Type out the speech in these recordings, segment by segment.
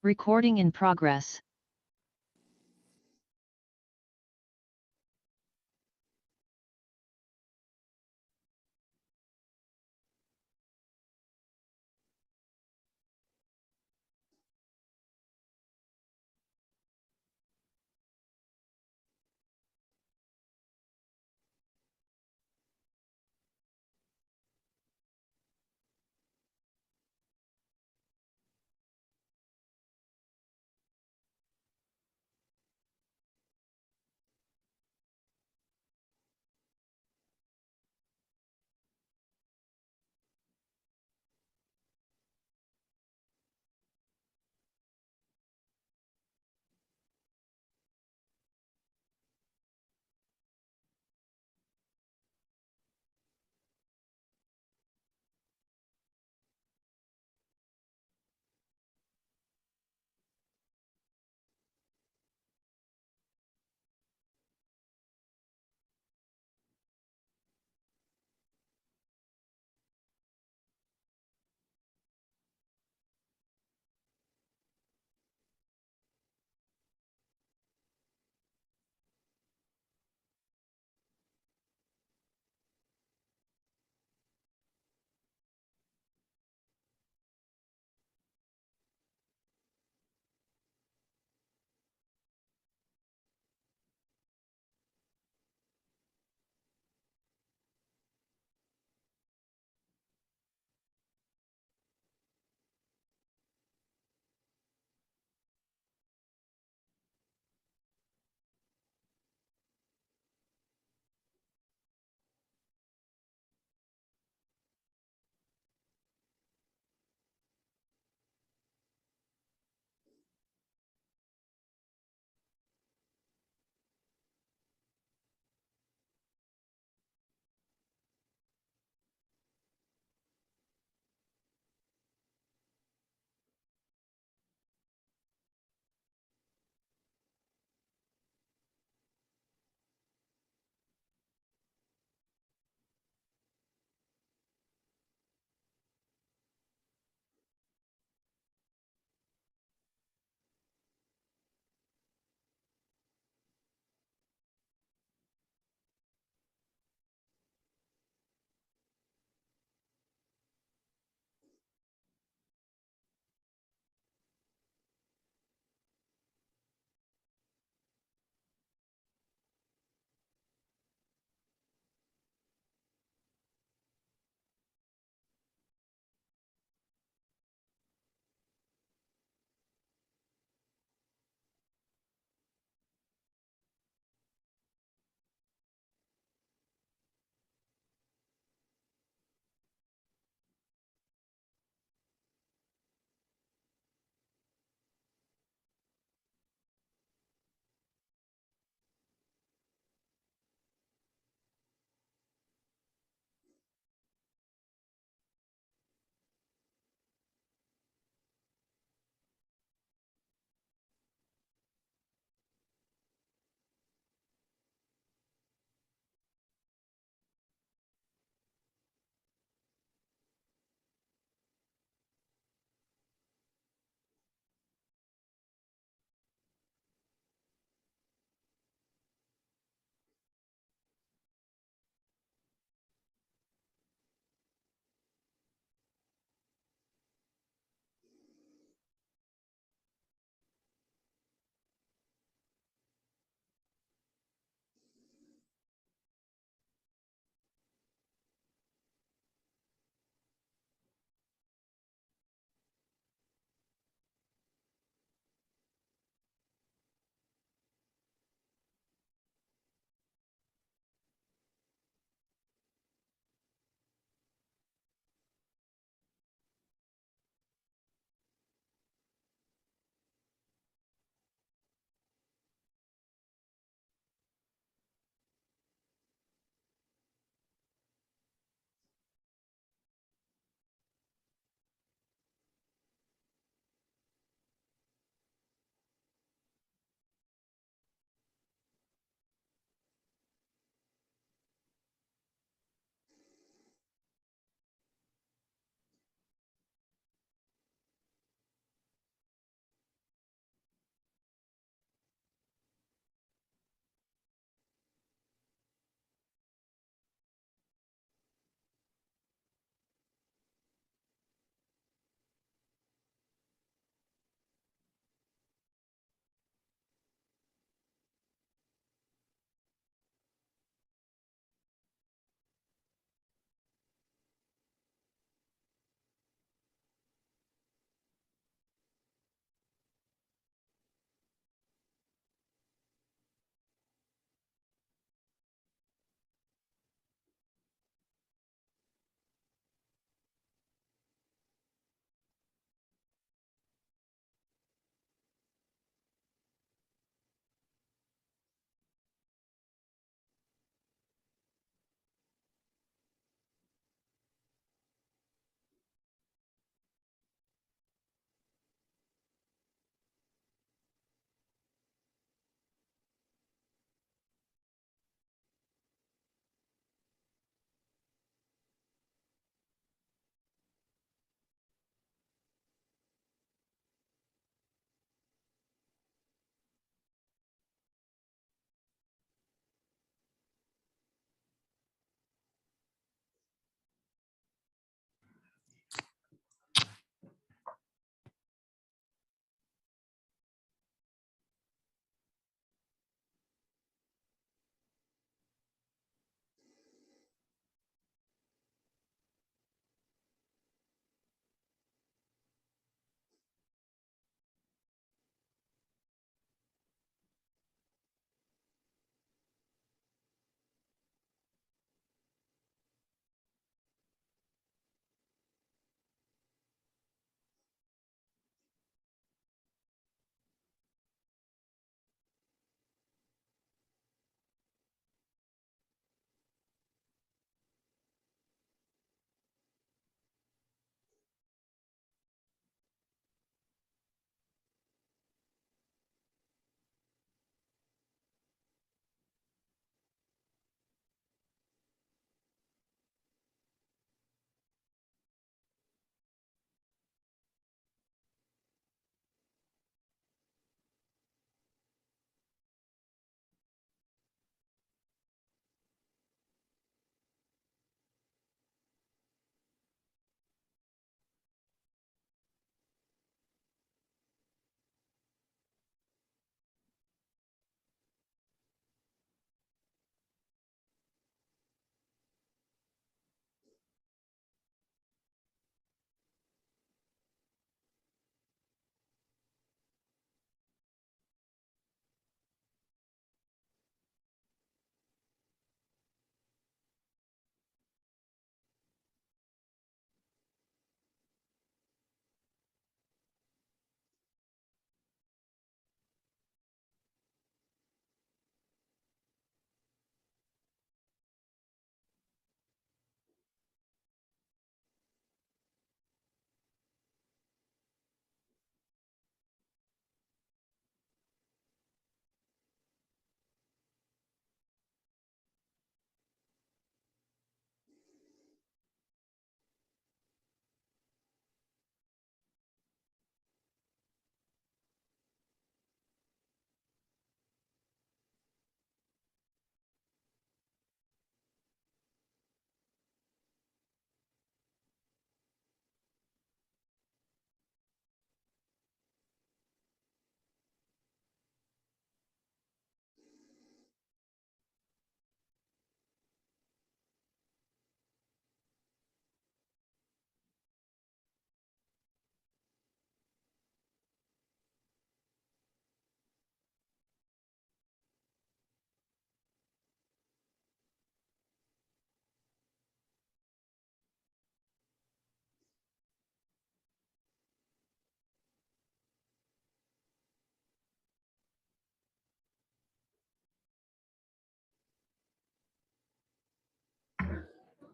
Recording in progress.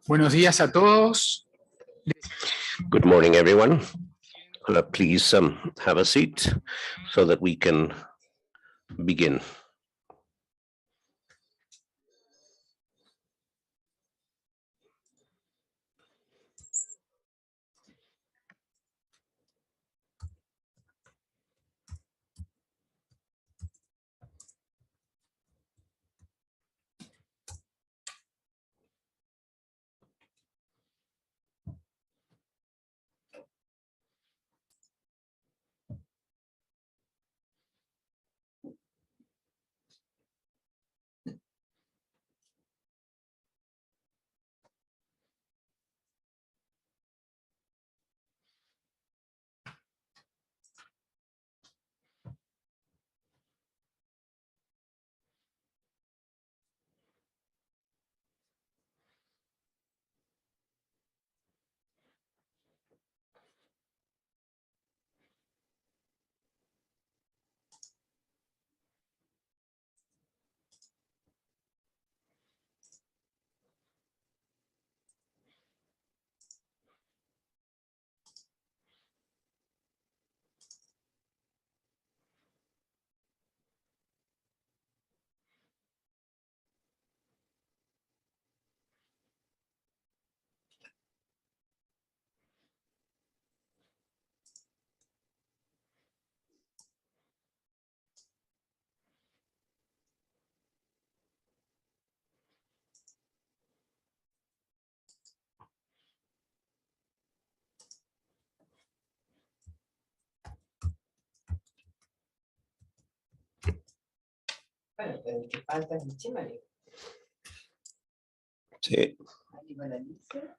Buenos días a todos. Good morning, everyone. Please have a seat so that we can begin. Bueno, pero el que falta es mi Chema. Sí. Ahí va la Alicia.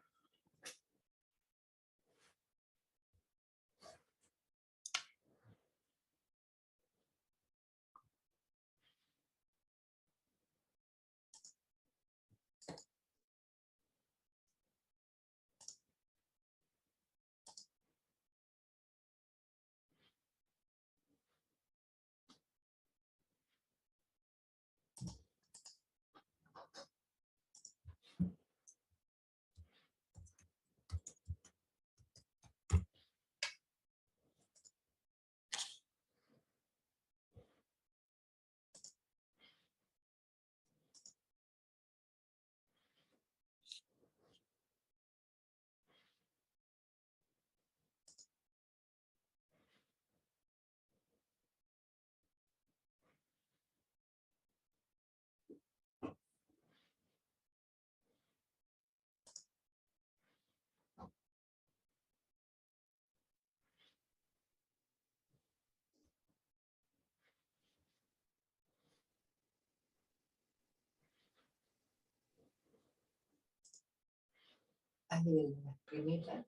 Ahí las primitas.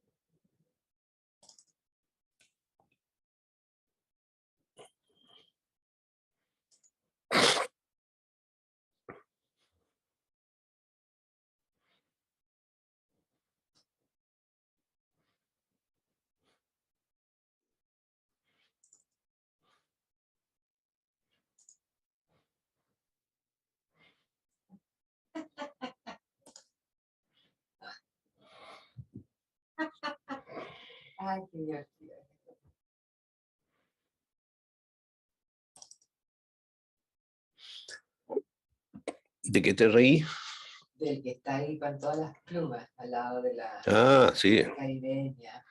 Ay, qué divertido. ¿De qué te reí? Del que está ahí con todas las plumas al lado de la Sí. caribeña.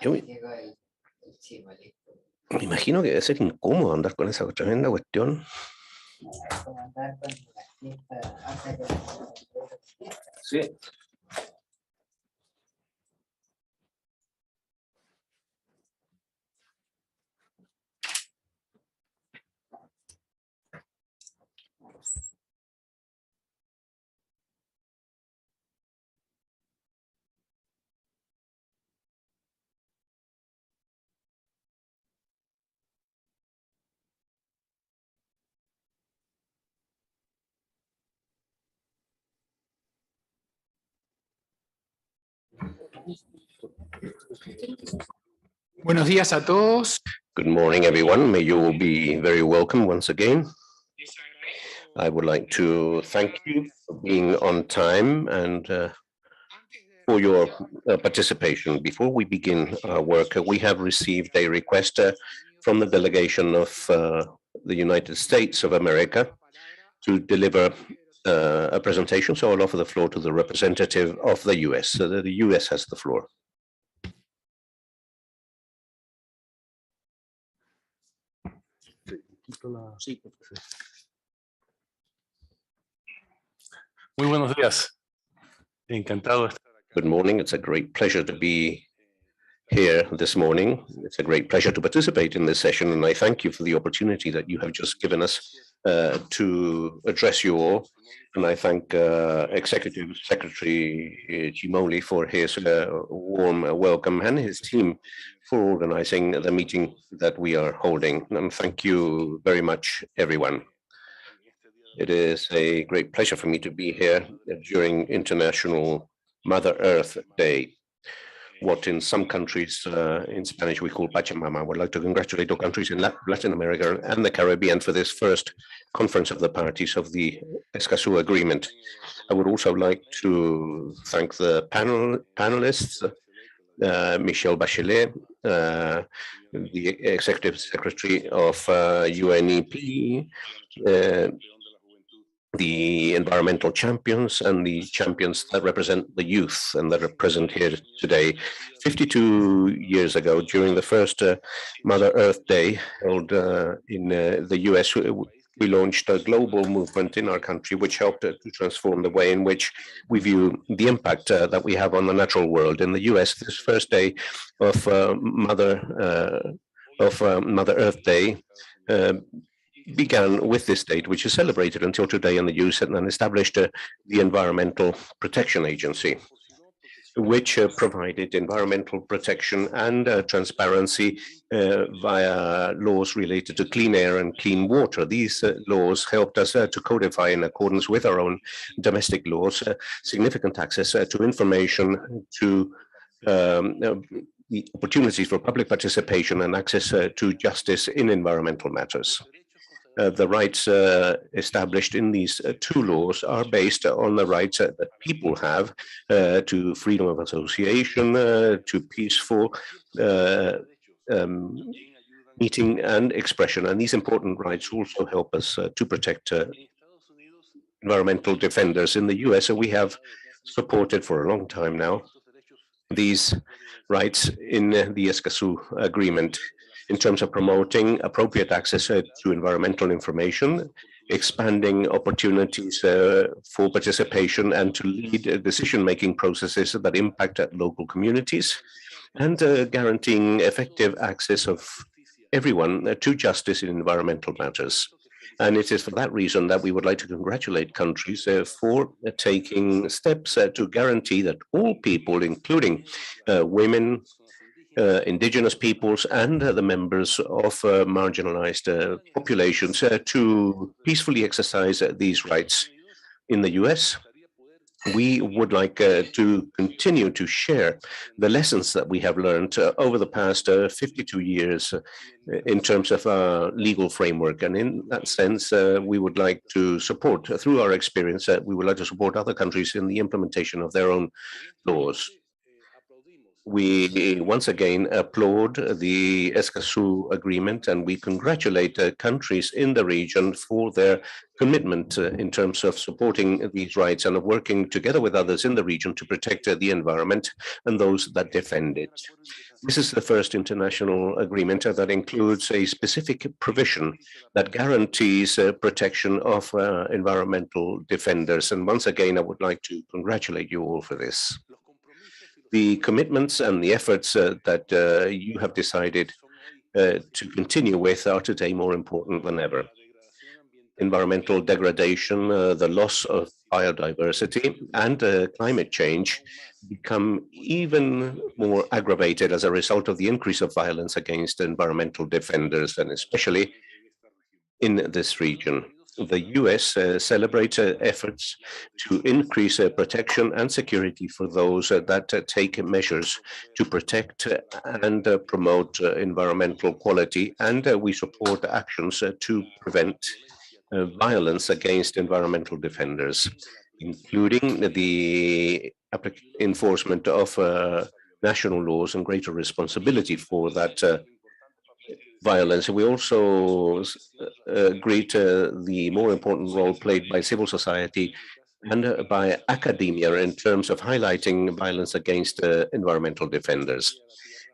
Yo Ahí llegó el Chema, listo. me imagino que debe ser incómodo andar con esa tremenda cuestión. Es como andar con la fiesta, hasta con la fiesta. Sí. Buenos días a todos. Good morning, everyone. May you all be very welcome once again. I would like to thank you for being on time and for your participation. Before we begin our work, we have received a request from the delegation of the United States of America to deliver a presentation. So I'll offer the floor to the representative of the US. So the US has the floor. Muy buenos días. Encantado de estar acá. Good morning. It's a great pleasure to be here this morning. It's a great pleasure to participate in this session, and I thank you for the opportunity that you have just given us to address you all. And I thank Executive Secretary Chimoli for his warm welcome and his team for organizing the meeting that we are holding. And thank you very much, everyone. It is a great pleasure for me to be here during International Mother Earth Day, what in some countries in Spanish we call Pachamama. I would like to congratulate all countries in Latin America and the Caribbean for this first conference of the parties of the escazu agreement. I would also like to thank the panelists, Michelle Bachelet, the Executive Secretary of UNEP, the environmental champions and the champions that represent the youth and that are present here today. 52 years ago, during the first Mother Earth Day held in the US, we launched a global movement in our country, which helped to transform the way in which we view the impact that we have on the natural world. In the US, this first day of Mother Earth Day began with this date, which is celebrated until today in the US, and established the Environmental Protection Agency, which provided environmental protection and transparency via laws related to clean air and clean water. These laws helped us to codify, in accordance with our own domestic laws, significant access to information, to the opportunities for public participation and access to justice in environmental matters. The rights established in these two laws are based on the rights that people have to freedom of association, to peaceful meeting and expression. And these important rights also help us to protect environmental defenders. In the US, we have supported for a long time now these rights in the escazu agreement, in terms of promoting appropriate access to environmental information, expanding opportunities for participation and to lead decision-making processes that impact local communities, and guaranteeing effective access of everyone to justice in environmental matters. And it is for that reason that we would like to congratulate countries for taking steps to guarantee that all people, including women, indigenous peoples, and the members of marginalized populations to peacefully exercise these rights. In the US, we would like to continue to share the lessons that we have learned over the past 52 years in terms of our legal framework. And in that sense, we would like to support, through our experience, we would like to support other countries in the implementation of their own laws. We once again applaud the escazu agreement, and we congratulate countries in the region for their commitment in terms of supporting these rights and of working together with others in the region to protect the environment and those that defend it. This is the first international agreement that includes a specific provision that guarantees protection of environmental defenders. And once again, I would like to congratulate you all for this. The commitments and the efforts that you have decided to continue with are today more important than ever. Environmental degradation, the loss of biodiversity, and climate change become even more aggravated as a result of the increase of violence against environmental defenders, and especially in this region. the US celebrates efforts to increase protection and security for those that take measures to protect and promote environmental quality, and we support actions to prevent violence against environmental defenders, including the enforcement of national laws and greater responsibility for that violence. We also greet the more important role played by civil society and by academia in terms of highlighting violence against environmental defenders.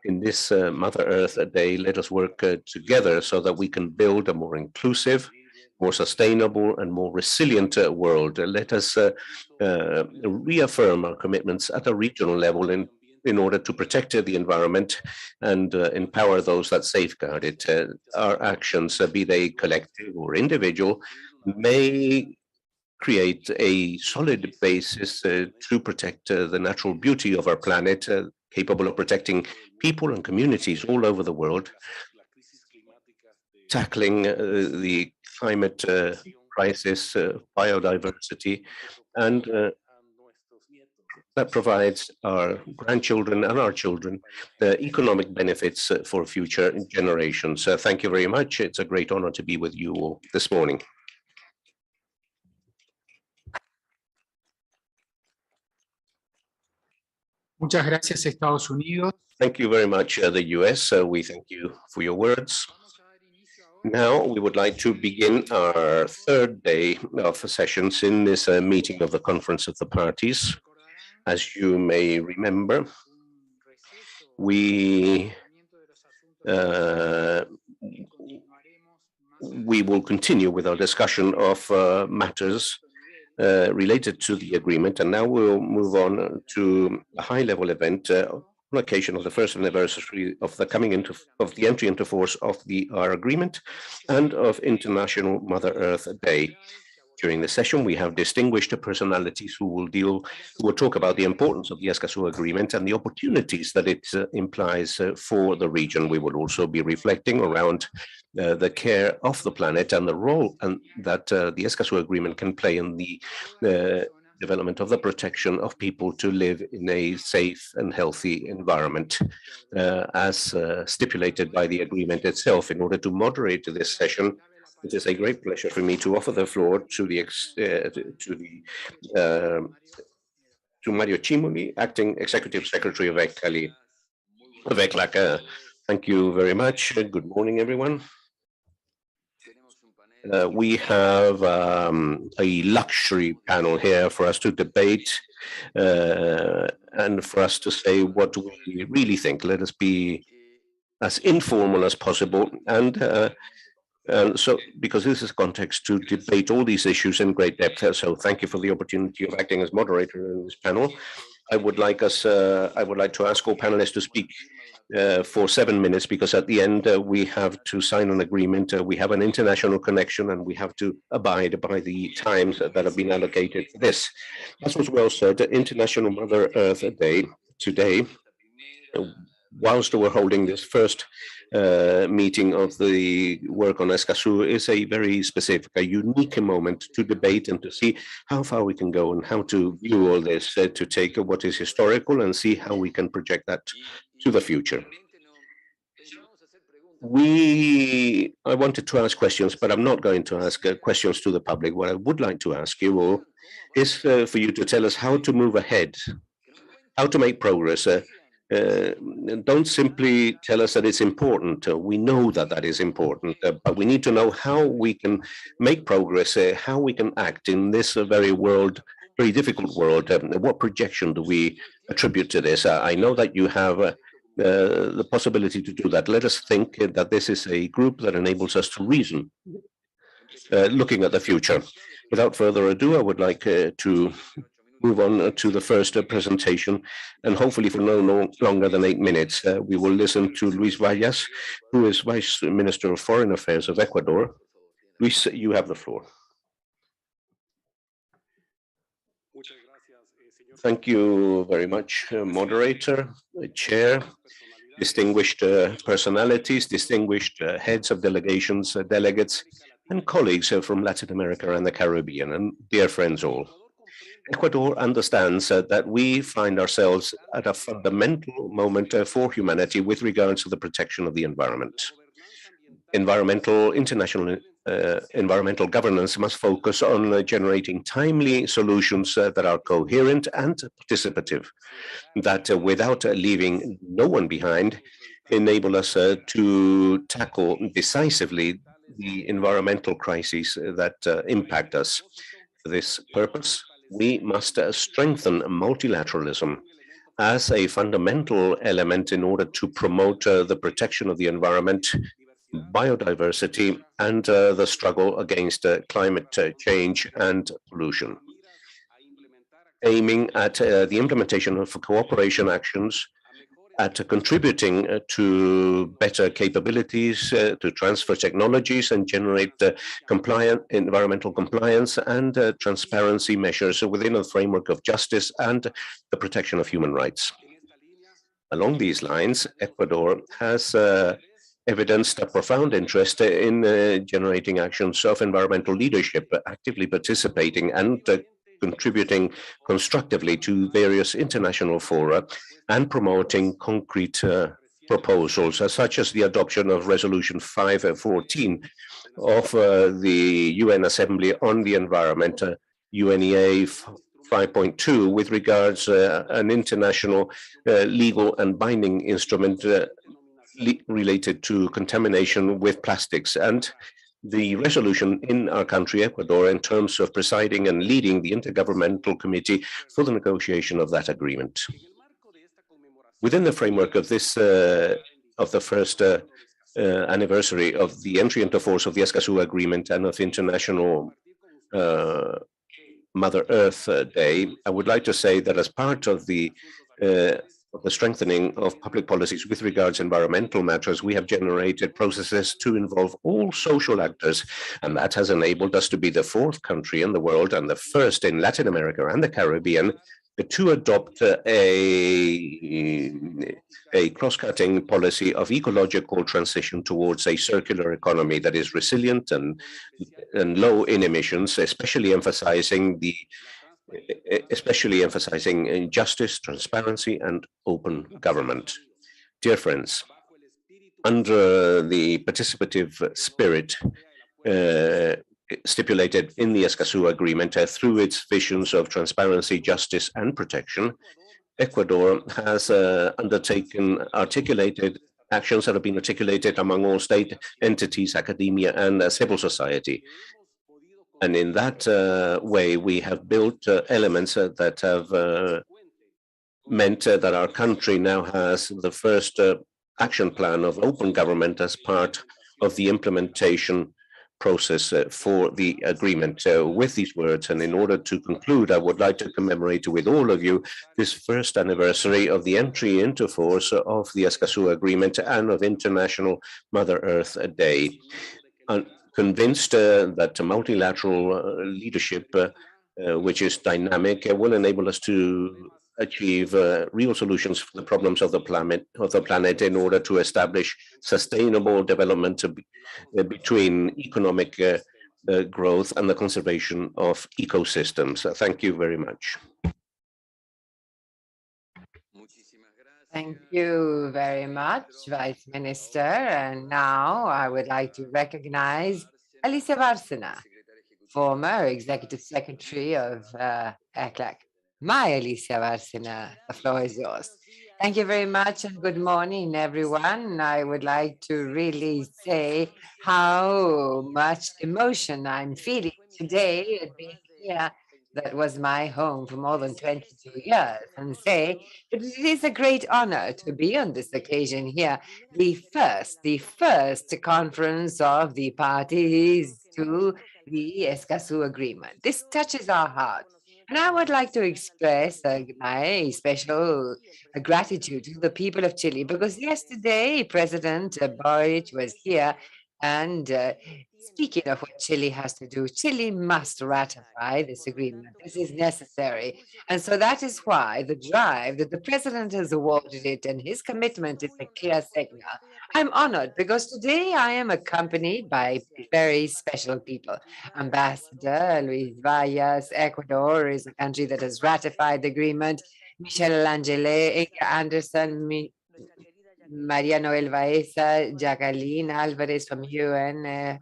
In this Mother Earth Day, let us work together so that we can build a more inclusive, more sustainable, and more resilient world. Let us reaffirm our commitments at a regional level in order to protect the environment and empower those that safeguard it. Our actions, be they collective or individual, may create a solid basis to protect the natural beauty of our planet, capable of protecting people and communities all over the world, tackling the climate crisis, biodiversity, and that provides our grandchildren and our children the economic benefits for future generations. Thank you very much. It's a great honor to be with you all this morning. Muchas gracias, Estados Unidos. Thank you very much, the US. We thank you for your words. Now we would like to begin our third day of sessions in this meeting of the Conference of the Parties. As you may remember, we will continue with our discussion of matters related to the agreement, and now we'll move on to a high-level event on occasion of the first anniversary of the entry into force of our agreement and of International Mother Earth Day. During the session, we have distinguished personalities who will talk about the importance of the escazu agreement and the opportunities that it implies for the region. We will also be reflecting around the care of the planet and the role that the escazu agreement can play in the development of the protection of people to live in a safe and healthy environment, as stipulated by the agreement itself. In order to moderate this session, it is a great pleasure for me to offer the floor to Mario Cimoli, Acting Executive Secretary of ECLAC. Thank you very much. Good morning, everyone. We have a luxury panel here for us to debate and for us to say what we really think. Let us be as informal as possible, and so because this is context to debate all these issues in great depth. So thank you for the opportunity of acting as moderator in this panel. I would like to ask all panelists to speak for 7 minutes, because at the end we have to sign an agreement. We have an international connection, and we have to abide by the times that have been allocated for this. As was well said, International Mother Earth Day today, whilst we're holding this first meeting of the work on escazu, is a very specific, a unique moment to debate and to see how far we can go and how to view all this, to take what is historical and see how we can project that to the future. I wanted to ask questions, but I'm not going to ask questions to the public. What I would like to ask you all is for you to tell us how to move ahead, how to make progress. Don't simply tell us that it's important. We know that that is important, but we need to know how we can make progress, how we can act in this very difficult world. What projection do we attribute to this? I know that you have the possibility to do that. Let us think that this is a group that enables us to reason, looking at the future. Without further ado, I would like to move on to the first presentation, and hopefully for no longer than 8 minutes. We will listen to Luis Vallas, who is Vice Minister of Foreign Affairs of Ecuador. Luis, you have the floor. Thank you very much, moderator, chair, distinguished personalities, distinguished heads of delegations, delegates, and colleagues from Latin America and the Caribbean, and dear friends all. Ecuador understands that we find ourselves at a fundamental moment for humanity with regards to the protection of the environment. International environmental governance must focus on generating timely solutions that are coherent and participative, that without leaving no one behind, enable us to tackle decisively the environmental crises that impact us. For this purpose, we must strengthen multilateralism as a fundamental element in order to promote the protection of the environment, biodiversity, and the struggle against climate change and pollution, aiming at the implementation of cooperation actions, at contributing to better capabilities, to transfer technologies and generate environmental compliance and transparency measures within a framework of justice and the protection of human rights. Along these lines, Ecuador has evidenced a profound interest in generating actions of environmental leadership, actively participating and contributing constructively to various international fora and promoting concrete proposals, such as the adoption of Resolution 514 of the UN Assembly on the Environment, UNEA 5.2, with regards an international legal and binding instrument related to contamination with plastics, and the resolution in our country, Ecuador, in terms of presiding and leading the Intergovernmental Committee for the negotiation of that agreement. Within the framework of this, of the first anniversary of the entry into force of the escazu Agreement and of International Mother Earth Day, I would like to say that as part of the strengthening of public policies with regards to environmental matters, we have generated processes to involve all social actors, and that has enabled us to be the fourth country in the world and the first in Latin America and the Caribbean to adopt a cross-cutting policy of ecological transition towards a circular economy that is resilient and low in emissions, especially emphasizing justice, transparency, and open government. Dear friends, under the participative spirit stipulated in the escazu Agreement, through its visions of transparency, justice, and protection, Ecuador has articulated actions that have been articulated among all state entities, academia, and civil society. And in that way, we have built elements that have meant that our country now has the first action plan of open government as part of the implementation process for the agreement. With these words, and in order to conclude, I would like to commemorate with all of you this first anniversary of the entry into force of the escazu Agreement and of International Mother Earth Day. I'm convinced that multilateral leadership, which is dynamic, will enable us to achieve real solutions for the problems of the planet in order to establish sustainable development between economic growth and the conservation of ecosystems. Thank you very much. Thank you very much, Vice Minister. And now I would like to recognize Alicia Bárcena, former Executive Secretary of ECLAC. My Alicia Bárcena, the floor is yours. Thank you very much and good morning, everyone. I would like to really say how much emotion I'm feeling today at being here. That was my home for more than 22 years, and say that it is a great honor to be on this occasion here, the first conference of the parties to the escazu Agreement. This touches our hearts. And I would like to express my special gratitude to the people of Chile, because yesterday President Boric was here And speaking of what Chile has to do, Chile must ratify this agreement. This is necessary. And so that is why the drive that the president has awarded it and his commitment is a clear signal. I'm honored because today I am accompanied by very special people. Ambassador Luis Vallas, Ecuador is a country that has ratified the agreement. Michelle Angele, Inge Anderson, Maria Noel Baeza, Jacqueline Alvarez from UNEP,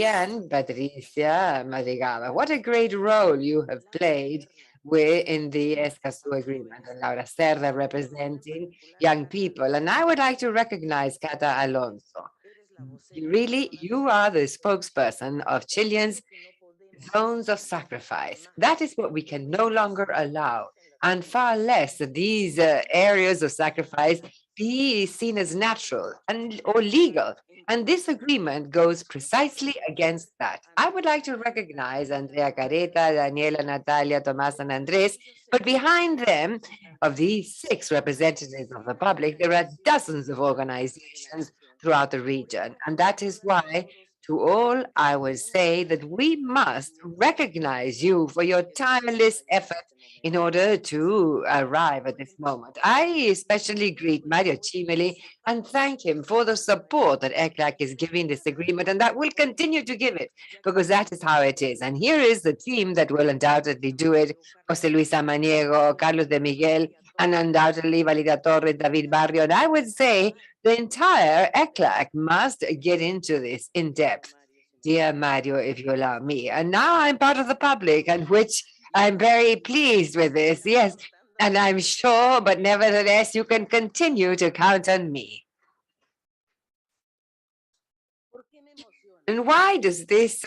and Patricia Madrigada. What a great role you have played in the escazu agreement. And Laura Cerda representing young people. And I would like to recognize Cata Alonso. Really, you are the spokesperson of Chileans zones of sacrifice. That is what we can no longer allow, and far less that these areas of sacrifice be seen as natural and or legal. And this agreement goes precisely against that. I would like to recognize Andrea Careta, Daniela, Natalia, Tomas, and Andres, but behind them, of these 6 representatives of the public, there are dozens of organizations throughout the region. And that is why to all, I would say that we must recognize you for your tireless effort in order to arrive at this moment. I especially greet Mario Cimeli and thank him for the support that ECLAC is giving this agreement and that will continue to give it because that is how it is. And here is the team that will undoubtedly do it. Jose Luis Amaniego, Carlos de Miguel, and undoubtedly Valida Torres, David Barrio. And I would say the entire ECLAC must get into this in depth. Dear Mario, if you allow me. And now I'm part of the public, and which I'm very pleased with this. Yes. And I'm sure, but nevertheless, you can continue to count on me. And why does this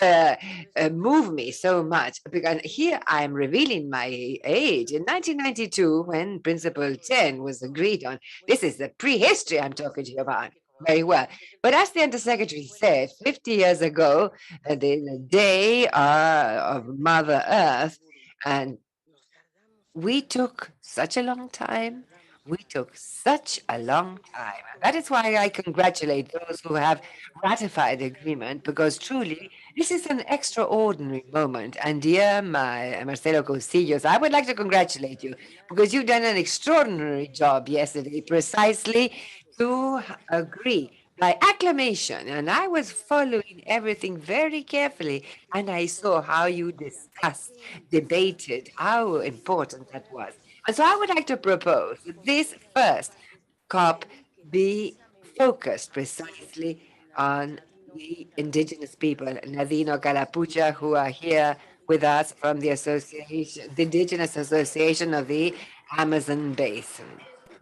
move me so much? Because here I am revealing my age. In 1992, when Principle 10 was agreed on, this is the prehistory I'm talking to you about. Very well. But as the Undersecretary said, 50 years ago, the day of Mother Earth, and we took such a long time. We took such a long time. And that is why I congratulate those who have ratified the agreement, because truly this is an extraordinary moment. And dear my Marcelo Cosillos, I would like to congratulate you because you've done an extraordinary job yesterday, precisely to agree by acclamation. And I was following everything very carefully, and I saw how you discussed, debated how important that was. And so I would like to propose that this first COP be focused precisely on the indigenous people, Nadino Calapucha, who are here with us from the association, the Indigenous Association of the Amazon Basin.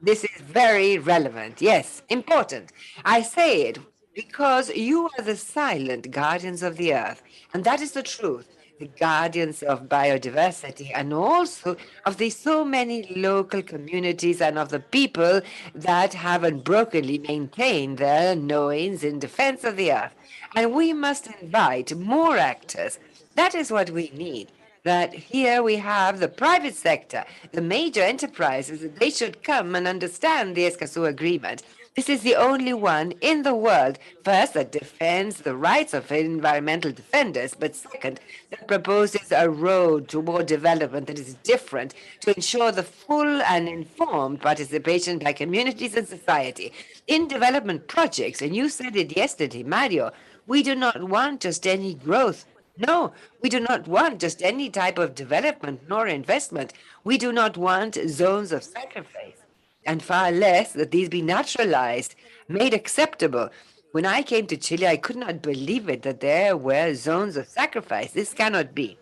This is very relevant. Yes, important. I say it because you are the silent guardians of the earth, and that is the truth. The guardians of biodiversity and also of the so many local communities and of the people that have unbrokenly maintained their knowings in defense of the earth. And we must invite more actors. That is what we need. That here we have the private sector, the major enterprises, that they should come and understand the Escazú Agreement. This is the only one in the world, first, that defends the rights of environmental defenders, but second, that proposes a road toward development that is different to ensure the full and informed participation by communities and society in development projects. And you said it yesterday, Mario, we do not want just any growth. No, we do not want just any type of development nor investment. We do not want zones of sacrifice, and far less that these be naturalized, made acceptable. When I came to Chile, I could not believe it that there were zones of sacrifice. This cannot be.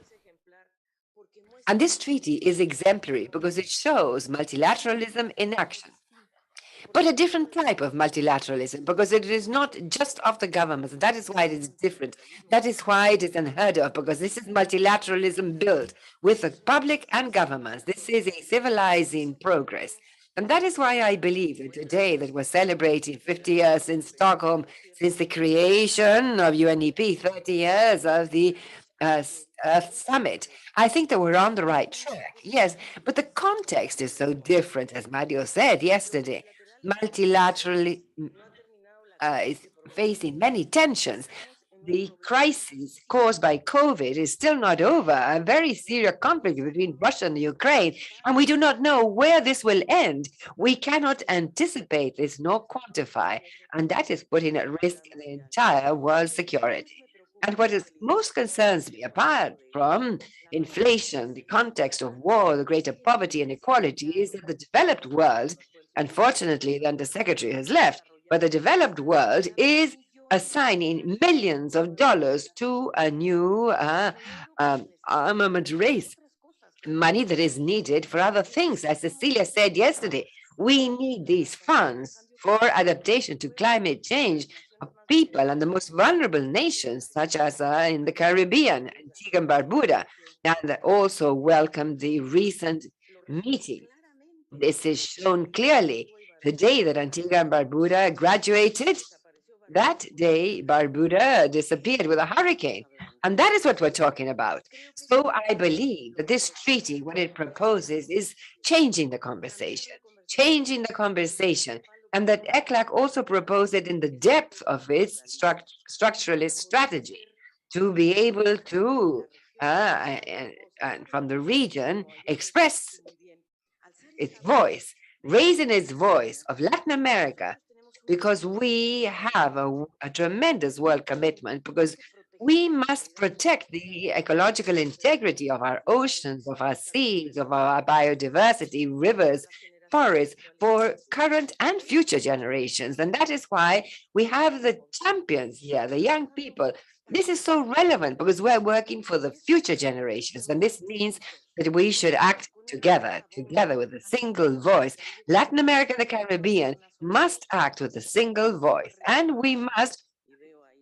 And this treaty is exemplary because it shows multilateralism in action, but a different type of multilateralism because it is not just of the governments. That is why it is different. That is why it is unheard of, because this is multilateralism built with the public and governments. This is a civilizing progress. And that is why I believe that today that we're celebrating 50 years in Stockholm, since the creation of UNEP, 30 years of the Earth Summit. I think that we're on the right track, yes, but the context is so different, as Mario said yesterday. Multilaterally facing many tensions. The crisis caused by COVID is still not over, a very serious conflict between Russia and Ukraine, and we do not know where this will end. We cannot anticipate this nor quantify, and that is putting at risk the entire world's security. And what is most concerns me, apart from inflation, the context of war, the greater poverty and inequality, is that the developed world, unfortunately, the undersecretary has left, but the developed world is assigning millions of dollars to a new armament race, money that is needed for other things. As Cecilia said yesterday, we need these funds for adaptation to climate change of people and the most vulnerable nations, such as in the Caribbean, Antigua and Barbuda, and also welcome the recent meeting. This is shown clearly the day that Antigua and Barbuda graduated. That day, Barbuda disappeared with a hurricane. And that is what we're talking about. So I believe that this treaty, what it proposes, is changing the conversation, and that ECLAC also proposed it in the depth of its structuralist strategy to be able to, from the region, express its voice, raising its voice of Latin America, because we have a tremendous world commitment, because we must protect the ecological integrity of our oceans, of our seas, of our biodiversity, rivers, forests, for current and future generations. And that is why we have the champions here, the young people. This is so relevant because we're working for the future generations. And this means that we should act together with a single voice. Latin America and the Caribbean must act with a single voice, and we must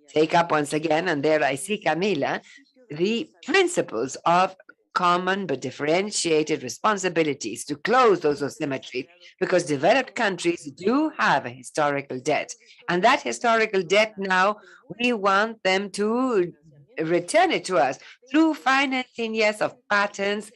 take up once again, and there I see Camila, the principles of common but differentiated responsibilities to close those asymmetries, because developed countries do have a historical debt. And that historical debt now, we want them to return it to us through financing, yes, of patents.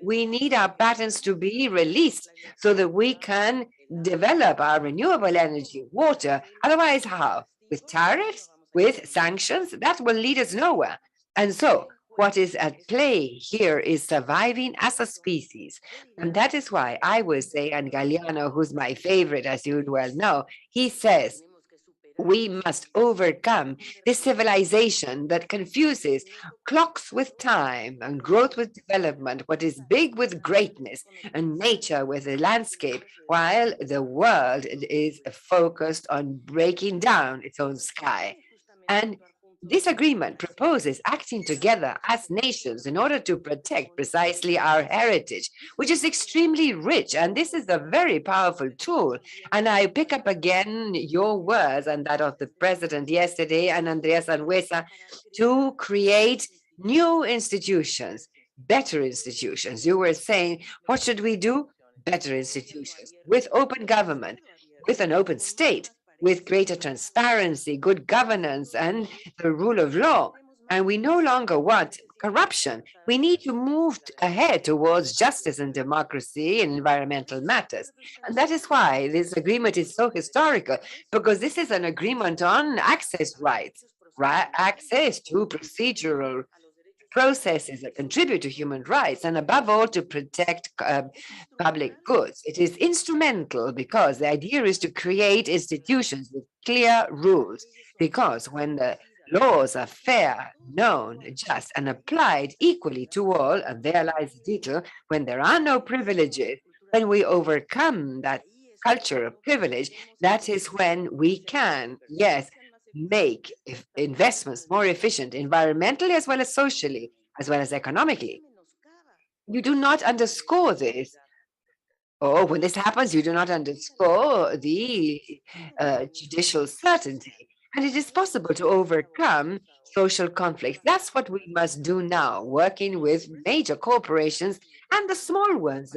We need our patents to be released so that we can develop our renewable energy, water. Otherwise, how? With tariffs, with sanctions, that will lead us nowhere. And so, what is at play here is surviving as a species. And that is why I would say, and Galeano, who's my favorite, as you well know, he says, we must overcome this civilization that confuses clocks with time and growth with development, what is big with greatness and nature with the landscape, while the world is focused on breaking down its own sky. And this agreement proposes acting together as nations in order to protect precisely our heritage, which is extremely rich. And this is a very powerful tool. And I pick up again your words and that of the president yesterday and Andreas Anhuesa to create new institutions, better institutions. You were saying, what should we do? Better institutions with open government, with an open state, with greater transparency, good governance, and the rule of law. And we no longer want corruption. We need to move ahead towards justice and democracy in environmental matters. And that is why this agreement is so historical, because this is an agreement on access rights, access to procedural processes that contribute to human rights, and above all, to protect public goods. It is instrumental because the idea is to create institutions with clear rules, because when the laws are fair, known, just, and applied equally to all, and there lies the detail, when there are no privileges, when we overcome that culture of privilege, that is when we can, yes, make investments more efficient environmentally as well as socially, as well as economically. You do not underscore this. Or when this happens, you do not underscore the judicial certainty. And it is possible to overcome social conflicts. That's what we must do now, working with major corporations and the small ones,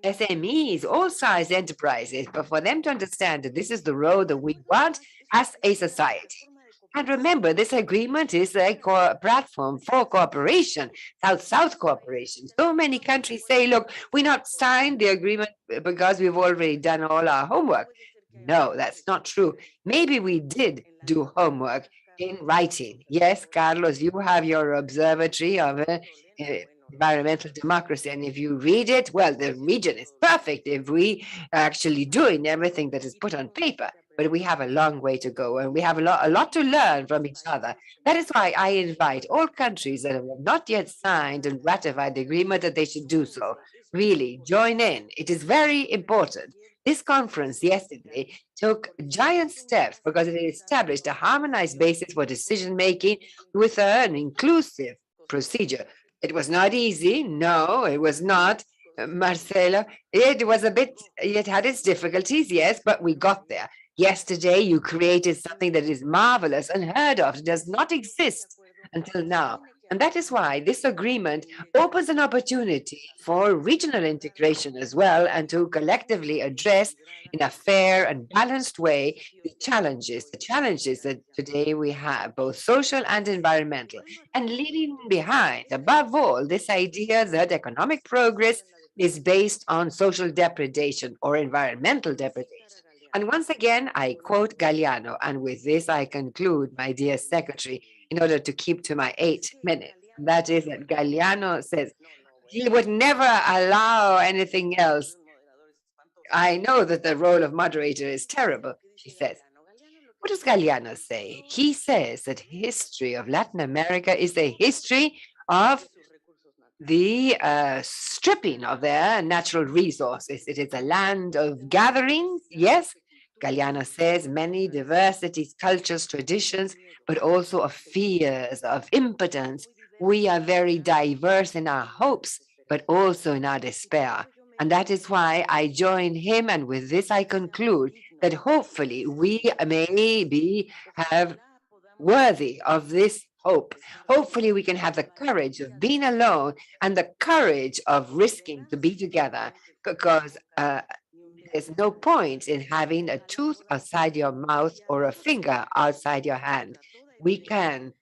SMEs, all size enterprises, but for them to understand that this is the road that we want as a society. And remember, this agreement is a platform for cooperation, South-South cooperation. So many countries say, look, we not signed the agreement because we've already done all our homework. No, that's not true. Maybe we did do homework in writing. Yes, Carlos, you have your observatory of environmental democracy. And if you read it, well, the region is perfect if we are actually doing everything that is put on paper. But we have a long way to go and we have a lot to learn from each other. That is why I invite all countries that have not yet signed and ratified the agreement that they should do so. Really, join in. It is very important. This conference yesterday took giant steps because it established a harmonized basis for decision making with an inclusive procedure. It was not easy. No, it was not, Marcelo. It was it had its difficulties, yes, but we got there. Yesterday, you created something that is marvelous, unheard of, does not exist until now. And that is why this agreement opens an opportunity for regional integration as well and to collectively address in a fair and balanced way the challenges that today we have, both social and environmental, and leaving behind, above all, this idea that economic progress is based on social depredation or environmental depredation. And once again, I quote Galliano, and with this I conclude, my dear secretary, in order to keep to my 8 minutes. That is that Galliano says he would never allow anything else. I know that the role of moderator is terrible, she says. What does Galliano say? He says that history of Latin America is the history of the stripping of their natural resources. It is a land of gatherings, yes. Galliano says many diversities, cultures, traditions, but also of fears, of impotence. We are very diverse in our hopes, but also in our despair. And that is why I join him. And with this, I conclude that hopefully we may be have worthy of this hope. Hopefully we can have the courage of being alone and the courage of risking to be together because there's no point in having a tooth outside your mouth or a finger outside your hand. We can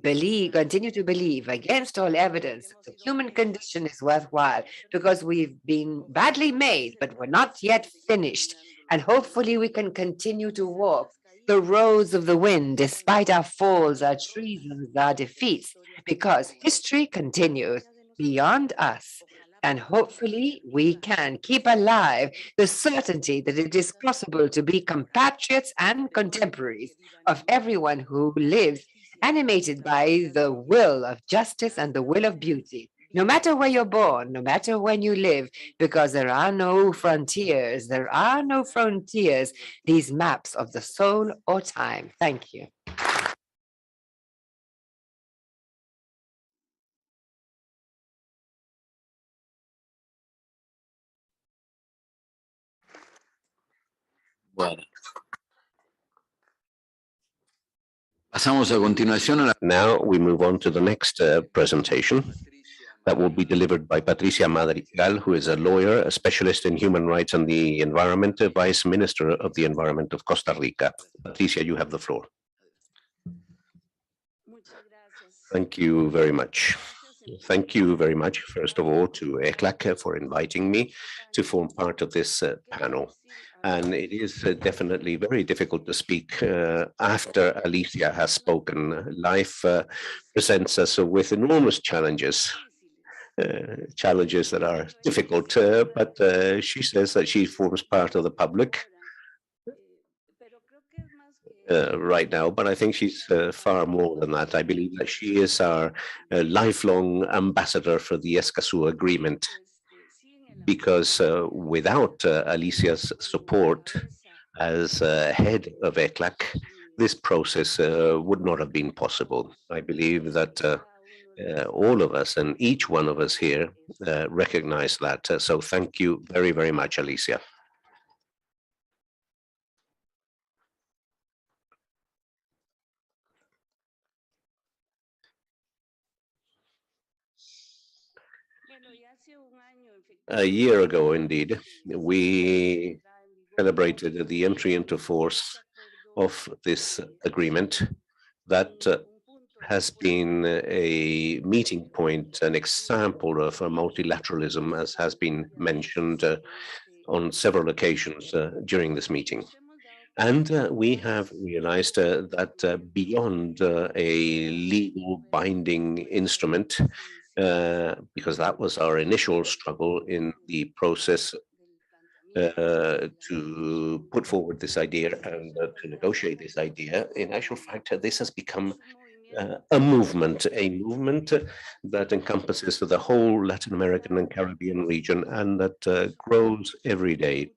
continue to believe against all evidence that the human condition is worthwhile because we've been badly made, but we're not yet finished. And hopefully we can continue to walk the roads of the wind despite our falls, our treasons, our defeats, because history continues beyond us. And hopefully we can keep alive the certainty that it is possible to be compatriots and contemporaries of everyone who lives animated by the will of justice and the will of beauty. No matter where you're born, no matter when you live, because there are no frontiers, these maps of the soul or time. Thank you. Bueno. Pasamos a continuación a la... Now we move on to the next presentation that will be delivered by Patricia Madrigal, who is a lawyer, a specialist in human rights and the environment, Vice Minister of the Environment of Costa Rica. Patricia, you have the floor. Thank you very much. Thank you very much, first of all, to ECLAC for inviting me to form part of this panel. And it is definitely very difficult to speak after Alicia has spoken. Life presents us with enormous challenges, challenges that are difficult, but she says that she forms part of the public right now, but I think she's far more than that. I believe that she is our lifelong ambassador for the escazu agreement, because without Alicia's support as head of ECLAC, this process would not have been possible. I believe that all of us and each one of us here recognize that. So thank you very, very much, Alicia. A year ago, indeed, we celebrated the entry into force of this agreement that has been a meeting point, an example of multilateralism, as has been mentioned on several occasions during this meeting. And we have realized that beyond a legal binding instrument, because that was our initial struggle in the process to put forward this idea and to negotiate this idea. In actual fact, this has become a movement that encompasses the whole Latin American and Caribbean region and that grows every day.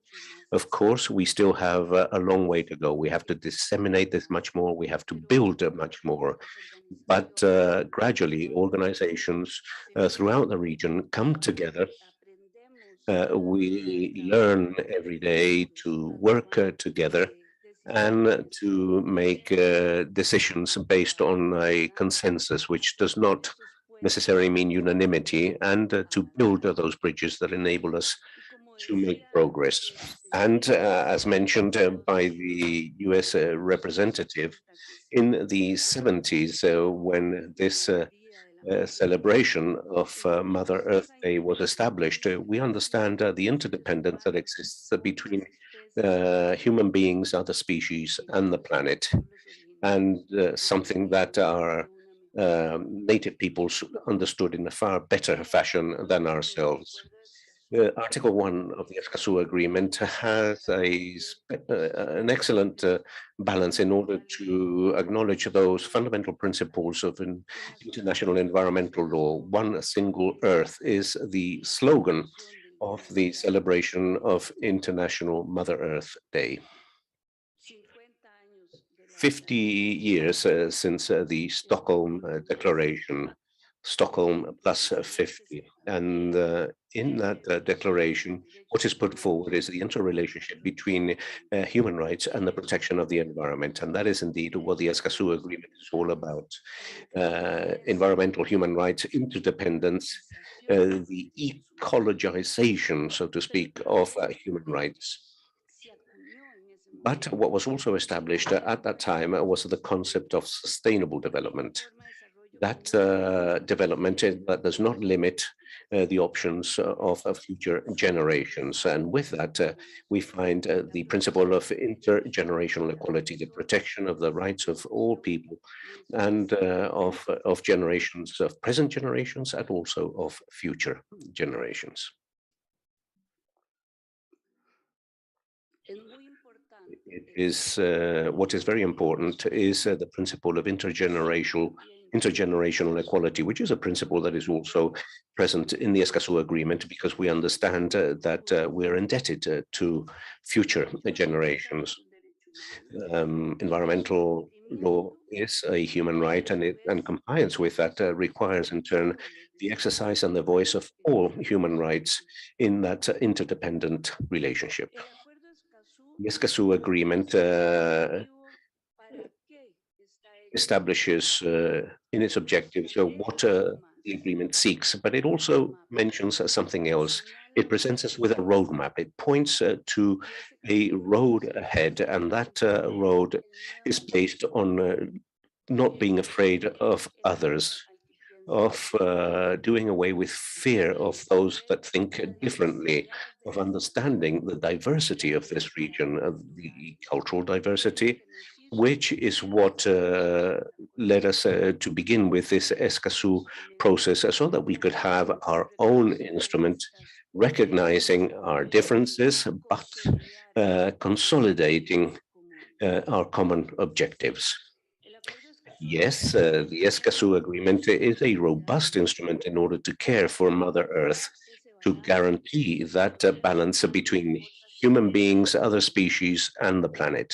Of course, we still have a long way to go. We have to disseminate this much more. We have to build much more. But gradually, organizations throughout the region come together. We learn every day to work together and to make decisions based on a consensus, which does not necessarily mean unanimity, and to build those bridges that enable us to make progress. And as mentioned by the US representative, in the 70s, when this celebration of Mother Earth Day was established, we understand the interdependence that exists between human beings, other species, and the planet, and something that our native peoples understood in a far better fashion than ourselves. Article 1 of the escazu agreement has an excellent balance in order to acknowledge those fundamental principles of international environmental law. One single earth is the slogan of the celebration of International Mother Earth Day. 50 years since the Stockholm Declaration, Stockholm plus 50. And in that declaration, what is put forward is the interrelationship between human rights and the protection of the environment. And that is indeed what the Escazú Agreement is all about. Environmental human rights, interdependence, the ecologization, so to speak, of human rights. But what was also established at that time was the concept of sustainable development. That development that does not limit the options of future generations. And with that, we find the principle of intergenerational equality, the protection of the rights of all people and of generations, of present generations and also of future generations. It is what is very important is the principle of intergenerational equality, which is a principle that is also present in the Escazú Agreement, because we understand that we're indebted to future generations. Environmental law is a human right, and compliance with that requires, in turn, the exercise and the voice of all human rights in that interdependent relationship. The Escazú Agreement establishes in its objectives what the agreement seeks, but it also mentions something else. It presents us with a roadmap. It points to a road ahead, and that road is based on not being afraid of others, of doing away with fear of those that think differently, of understanding the diversity of this region, of the cultural diversity, which is what led us to begin with this Escazú process, so that we could have our own instrument, recognizing our differences, but consolidating our common objectives. Yes, the Escazú Agreement is a robust instrument in order to care for Mother Earth, to guarantee that balance between human beings, other species, and the planet.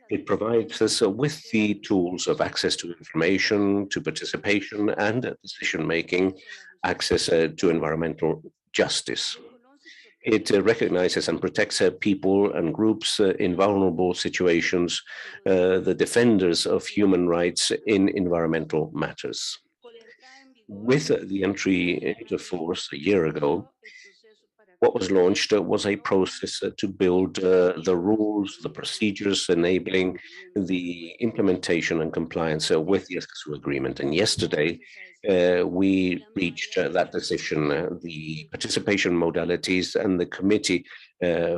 It provides us with the tools of access to information, to participation, and decision-making, access to environmental justice. It recognizes and protects people and groups in vulnerable situations, the defenders of human rights in environmental matters. With the entry into force a year ago, what was launched was a process to build the rules, the procedures enabling the implementation and compliance with the escazu agreement. And yesterday, we reached that decision, the participation modalities and the committee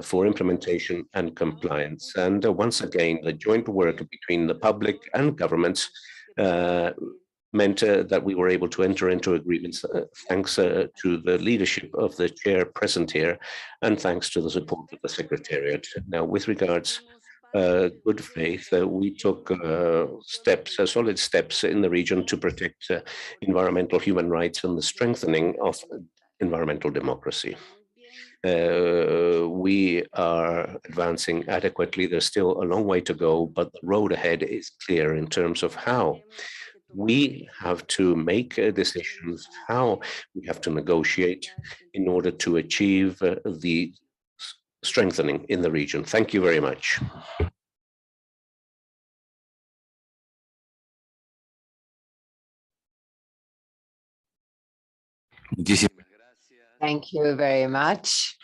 for implementation and compliance. And once again, the joint work between the public and governments meant that we were able to enter into agreements thanks to the leadership of the chair present here and thanks to the support of the Secretariat. Now, with regards good faith, we took steps, solid steps in the region to protect environmental human rights and the strengthening of environmental democracy. We are advancing adequately. There's still a long way to go, but the road ahead is clear in terms of how we have to make decisions, how we have to negotiate in order to achieve the strengthening in the region. Thank you very much. Thank you very much.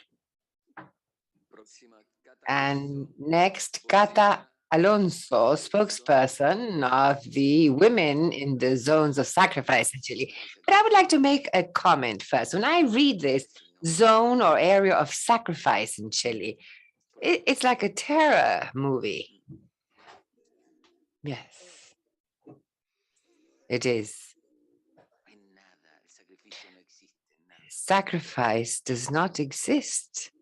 And next, Cata Alonso, spokesperson of the women in the zones of sacrifice in Chile. But I would like to make a comment first. When I read this zone or area of sacrifice in Chile, it's like a terror movie. Yes, it is. Sacrifice does not exist.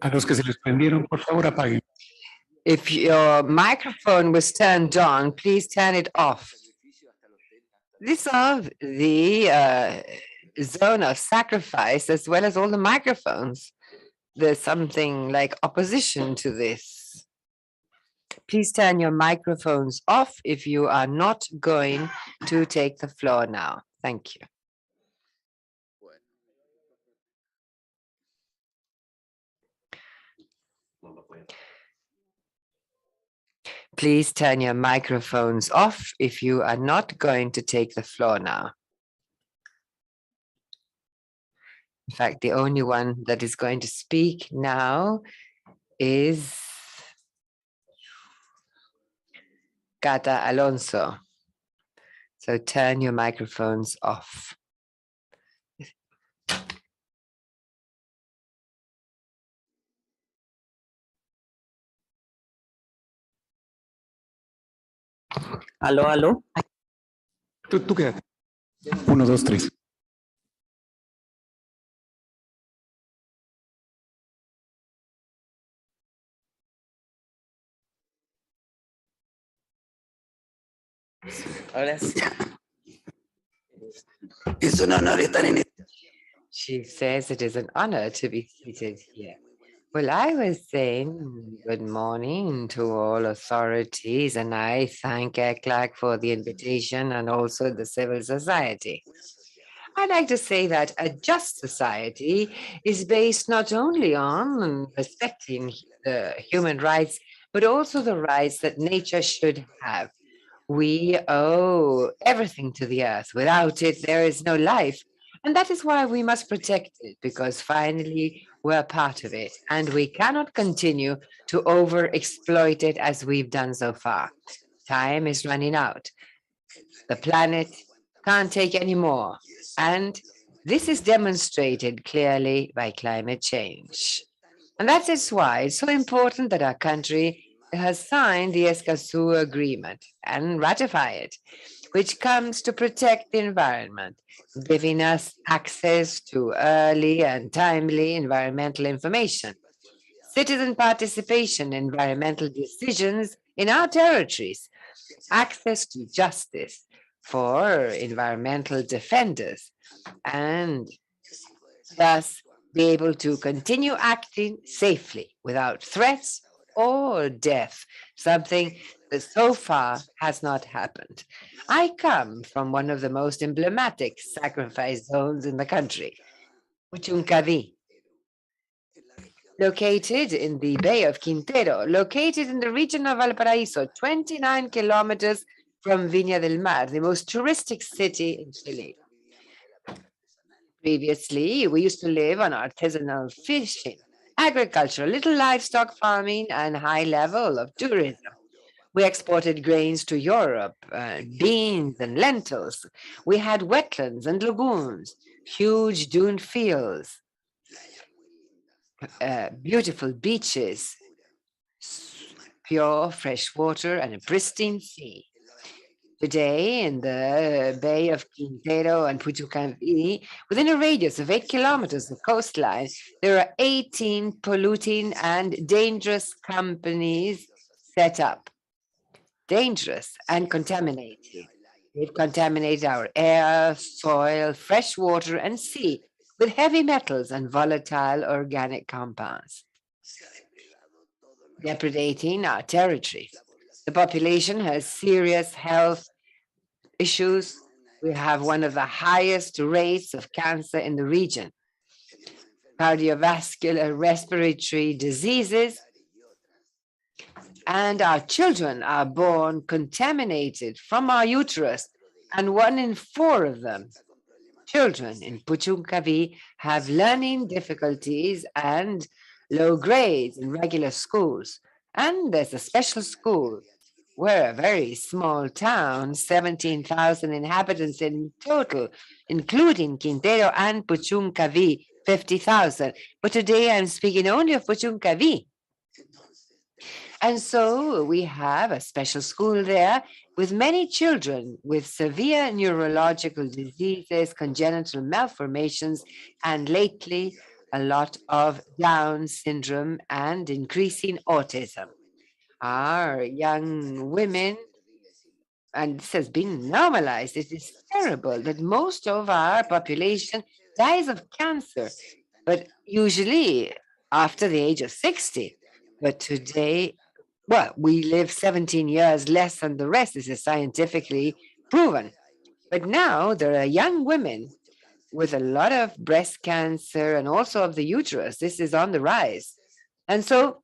A los que se les prendieron, por favor, apaguen. If your microphone was turned on, please turn it off. This of the zone of sacrifice, as well as all the microphones. There's something like opposition to this. Please turn your microphones off if you are not going to take the floor now. Thank you. Please turn your microphones off if you are not going to take the floor now. In fact, the only one that is going to speak now is Cata Alonso. So turn your microphones off. Aló, aló. Tú quédate. 1, 2, 3. Ahora sí. Es un honor estar en este. She says it is an honor to be seated here. Well, I was saying good morning to all authorities, and I thank ECLAC for the invitation and also the civil society. I'd like to say that a just society is based not only on respecting the human rights, but also the rights that nature should have. We owe everything to the earth. Without it, there is no life. And that is why we must protect it, because finally we're part of it. And we cannot continue to overexploit it as we've done so far. Time is running out. The planet can't take any more. And this is demonstrated clearly by climate change. And that is why it's so important that our country has signed the escazu agreement and ratify it, which comes to protect the environment, giving us access to early and timely environmental information, citizen participation in environmental decisions in our territories, access to justice for environmental defenders, and thus be able to continue acting safely without threats or death, something that so far has not happened. I come from one of the most emblematic sacrifice zones in the country, Puchuncaví, located in the Bay of Quintero, located in the region of Valparaíso, 29 kilometers from Viña del Mar, the most touristic city in Chile. Previously, we used to live on artisanal fishing, agriculture, little livestock farming, and high level of tourism. We exported grains to Europe, beans and lentils. We had wetlands and lagoons, huge dune fields, beautiful beaches, pure fresh water, and a pristine sea. Today, in the Bay of Quintero and Putucaví, within a radius of 8 kilometers of coastline, there are 18 polluting and dangerous companies set up. Dangerous and contaminated. It contaminates our air, soil, fresh water, and sea with heavy metals and volatile organic compounds, depredating our territory. The population has serious health issues. We have one of the highest rates of cancer in the region, cardiovascular, respiratory diseases, and our children are born contaminated from our uterus, and 1 in 4 of them, children in Puchuncaví, have learning difficulties and low grades in regular schools. And there's a special school. We're a very small town, 17,000 inhabitants in total, including Quintero and Puchuncaví, 50,000. But today I'm speaking only of Puchuncaví. And so we have a special school there with many children with severe neurological diseases, congenital malformations, and lately a lot of Down syndrome and increasing autism. Our young women, and this has been normalized, it is terrible that most of our population dies of cancer, but usually after the age of 60. But today, well, we live 17 years less than the rest. This is scientifically proven. But now there are young women with a lot of breast cancer and also of the uterus. This is on the rise. And so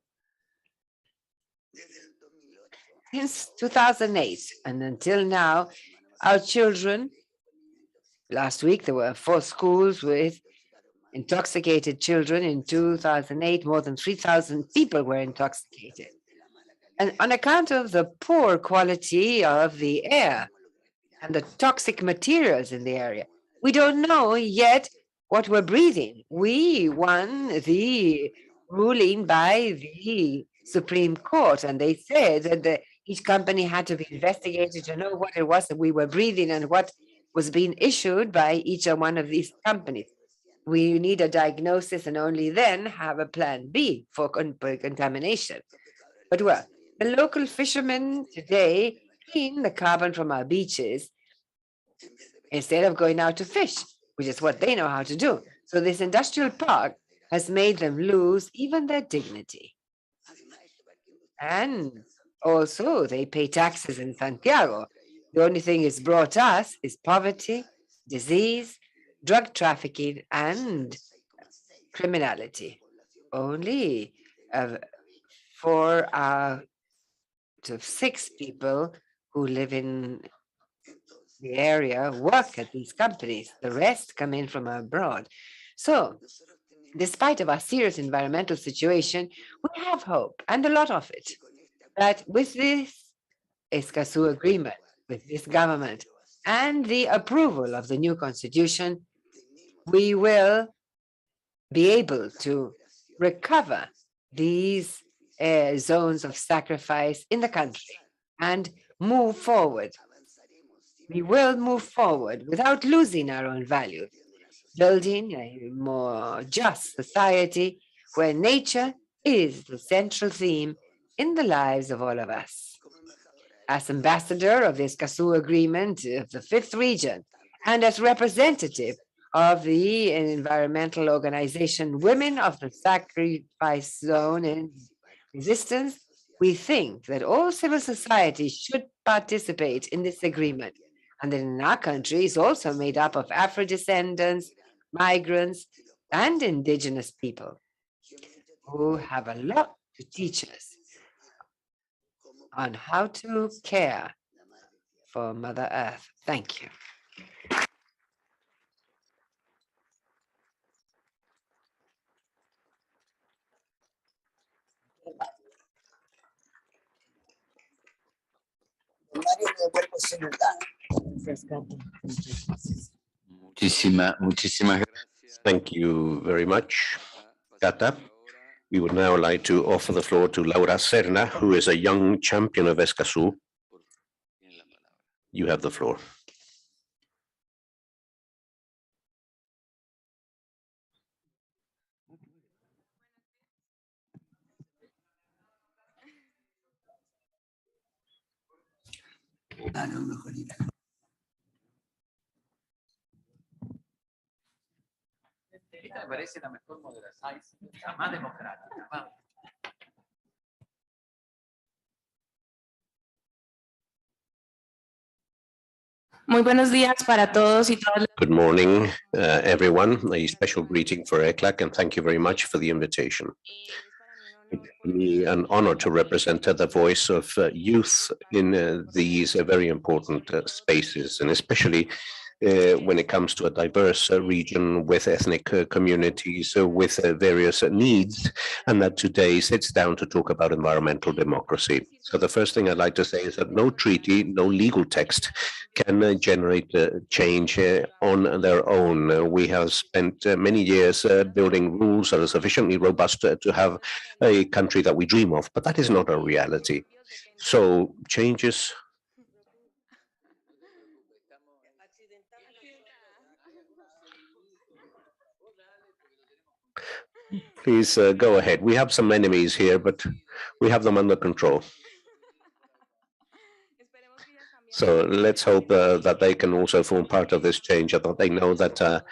since 2008 and until now, our children, last week there were 4 schools with intoxicated children. In 2008, more than 3,000 people were intoxicated. And on account of the poor quality of the air and the toxic materials in the area, we don't know yet what we're breathing. We won the ruling by the Supreme Court, and they said that each company had to be investigated to know what it was that we were breathing and what was being issued by each one of these companies. We need a diagnosis and only then have a plan B for contamination. But well, the local fishermen today clean the carbon from our beaches instead of going out to fish, which is what they know how to do. So this industrial park has made them lose even their dignity. And also they pay taxes in Santiago. The only thing it's brought us is poverty, disease, drug trafficking, and criminality. Only 4 out of 6 people who live in the area work at these companies. The rest come in from abroad. So despite of our serious environmental situation, we have hope, and a lot of it, that with this escazu agreement, with this government, and the approval of the new constitution, we will be able to recover these zones of sacrifice in the country and move forward. We will move forward without losing our own values, building a more just society where nature is the central theme in the lives of all of us. As ambassador of the escazu agreement of the 5th region and as representative of the environmental organization Women of the Sacrifice Zone in Resistance, We think that all civil society should participate in this agreement, and that in our country is also made up of Afro-descendants, migrants, and indigenous people who have a lot to teach us on how to care for Mother Earth. Thank you. Muchísimas gracias. Thank you very much, Cata. We would now like to offer the floor to Laura Serna, who is a young champion of escazu. You have the floor. No, mejor ir. Esta me parece la mejor moderación, la más democrática. Vamos. Muy buenos días para todos y todas. Good morning, everyone. A special greeting for ECLAC, and thank you very much for the invitation. It's really an honor to represent the voice of youth in these very important spaces, and especially when it comes to a diverse region with ethnic communities with various needs, and that today sits down to talk about environmental democracy. So the first thing I'd like to say is that no treaty, no legal text can generate change on their own. We have spent many years building rules that are sufficiently robust to have a country that we dream of, but that is not our reality. So changes. Please go ahead. We have some enemies here, but we have them under control. So let's hope that they can also form part of this change, that they know that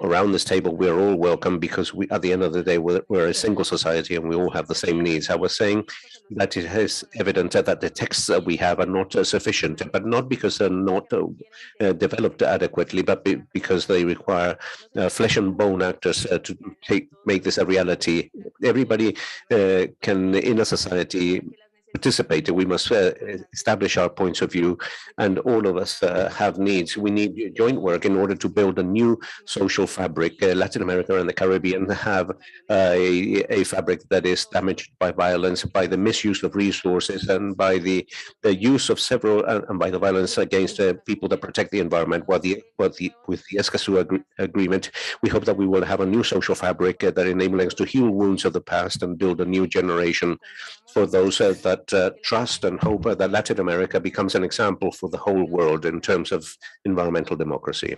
around this table we're all welcome, because we, at the end of the day, we're a single society and we all have the same needs. I was saying that it is evident that the texts that we have are not sufficient, but not because they're not developed adequately, but because they require flesh and bone actors to make this a reality. Everybody can, in a society, participate. We must establish our points of view, and all of us have needs. We need joint work in order to build a new social fabric. Latin America and the Caribbean have a fabric that is damaged by violence, by the misuse of resources, and by the use of several, and by the violence against people that protect the environment. With the escazu agreement, we hope that we will have a new social fabric that enables us to heal wounds of the past and build a new generation for those that trust and hope that Latin America becomes an example for the whole world in terms of environmental democracy.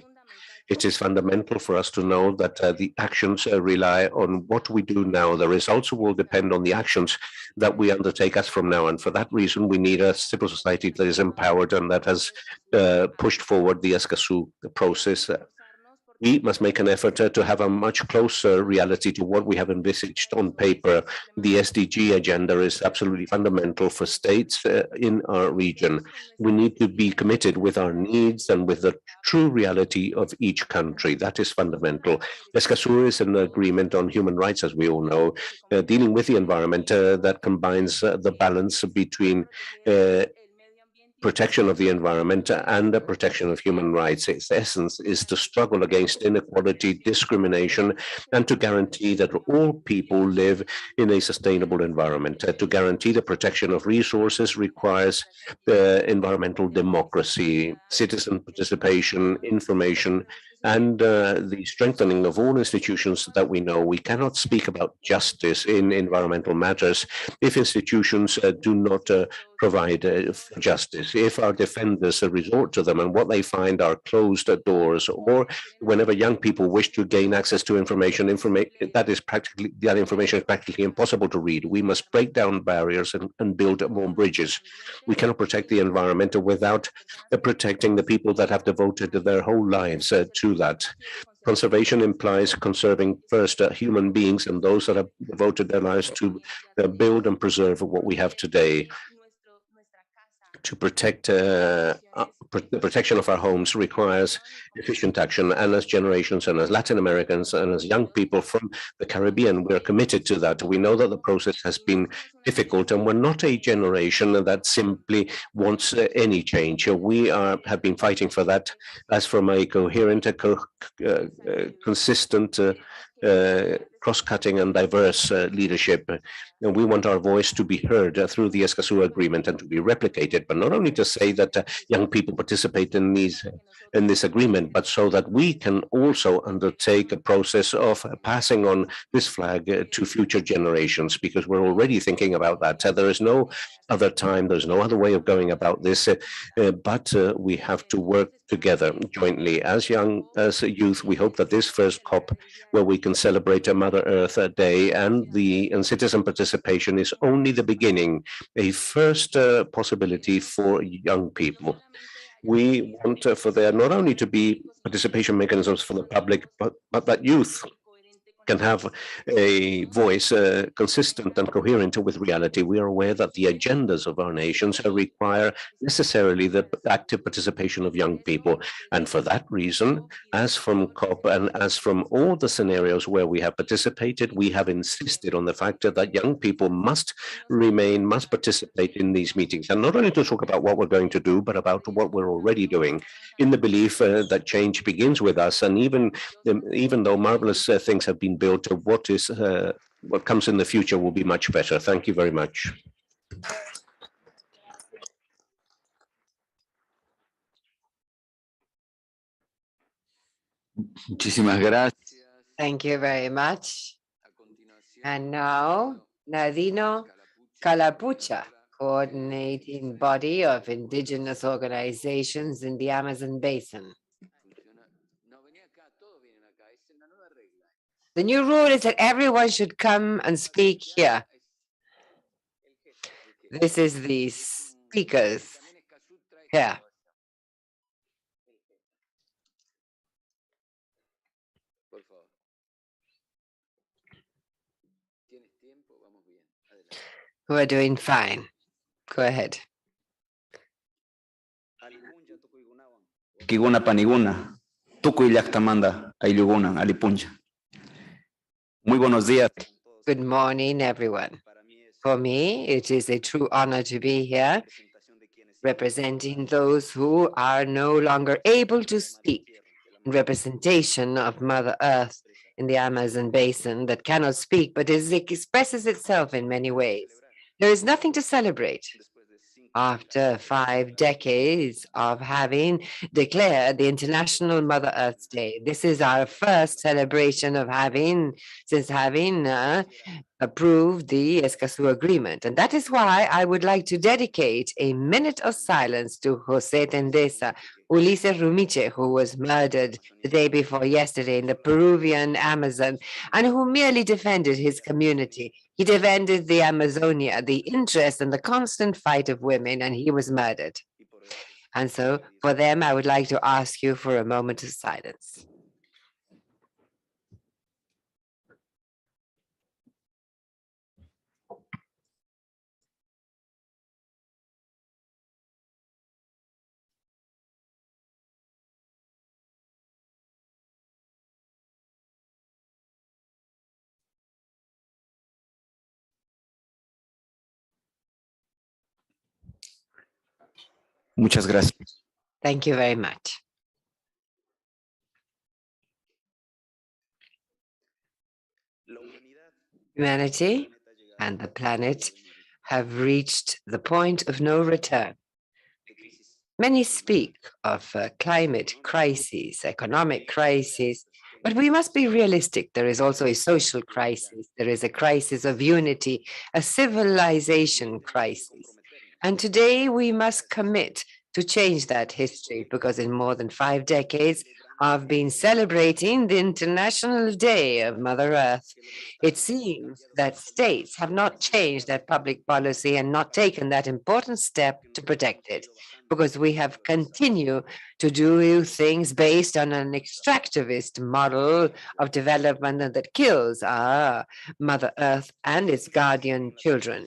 It is fundamental for us to know that the actions rely on what we do now. The results will depend on the actions that we undertake as from now. And for that reason, we need a civil society that is empowered and that has pushed forward the escazu process. We must make an effort to have a much closer reality to what we have envisaged on paper. The SDG agenda is absolutely fundamental for states in our region. We need to be committed with our needs and with the true reality of each country. That is fundamental. Escazu is an agreement on human rights, as we all know, dealing with the environment that combines the balance between protection of the environment and the protection of human rights. Its essence is to struggle against inequality, discrimination, and to guarantee that all people live in a sustainable environment. To guarantee the protection of resources requires environmental democracy, citizen participation, information, and the strengthening of all institutions that we know. We cannot speak about justice in environmental matters if institutions do not provide justice. If our defenders resort to them and what they find are closed doors, or whenever young people wish to gain access to information that information is practically impossible to read, we must break down barriers and build more bridges. We cannot protect the environment without protecting the people that have devoted their whole lives to that. Conservation implies conserving first human beings and those that have devoted their lives to build and preserve what we have today. To protect the protection of our homes requires efficient action, and as generations and as Latin Americans and as young people from the Caribbean, we're committed to that. We know that the process has been difficult, and we're not a generation that simply wants any change. We have been fighting for that as from a coherent, consistent, cross-cutting and diverse leadership. And we want our voice to be heard through the escazu agreement and to be replicated, but not only to say that young people participate in this agreement, but so that we can also undertake a process of passing on this flag to future generations, because we're already thinking about that. There is no other time, there's no other way of going about this, but we have to work together jointly. As youth, we hope that this first COP, where we can celebrate a Mother Earth Day and citizen participation, is only the beginning, a first possibility for young people. We want for there not only to be participation mechanisms for the public, but that youth can have a voice consistent and coherent with reality. We are aware that the agendas of our nations require necessarily the active participation of young people. And for that reason, as from COP and as from all the scenarios where we have participated, we have insisted on the fact that young people must participate in these meetings. And not only to talk about what we're going to do, but about what we're already doing, in the belief that change begins with us. And even though marvelous things have been built, what comes in the future will be much better. Thank you very much. Muchísimas gracias. Thank you very much. And now, Nadino Calapucha, coordinating body of indigenous organizations in the Amazon Basin. The new rule is that everyone should come and speak here. This is the speakers here. Who are doing fine. Go ahead. Kiguna paniguna, tuku llaqtamanta ayllugunan alipuncha. Muy buenos días. Good morning, everyone. For me, it is a true honor to be here, representing those who are no longer able to speak, in representation of Mother Earth in the Amazon Basin that cannot speak, but expresses itself in many ways. There is nothing to celebrate. After 5 decades of having declared the International Mother Earth Day, this is our first celebration of having approved the escazu agreement. And that is why I would like to dedicate a minute of silence to José Tendesa, Ulises Rumiche, who was murdered the day before yesterday in the Peruvian Amazon, and who merely defended his community. He defended the Amazonia, the interest and the constant fight of women, and he was murdered. And so for them, I would like to ask you for a moment of silence. Muchas gracias. Thank you very much. Humanity and the planet have reached the point of no return. Many speak of climate crises, economic crises, but we must be realistic. There is also a social crisis. There is a crisis of unity, a civilization crisis. And today we must commit to change that history, because in more than 5 decades, have been celebrating the International Day of Mother Earth. It seems that states have not changed their public policy and not taken that important step to protect it, because we have continued to do things based on an extractivist model of development that kills our Mother Earth and its guardian children.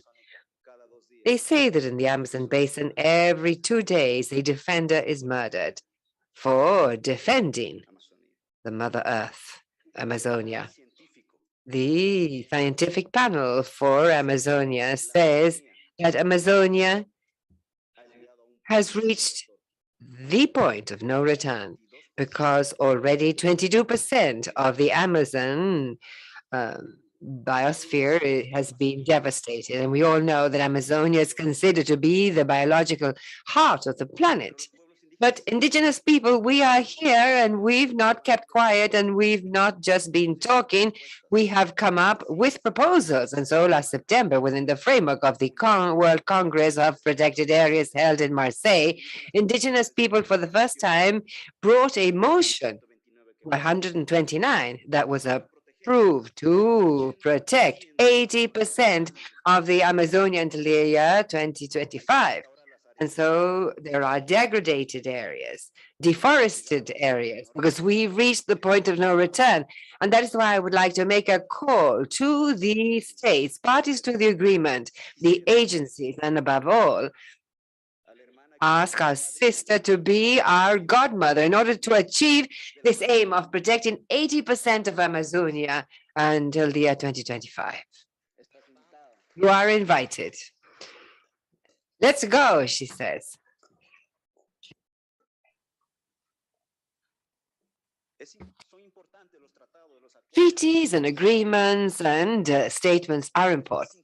They say that in the Amazon basin, every 2 days, a defender is murdered for defending the Mother Earth, Amazonia. The scientific panel for Amazonia says that Amazonia has reached the point of no return because already 22% of the Amazon biosphere has been devastated. And we all know that Amazonia is considered to be the biological heart of the planet. But indigenous people, we are here and we've not kept quiet and we've not just been talking. We have come up with proposals. And so last September, within the framework of the World Congress of Protected Areas held in Marseille, indigenous people for the first time brought a motion, 129, that was approved to protect 80% of the Amazonia until the year 2025. And so there are degraded areas, deforested areas, because we've reached the point of no return. And that is why I would like to make a call to the states, parties to the agreement, the agencies, and above all, ask our sister to be our godmother in order to achieve this aim of protecting 80% of Amazonia until the year 2025. You are invited. Let's go, she says. Treaties and agreements and statements are important,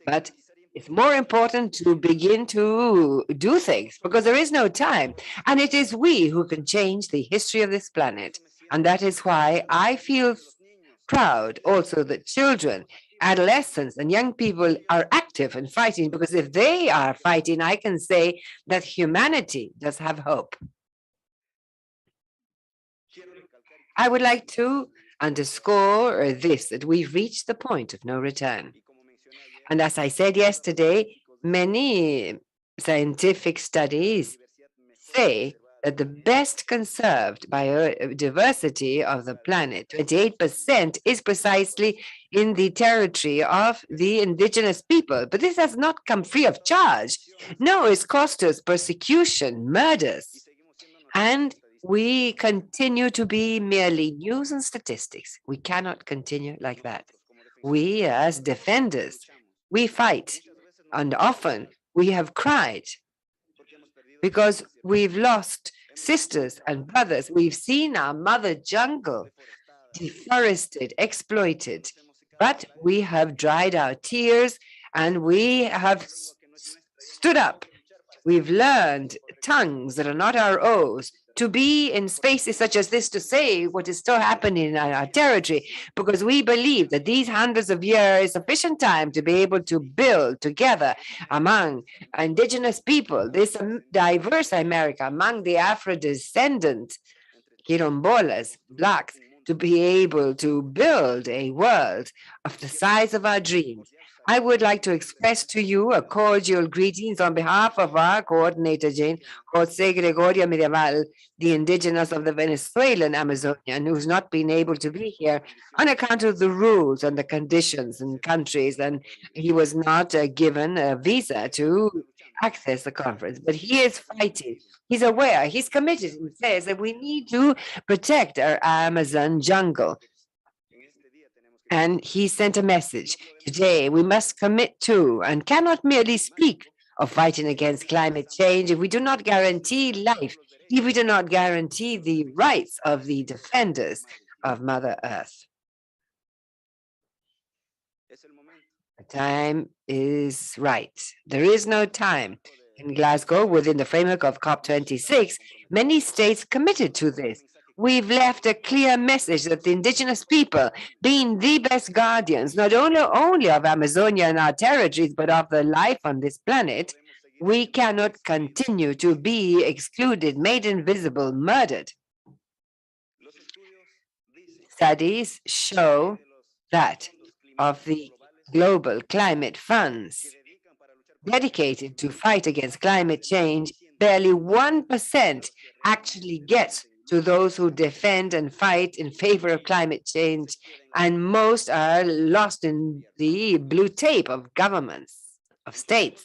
but it's more important to begin to do things because there is no time. And it is we who can change the history of this planet. And that is why I feel proud also that children, adolescents, and young people are active and fighting, because if they are fighting, I can say that humanity does have hope. I would like to underscore this, that we've reached the point of no return. And as I said yesterday, many scientific studies say that the best conserved biodiversity of the planet, 28%, is precisely in the territory of the indigenous people. But this has not come free of charge. No, it's cost us persecution, murders. And we continue to be merely news and statistics. We cannot continue like that. We, as defenders, we fight. And often we have cried because we've lost sisters and brothers. We've seen our mother jungle deforested, exploited, but we have dried our tears and we have stood up. We've learned tongues that are not our own, to be in spaces such as this to say what is still happening in our territory, because we believe that these hundreds of years is sufficient time to be able to build together among indigenous people, this diverse America, among the Afro-descendant Quilombolas, blacks, to be able to build a world of the size of our dreams. I would like to express to you a cordial greetings on behalf of our coordinator, Jane Jose Gregorio Mirabal, the indigenous of the Venezuelan Amazonian, who's not been able to be here on account of the rules and the conditions and countries, and he was not given a visa to access the conference. But he is fighting. He's aware, he's committed, he says that we need to protect our Amazon jungle. And he sent a message. Today, we must commit to and cannot merely speak of fighting against climate change if we do not guarantee life, if we do not guarantee the rights of the defenders of Mother Earth. The time is right. There is no time. In Glasgow, within the framework of COP26, many states committed to this. We've left a clear message that the indigenous people, being the best guardians, not only of Amazonia and our territories, but of the life on this planet, we cannot continue to be excluded, made invisible, murdered. Studies show that of the global climate funds dedicated to fight against climate change, barely 1% actually gets to those who defend and fight in favor of climate change, and most are lost in the blue tape of governments, of states.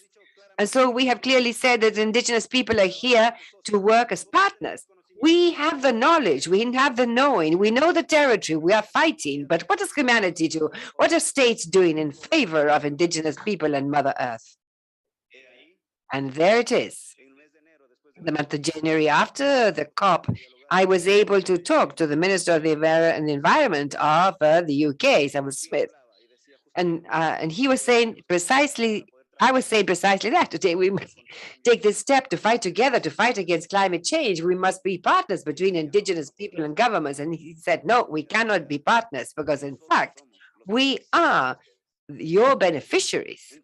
And so we have clearly said that indigenous people are here to work as partners. We have the knowledge, we have the knowing, we know the territory, we are fighting, but what does humanity do? What are states doing in favor of indigenous people and Mother Earth? And there it is. The month of January, after the COP, I was able to talk to the Minister of the Environment of the UK, Samuel Smith, and he was saying precisely, I was saying precisely that today. We must take this step to fight together, to fight against climate change. We must be partners between indigenous people and governments. And he said, no, we cannot be partners because, in fact, we are your beneficiaries.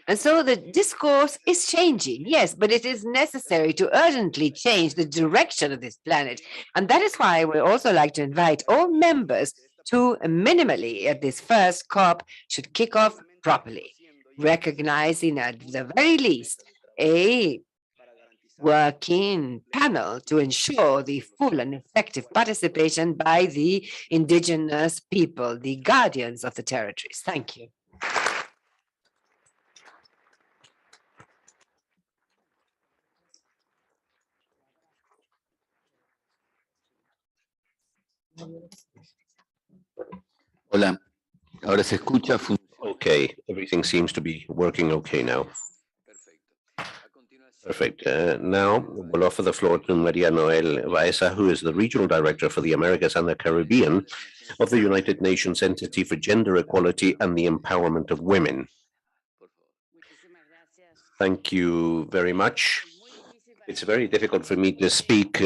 And so the discourse is changing, yes, but it is necessary to urgently change the direction of this planet. And that is why I would also like to invite all members to minimally, at this first COP, should kick off properly, recognizing at the very least a working panel to ensure the full and effective participation by the indigenous people, the guardians of the territories. Thank you. Hola, ahora se escucha. Okay, everything seems to be working okay now. Perfect. Now we'll offer the floor to Maria Noel Baeza, who is the Regional Director for the Americas and the Caribbean of the United Nations Entity for Gender Equality and the Empowerment of Women. Thank you very much. It's very difficult for me to speak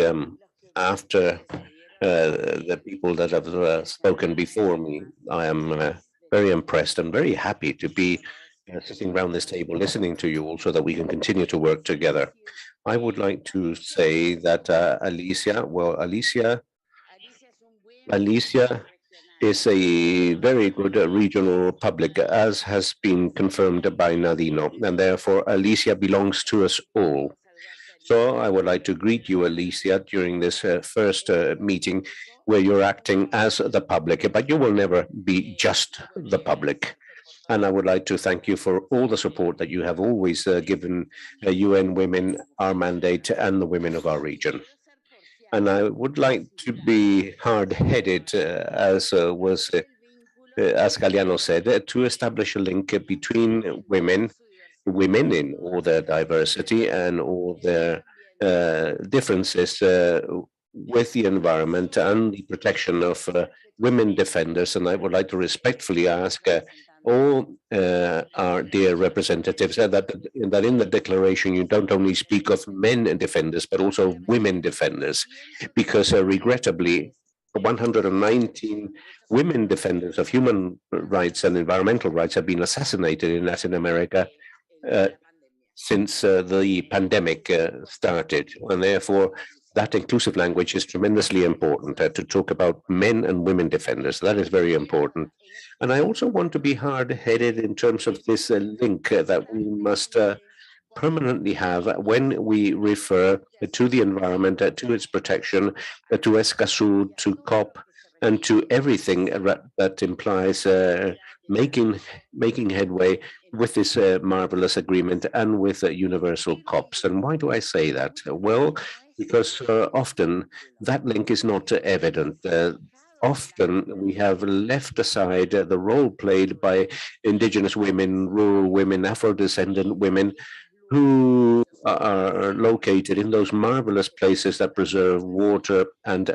after the people that have spoken before me. I am very impressed and very happy to be sitting around this table, listening to you all so that we can continue to work together. I would like to say that Alicia is a very good regional public, as has been confirmed by Nadino, and therefore Alicia belongs to us all. So I would like to greet you, Alicia, during this first meeting where you're acting as the public, but you will never be just the public. And I would like to thank you for all the support that you have always given UN Women, our mandate, and the women of our region. And I would like to be hard-headed, as Galeano said, to establish a link between women in all their diversity and all their differences with the environment and the protection of women defenders. And I would like to respectfully ask all our dear representatives that in the declaration you don't only speak of men defenders, but also women defenders, because regrettably, 119 women defenders of human rights and environmental rights have been assassinated in Latin America since the pandemic started. And therefore, that inclusive language is tremendously important to talk about men and women defenders. That is very important. And I also want to be hard-headed in terms of this link that we must permanently have when we refer to the environment, to its protection, to escazu, to COP, and to everything that implies making headway with this marvelous agreement and with universal COPs. And why do I say that? Well, because often that link is not evident. Often we have left aside the role played by indigenous women, rural women, Afro-descendant women, who are located in those marvelous places that preserve water and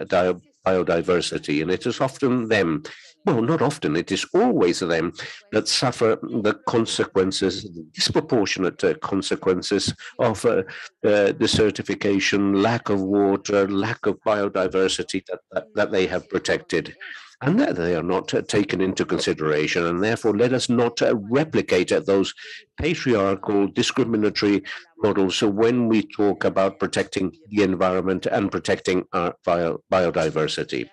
biodiversity. And it is often them well, not often, it is always them that suffer the consequences, the disproportionate consequences of desertification, lack of water, lack of biodiversity that they have protected. And that they are not taken into consideration. And therefore, let us not replicate those patriarchal, discriminatory models. So when we talk about protecting the environment and protecting our biodiversity.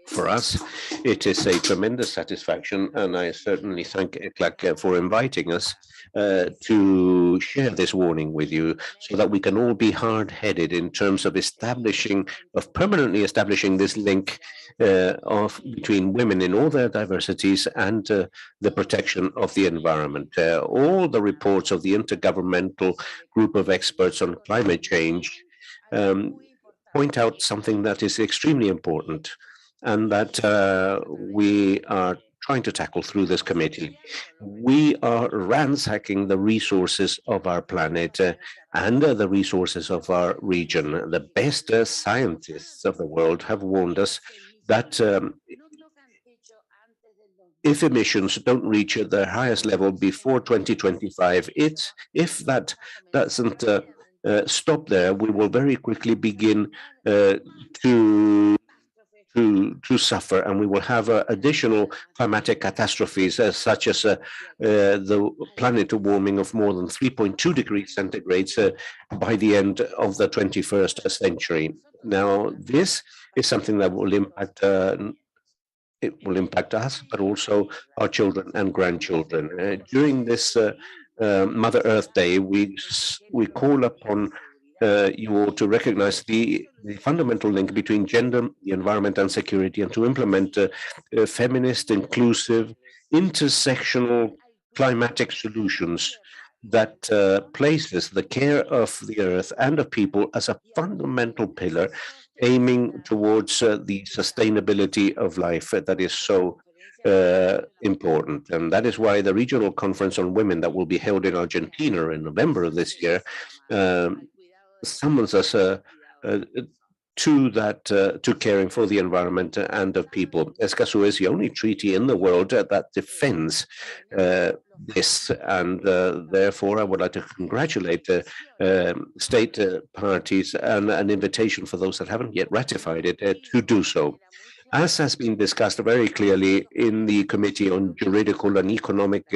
For us, it is a tremendous satisfaction, and I certainly thank ECLAC for inviting us to share this warning with you so that we can all be hard-headed in terms of permanently establishing this link between women in all their diversities and the protection of the environment. All the reports of the Intergovernmental Group of Experts on Climate Change point out something that is extremely important and that we are trying to tackle through this committee. We are ransacking the resources of our planet and the resources of our region. The best scientists of the world have warned us that if emissions don't reach their highest level before 2025, if that doesn't stop there, we will very quickly begin to suffer, and we will have additional climatic catastrophes such as the planet warming of more than 3.2 degrees centigrade by the end of the 21st century. Now, this is something that will impact us, but also our children and grandchildren. During this Mother Earth Day, we call upon you all to recognize the fundamental link between gender, the environment, and security, and to implement feminist, inclusive, intersectional climatic solutions that places the care of the earth and of people as a fundamental pillar, aiming towards the sustainability of life that is so important. And that is why the Regional Conference on Women that will be held in Argentina in November of this year summons us to caring for the environment and of people. Escazu is the only treaty in the world that defends this, and therefore I would like to congratulate the state parties and an invitation for those that haven't yet ratified it to do so. As has been discussed very clearly in the Committee on Juridical and Economic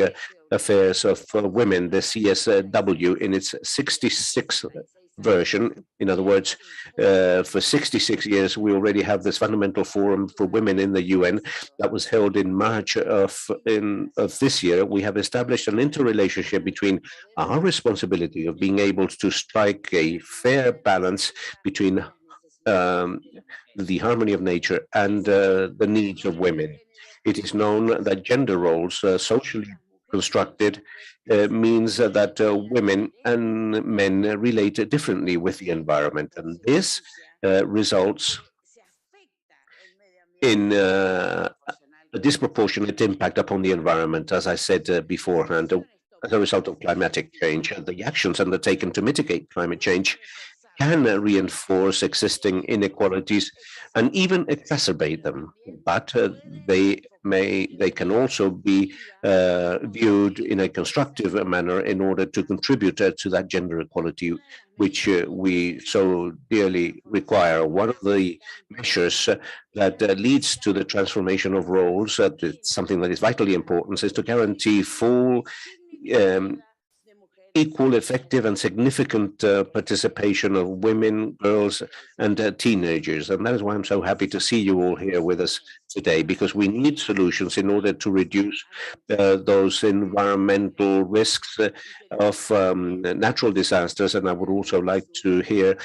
Affairs of Women, the CSW, in its 66th version. In other words, for 66 years, we already have this fundamental forum for women in the UN that was held in March of this year. We have established an interrelationship between our responsibility of being able to strike a fair balance between the harmony of nature and the needs of women. It is known that gender roles, socially constructed, means that women and men relate differently with the environment, and this results in a disproportionate impact upon the environment, as I said beforehand, as a result of climatic change. The actions undertaken to mitigate climate change can reinforce existing inequalities and even exacerbate them, but they can also be viewed in a constructive manner in order to contribute to that gender equality which we so dearly require. One of the measures that leads to the transformation of roles, something that is vitally important, is to guarantee full equal, effective, and significant participation of women, girls, and teenagers. And that is why I'm so happy to see you all here with us today, because we need solutions in order to reduce those environmental risks of natural disasters. And I would also like to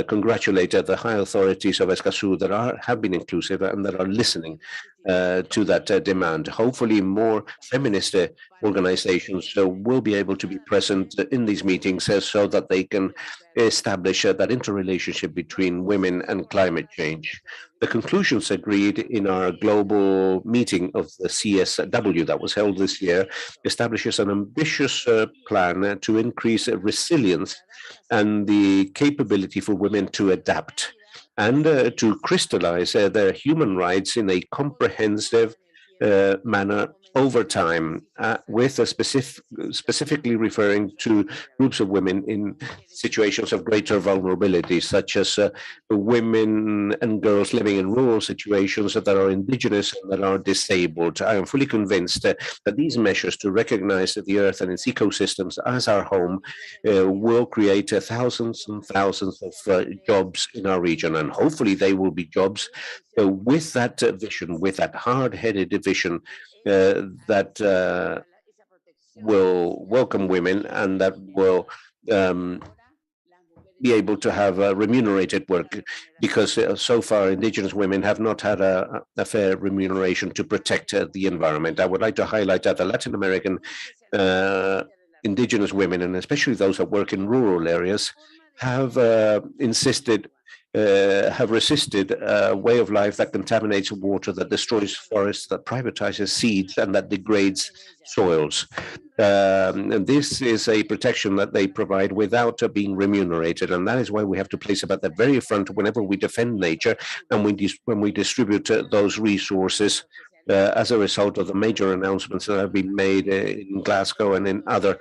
congratulate the high authorities of Escazú that have been inclusive and that are listening to that demand. Hopefully more feminist organizations will be able to be present in these meetings so that they can establish that interrelationship between women and climate change. The conclusions agreed in our global meeting of the CSW that was held this year establishes an ambitious plan to increase resilience and the capability for women to adapt and to crystallize their human rights in a comprehensive manner over time, with a specifically referring to groups of women in situations of greater vulnerability, such as women and girls living in rural situations that are indigenous and that are disabled. I am fully convinced that these measures to recognize the Earth and its ecosystems as our home will create thousands and thousands of jobs in our region, and hopefully they will be jobs with that vision, with that hard-headed vision that will welcome women and that will be able to have remunerated work, because so far indigenous women have not had a fair remuneration to protect the environment. I would like to highlight that the Latin American indigenous women, and especially those that work in rural areas, have resisted a way of life that contaminates water, that destroys forests, that privatizes seeds, and that degrades soils. And this is a protection that they provide without being remunerated. And that is why we have to place it at the very front whenever we defend nature and when we distribute those resources as a result of the major announcements that have been made in Glasgow and in other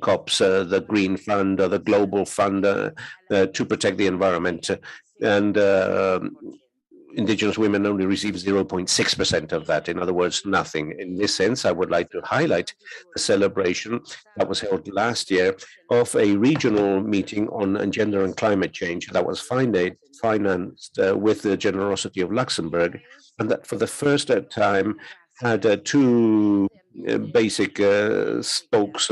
COPs, the Green Fund, the Global Fund to protect the environment. And indigenous women only receive 0.6% of that. In other words, nothing. In this sense, I would like to highlight the celebration that was held last year of a regional meeting on gender and climate change that was financed with the generosity of Luxembourg, and that for the first time had two basic spokes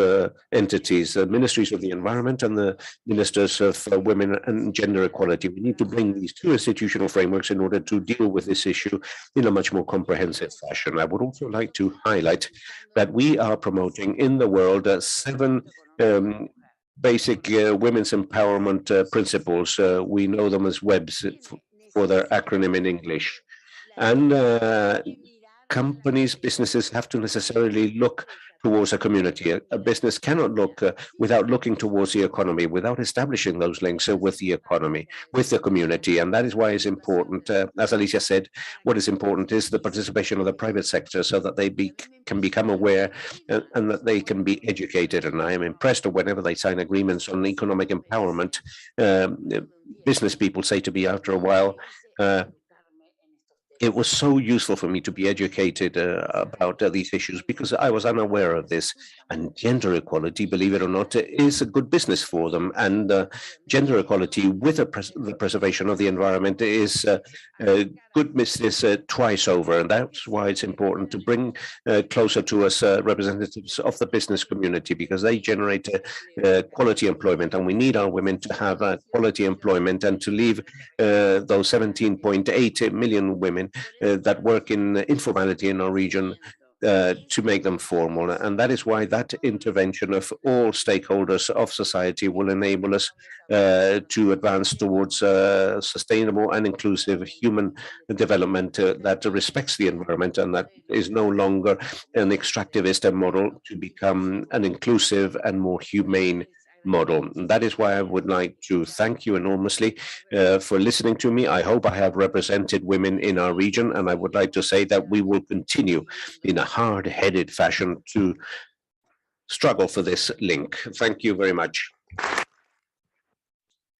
entities, the Ministries of the Environment and the Ministers of Women and Gender Equality. We need to bring these two institutional frameworks in order to deal with this issue in a much more comprehensive fashion. I would also like to highlight that we are promoting in the world 7 basic women's empowerment principles. We know them as WEBs for their acronym in English. And companies, businesses have to necessarily look towards a community. A business cannot look without looking towards the economy, without establishing those links with the economy, with the community. And that is why it's important, as Alicia said, what is important is the participation of the private sector so that they can become aware and that they can be educated. And I am impressed whenever they sign agreements on economic empowerment, business people say to me after a while, it was so useful for me to be educated about these issues because I was unaware of this. And gender equality, believe it or not, is a good business for them. And gender equality with the preservation of the environment is good business twice over. And that's why it's important to bring closer to us representatives of the business community, because they generate quality employment. And we need our women to have quality employment and to leave those 17.8 million women that work in informality in our region to make them formal. And that is why that intervention of all stakeholders of society will enable us to advance towards sustainable and inclusive human development that respects the environment and that is no longer an extractivist model, to become an inclusive and more humane model. And that is why I would like to thank you enormously for listening to me. I hope I have represented women in our region, and I would like to say that we will continue in a hard-headed fashion to struggle for this link. Thank you very much.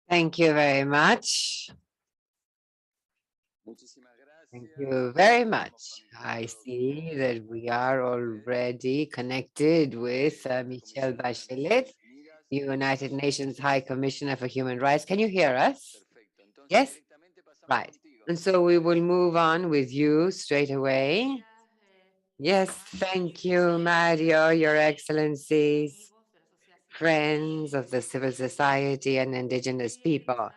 Thank you very much. Thank you very much. I see that we are already connected with Michelle Bachelet, United Nations High Commissioner for Human Rights. Can you hear us? Yes? Right. And so we will move on with you straight away. Yes, thank you, Mario, Your Excellencies, friends of the civil society and indigenous people.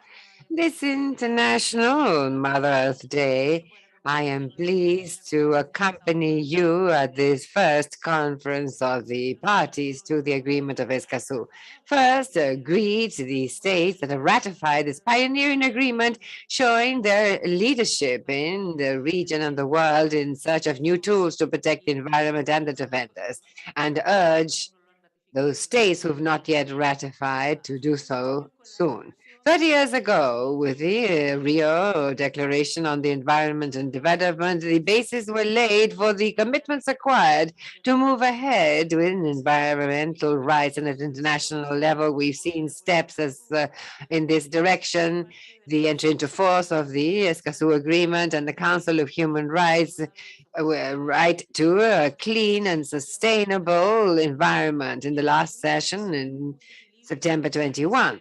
This International Mother Earth Day, I am pleased to accompany you at this first conference of the parties to the agreement of Escazú. First, greet the states that have ratified this pioneering agreement, showing their leadership in the region and the world in search of new tools to protect the environment and the defenders, and urge those states who have not yet ratified to do so soon. 30 years ago, with the Rio Declaration on the Environment and Development, the bases were laid for the commitments required to move ahead with environmental rights. And at international level, we've seen steps in this direction. The entry into force of the Escazu Agreement and the Council of Human Rights right to a clean and sustainable environment in the last session in September 21.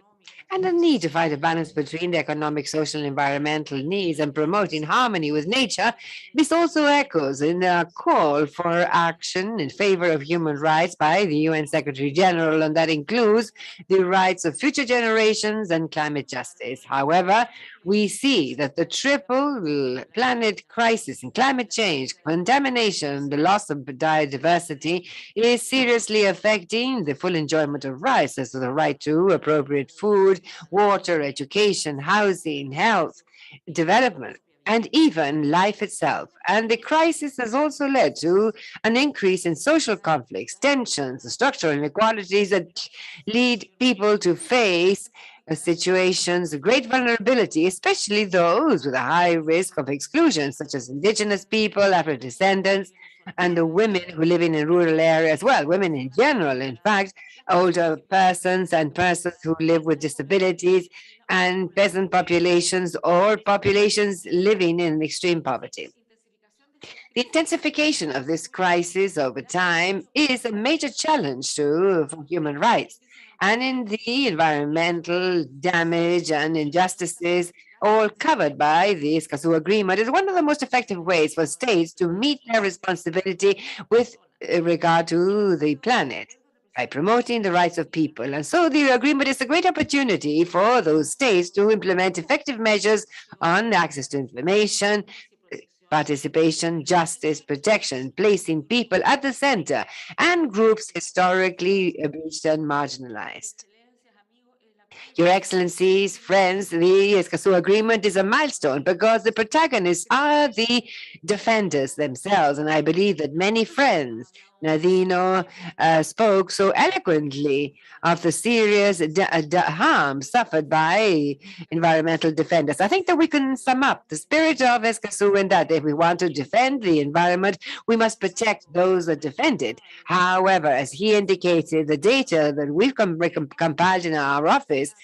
And the need to find a balance between the economic, social, and environmental needs and promoting harmony with nature. This also echoes in a call for action in favor of human rights by the UN Secretary General, and that includes the rights of future generations and climate justice. However, we see that the triple planet crisis and climate change, contamination, the loss of biodiversity is seriously affecting the full enjoyment of rights, as the right to appropriate food, water, education, housing, health, development, and even life itself. And the crisis has also led to an increase in social conflicts, tensions, structural inequalities that lead people to face situations of great vulnerability, especially those with a high risk of exclusion, such as indigenous people, Afro-descendants, and the women who live in rural areas, well, women in general, in fact, older persons and persons who live with disabilities, and peasant populations or populations living in extreme poverty. The intensification of this crisis over time is a major challenge for human rights. And in the environmental damage and injustices, all covered by the escazu Agreement, is one of the most effective ways for states to meet their responsibility with regard to the planet by promoting the rights of people. And so the agreement is a great opportunity for those states to implement effective measures on access to information, participation, justice, protection, placing people at the center and groups historically abused and marginalized. Your Excellencies, friends, the Escazú Agreement is a milestone because the protagonists are the defenders themselves. And I believe that many friends, Nadino spoke so eloquently of the serious harm suffered by environmental defenders. I think that we can sum up the spirit of Escazú in that if we want to defend the environment, we must protect those that defend it. However, as he indicated, the data that we've compiled in our office,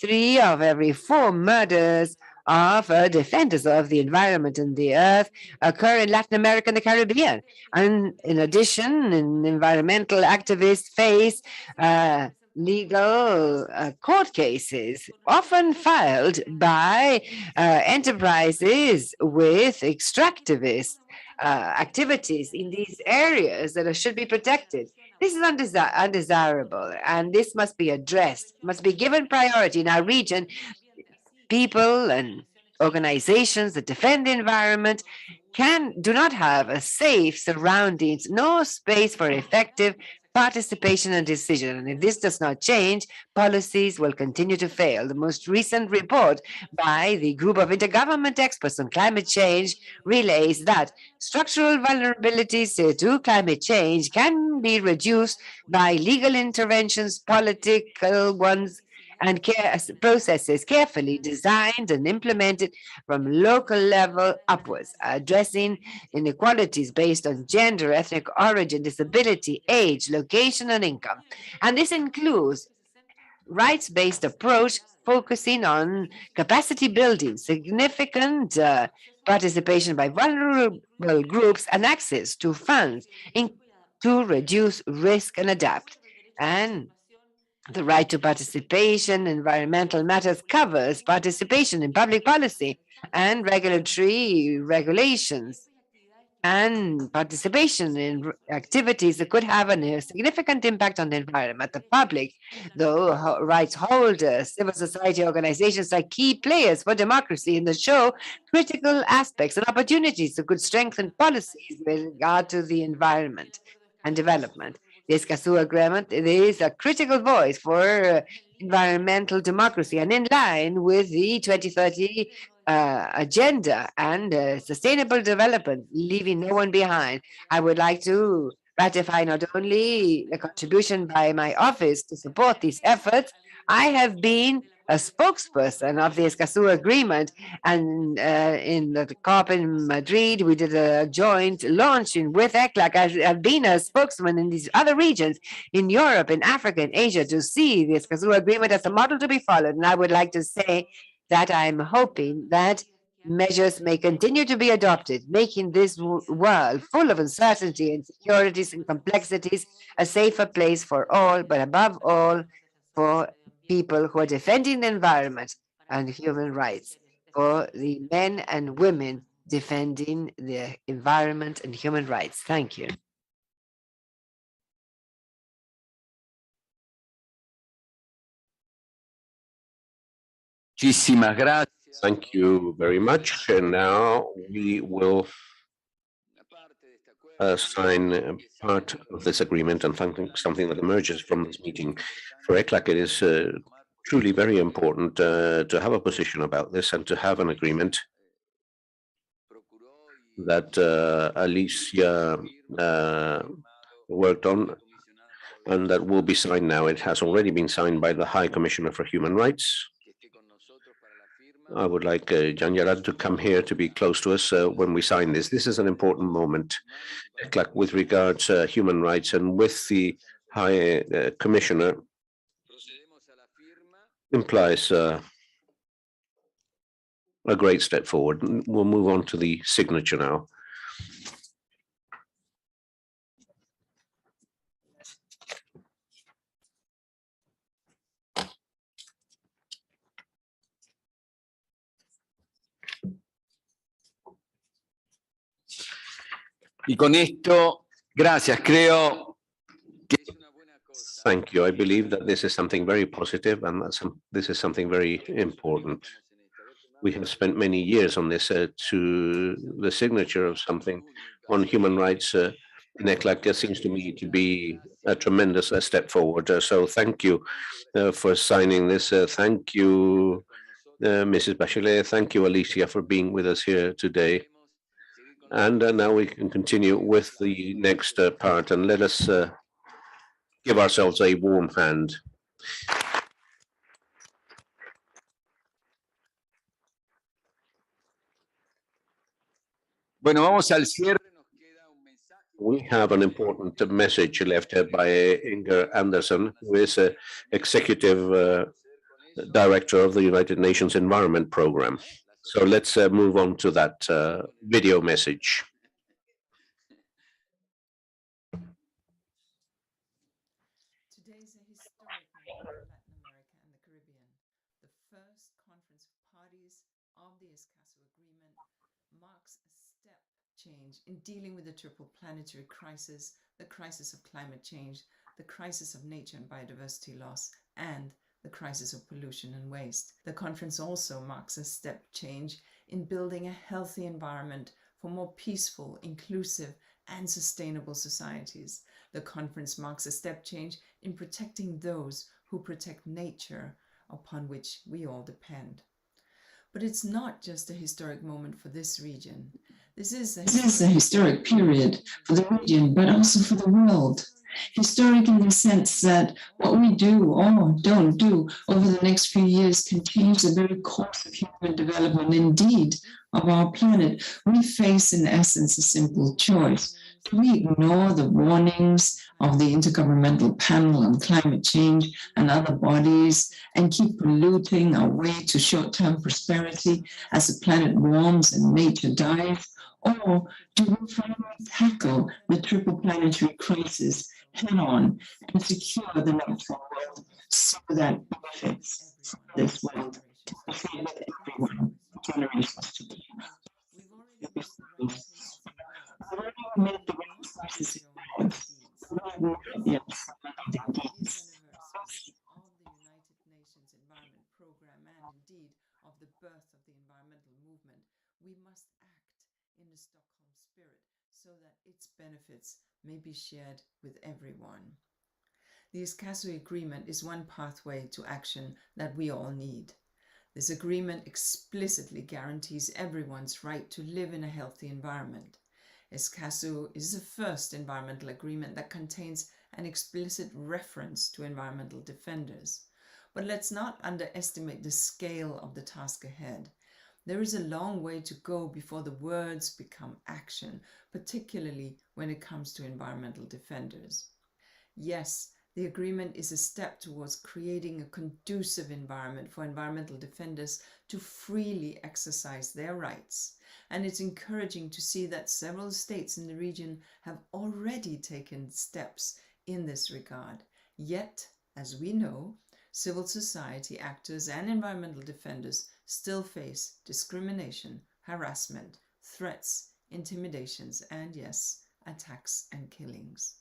3 of every 4 murders of defenders of the environment and the earth occur in Latin America and the Caribbean. And in addition, environmental activists face legal court cases, often filed by enterprises with extractivist activities in these areas that should be protected. This is undesirable, and this must be addressed, must be given priority in our region. People and organizations that defend the environment do not have a safe surroundings, no space for effective participation and decision. And if this does not change, policies will continue to fail. The most recent report by the group of intergovernment experts on climate change relays that structural vulnerabilities to climate change can be reduced by legal interventions, political ones, and processes carefully designed and implemented from local level upwards, addressing inequalities based on gender, ethnic origin, disability, age, location, and income. And this includes rights-based approach focusing on capacity building, significant participation by vulnerable groups, and access to funds to reduce risk and adapt. And the right to participation in environmental matters covers participation in public policy and regulatory regulations, and participation in activities that could have a significant impact on the environment. The public, though rights holders, civil society organizations are key players for democracy in the show critical aspects and opportunities that could strengthen policies with regard to the environment and development. The Escazú Agreement is a critical voice for environmental democracy and in line with the 2030 agenda and sustainable development, leaving no one behind. I would like to ratify not only the contribution by my office to support these efforts. I have been a spokesperson of the escazu agreement. And in the COP in Madrid, we did a joint launching with ECLAC. I've been a spokesman in these other regions, in Europe, in Africa, in Asia, to see the escazu agreement as a model to be followed. And I would like to say that I'm hoping that measures may continue to be adopted, making this world full of uncertainty, insecurities, and complexities a safer place for all, but above all, for people who are defending the environment and human rights, for the men and women defending the environment and human rights. Thank you. Muchísimas gracias. Thank you very much. And now we will sign part of this agreement and something that emerges from this meeting. For ECLAC, it is truly very important to have a position about this and to have an agreement that Alicia worked on and that will be signed now. It has already been signed by the High Commissioner for Human Rights. I would like Jan Yarad to come here to be close to us when we sign this. This is an important moment, ECLAC, with regards to human rights, and with the High Commissioner implies a great step forward. We'll move on to the signature now. Y con esto, gracias. Creo que Thank you. I believe that this is something very positive and that this is something very important. We have spent many years on this to the signature of something on human rights in ECLAC seems to me to be a tremendous step forward. So thank you for signing this. Thank you, Mrs. Bachelet. Thank you, Alicia, for being with us here today. And now we can continue with the next part, and let us give ourselves a warm hand. bueno, vamos al cierre. We have an important message left by Inger Anderson, who is Executive Director of the United Nations Environment Program. So let's move on to that video message. Today is a historic moment for Latin America and the Caribbean. The first conference of parties of the escazu agreement marks a step change in dealing with the triple planetary crisis, the crisis of climate change, the crisis of nature and biodiversity loss, and the crisis of pollution and waste. The conference also marks a step change in building a healthy environment for more peaceful, inclusive, and sustainable societies. The conference marks a step change in protecting those who protect nature upon which we all depend. But it's not just a historic moment for this region. This is a historic period for the region, but also for the world. Historic in the sense that what we do or don't do over the next few years can change the very course of human development, indeed, of our planet. We face, in essence, a simple choice. Do we ignore the warnings of the Intergovernmental Panel on Climate Change and other bodies and keep polluting our way to short-term prosperity as the planet warms and nature dies? Or do we finally tackle the triple planetary crisis head-on and secure the natural world so that benefits from this world to be shared with everyone, generations to come? We've already made the resources involved. We have not yet started deeds. Of the United Nations Environment Program and indeed of the birth of the environmental movement, we must act in the Stockholm spirit so that its benefits may be shared with everyone. The escazu agreement is one pathway to action that we all need. This agreement explicitly guarantees everyone's right to live in a healthy environment. Escazu is the first environmental agreement that contains an explicit reference to environmental defenders. But let's not underestimate the scale of the task ahead. There is a long way to go before the words become action, particularly when it comes to environmental defenders. Yes, the agreement is a step towards creating a conducive environment for environmental defenders to freely exercise their rights. And it's encouraging to see that several states in the region have already taken steps in this regard. Yet, as we know, civil society actors and environmental defenders still face discrimination, harassment, threats, intimidations, and yes, attacks and killings.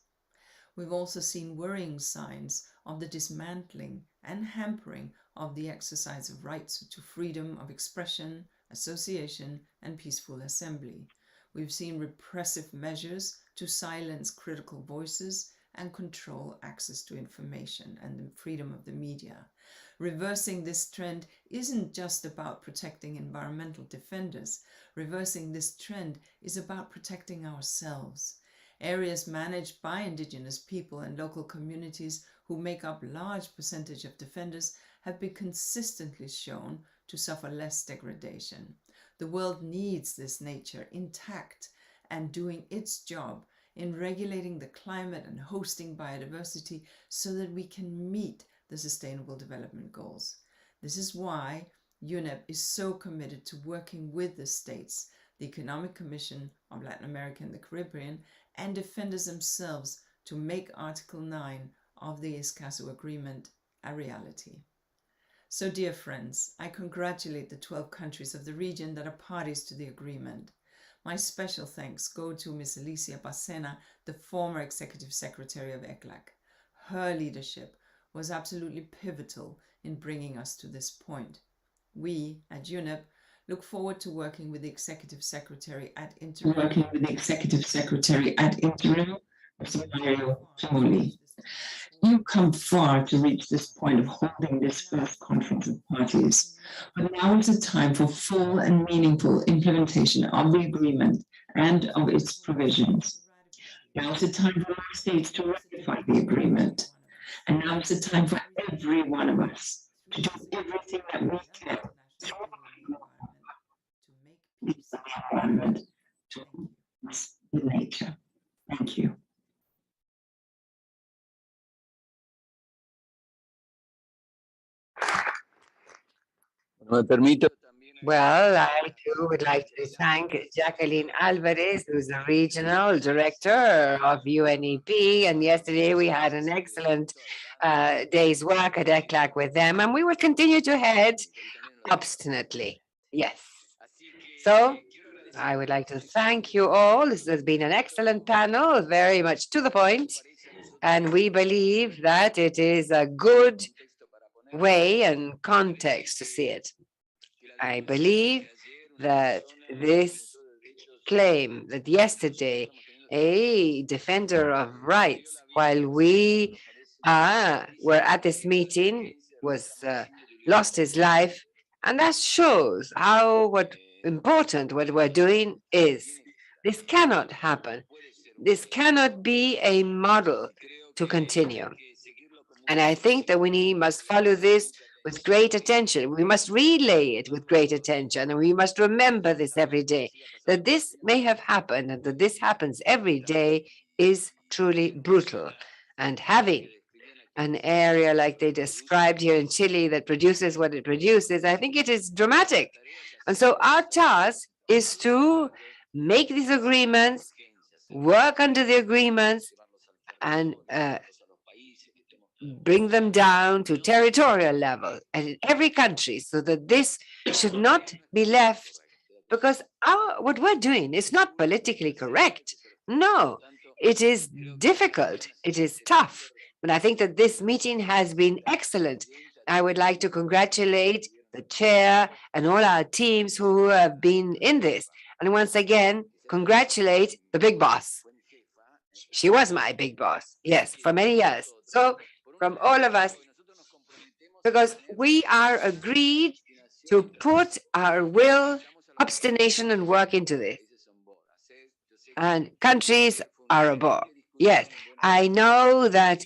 We've also seen worrying signs of the dismantling and hampering of the exercise of rights to freedom of expression, association, and peaceful assembly. We've seen repressive measures to silence critical voices and control access to information and the freedom of the media. Reversing this trend isn't just about protecting environmental defenders. Reversing this trend is about protecting ourselves. Areas managed by Indigenous people and local communities who make up large percentage of defenders have been consistently shown to suffer less degradation. The world needs this nature intact and doing its job in regulating the climate and hosting biodiversity so that we can meet the Sustainable Development Goals. This is why UNEP is so committed to working with the states, the Economic Commission of Latin America and the Caribbean, and defenders themselves to make Article 9 of the escazu Agreement a reality. So, dear friends, I congratulate the 12 countries of the region that are parties to the agreement. My special thanks go to Ms. Alicia Bacena, the former Executive Secretary of ECLAC. Her leadership was absolutely pivotal in bringing us to this point. We at UNEP look forward to working with the Executive Secretary ad interim, Mr. Mario Tumuli. You've come far to reach this point of holding this first conference of parties, but now is the time for full and meaningful implementation of the agreement and of its provisions. Now is the time for our states to ratify the agreement, and now is the time for every one of us to do everything that we can through the environment to balance with nature. Thank you. Well, I too would like to thank Jacqueline Alvarez, who's the regional director of UNEP. And yesterday we had an excellent day's work at ECLAC with them, and we will continue to head obstinately. Yes. So I would like to thank you all. This has been an excellent panel, very much to the point. And we believe that it is a good way and context to see it. I believe that this claim that yesterday a defender of rights, while we were at this meeting, was lost his life, and that shows how important what we're doing is. This cannot happen. This cannot be a model to continue. And I think that we must follow this with great attention. We must relay it with great attention, and we must remember this every day, that this may have happened and that this happens every day is truly brutal. And having an area like they described here in Chile that produces what it produces, I think it is dramatic. And so our task is to make these agreements, work under the agreements, and bring them down to territorial level and in every country, so that this should not be left, because what we're doing is not politically correct. No, it is difficult. It is tough. But I think that this meeting has been excellent. I would like to congratulate the chair and all our teams who have been in this. And once again, congratulate the big boss. She was my big boss, yes, for many years. So from all of us, because we are agreed to put our will, obstination, and work into this. And countries are above. Yes, I know that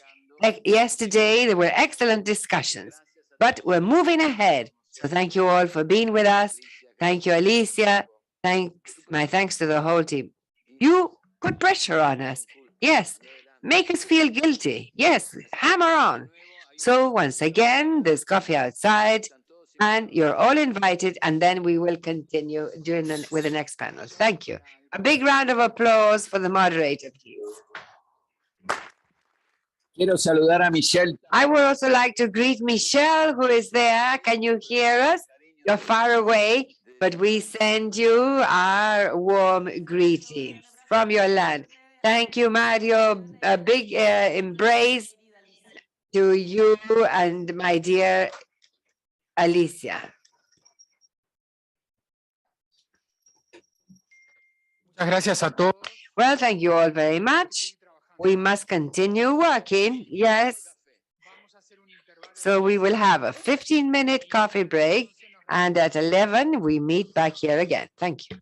yesterday there were excellent discussions. but we're moving ahead. So thank you all for being with us. Thank you, Alicia. My thanks to the whole team. You put pressure on us. Yes. Make us feel guilty. Yes. Hammer on. So once again, there's coffee outside and you're all invited, and then we will continue with the next panel. Thank you. A big round of applause for the moderator, please. Quiero saludar a Michelle. I would also like to greet Michelle, who is there. Can you hear us? You're far away, but we send you our warm greetings from your land. Thank you, Mario. A big embrace to you and my dear Alicia. Muchas gracias a todos. Well, thank you all very much. We must continue working. Yes. So we will have a 15-minute coffee break, and at 11, we meet back here again. Thank you.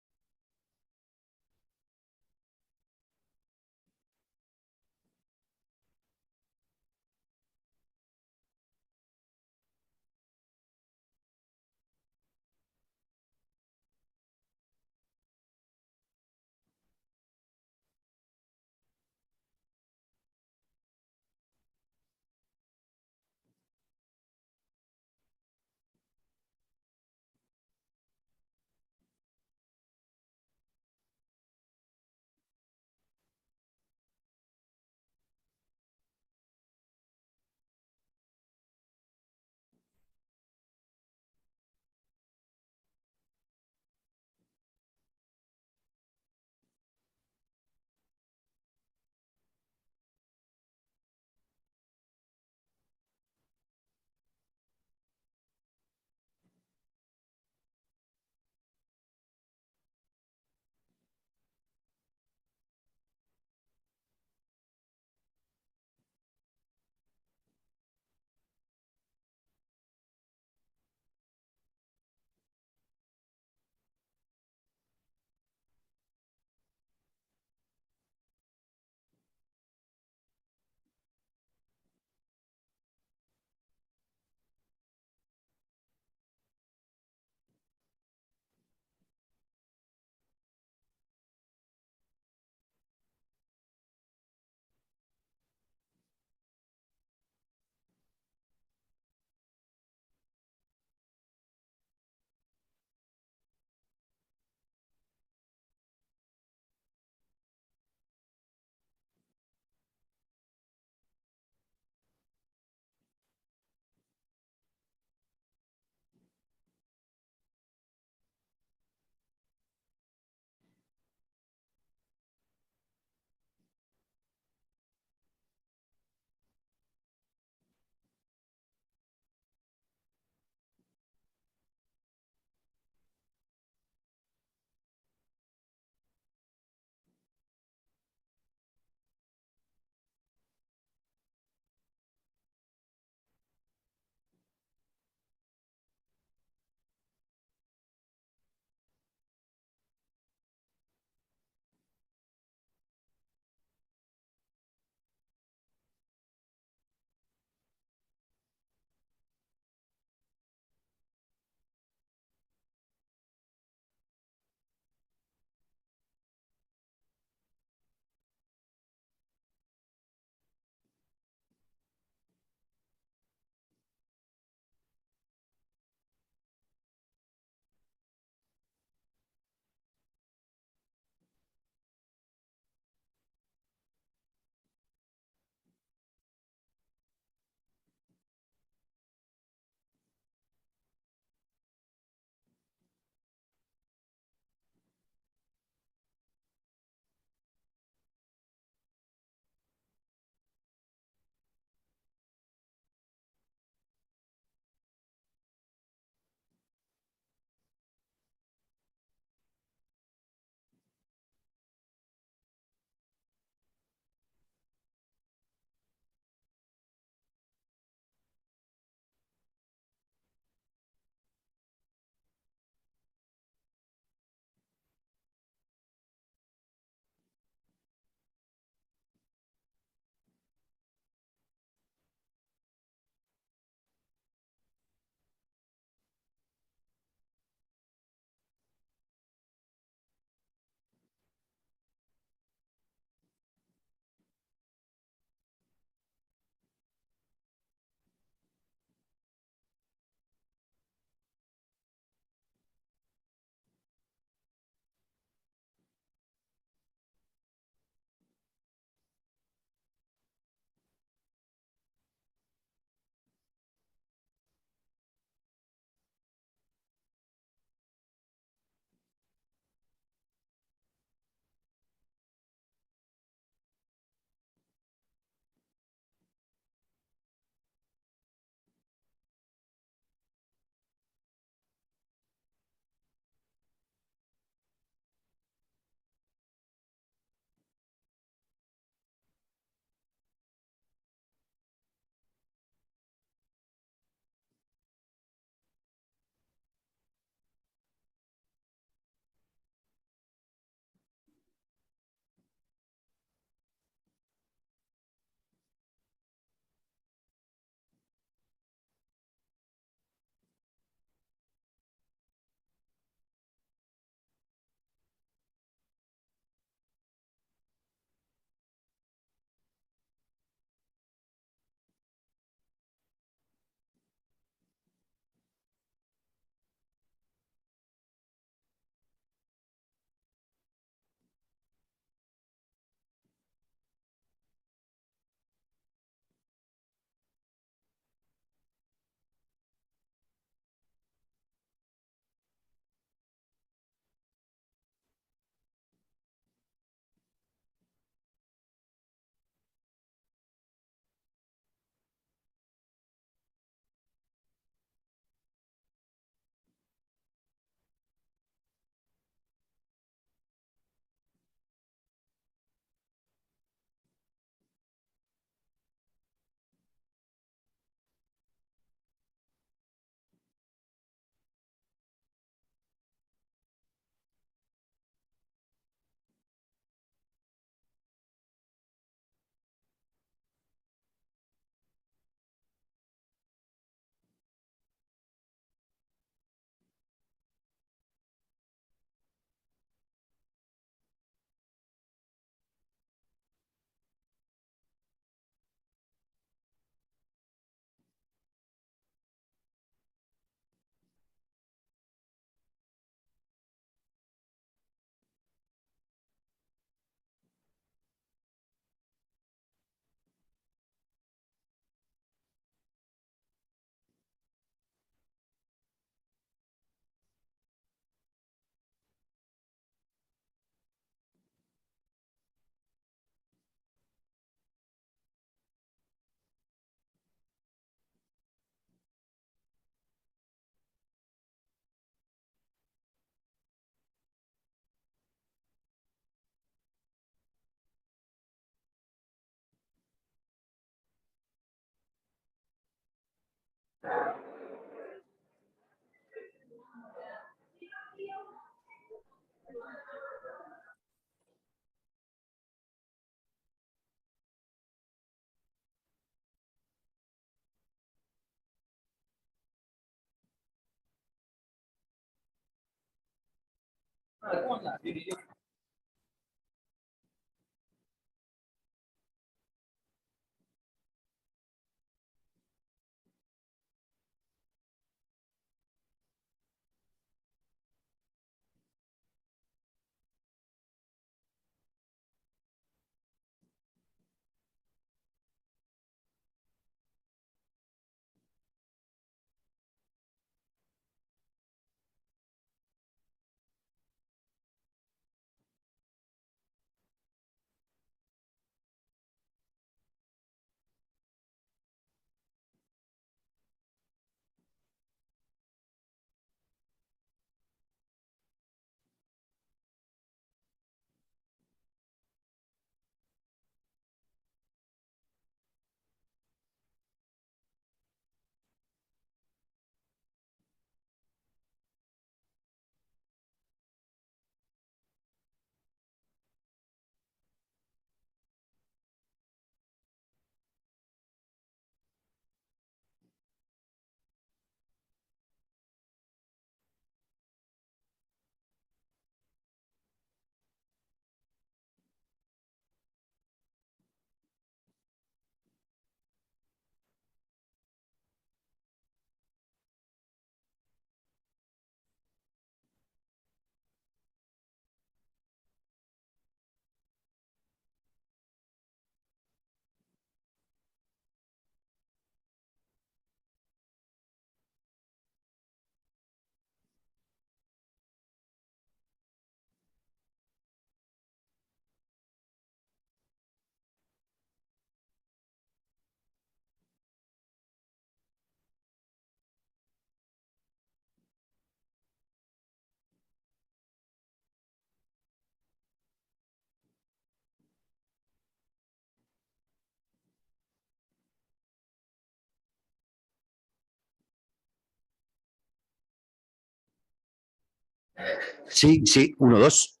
Sí, sí, uno, dos.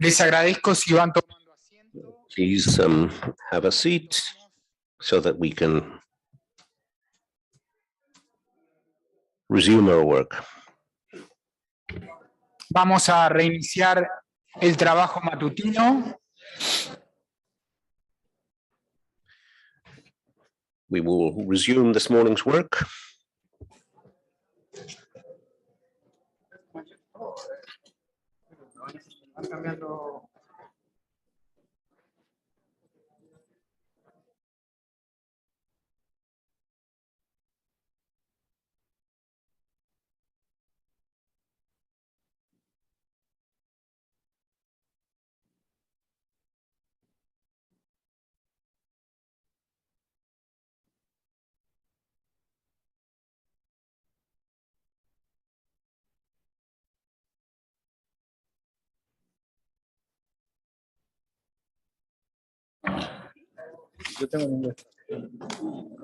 Les agradezco si van tomando asiento. Please have a seat so that we can resume our work. Vamos a reiniciar el trabajo matutino. We will resume this morning's work.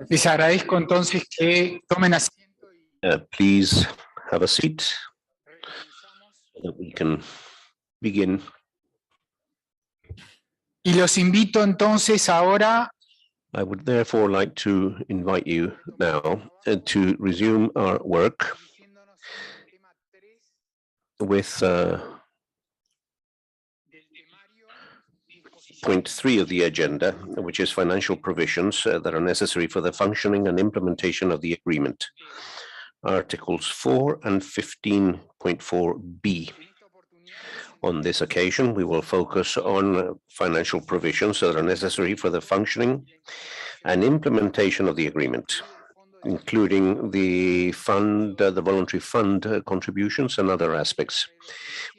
Les agradezco entonces que tomen asiento. Please have a seat so that we can begin. Y los invito entonces ahora I would therefore like to invite you now to resume our work with point 3 of the agenda, which is financial provisions that are necessary for the functioning and implementation of the agreement. Articles 4 and 15.4b. On this occasion, we will focus on financial provisions that are necessary for the functioning and implementation of the agreement, including the fund, the voluntary fund contributions and other aspects.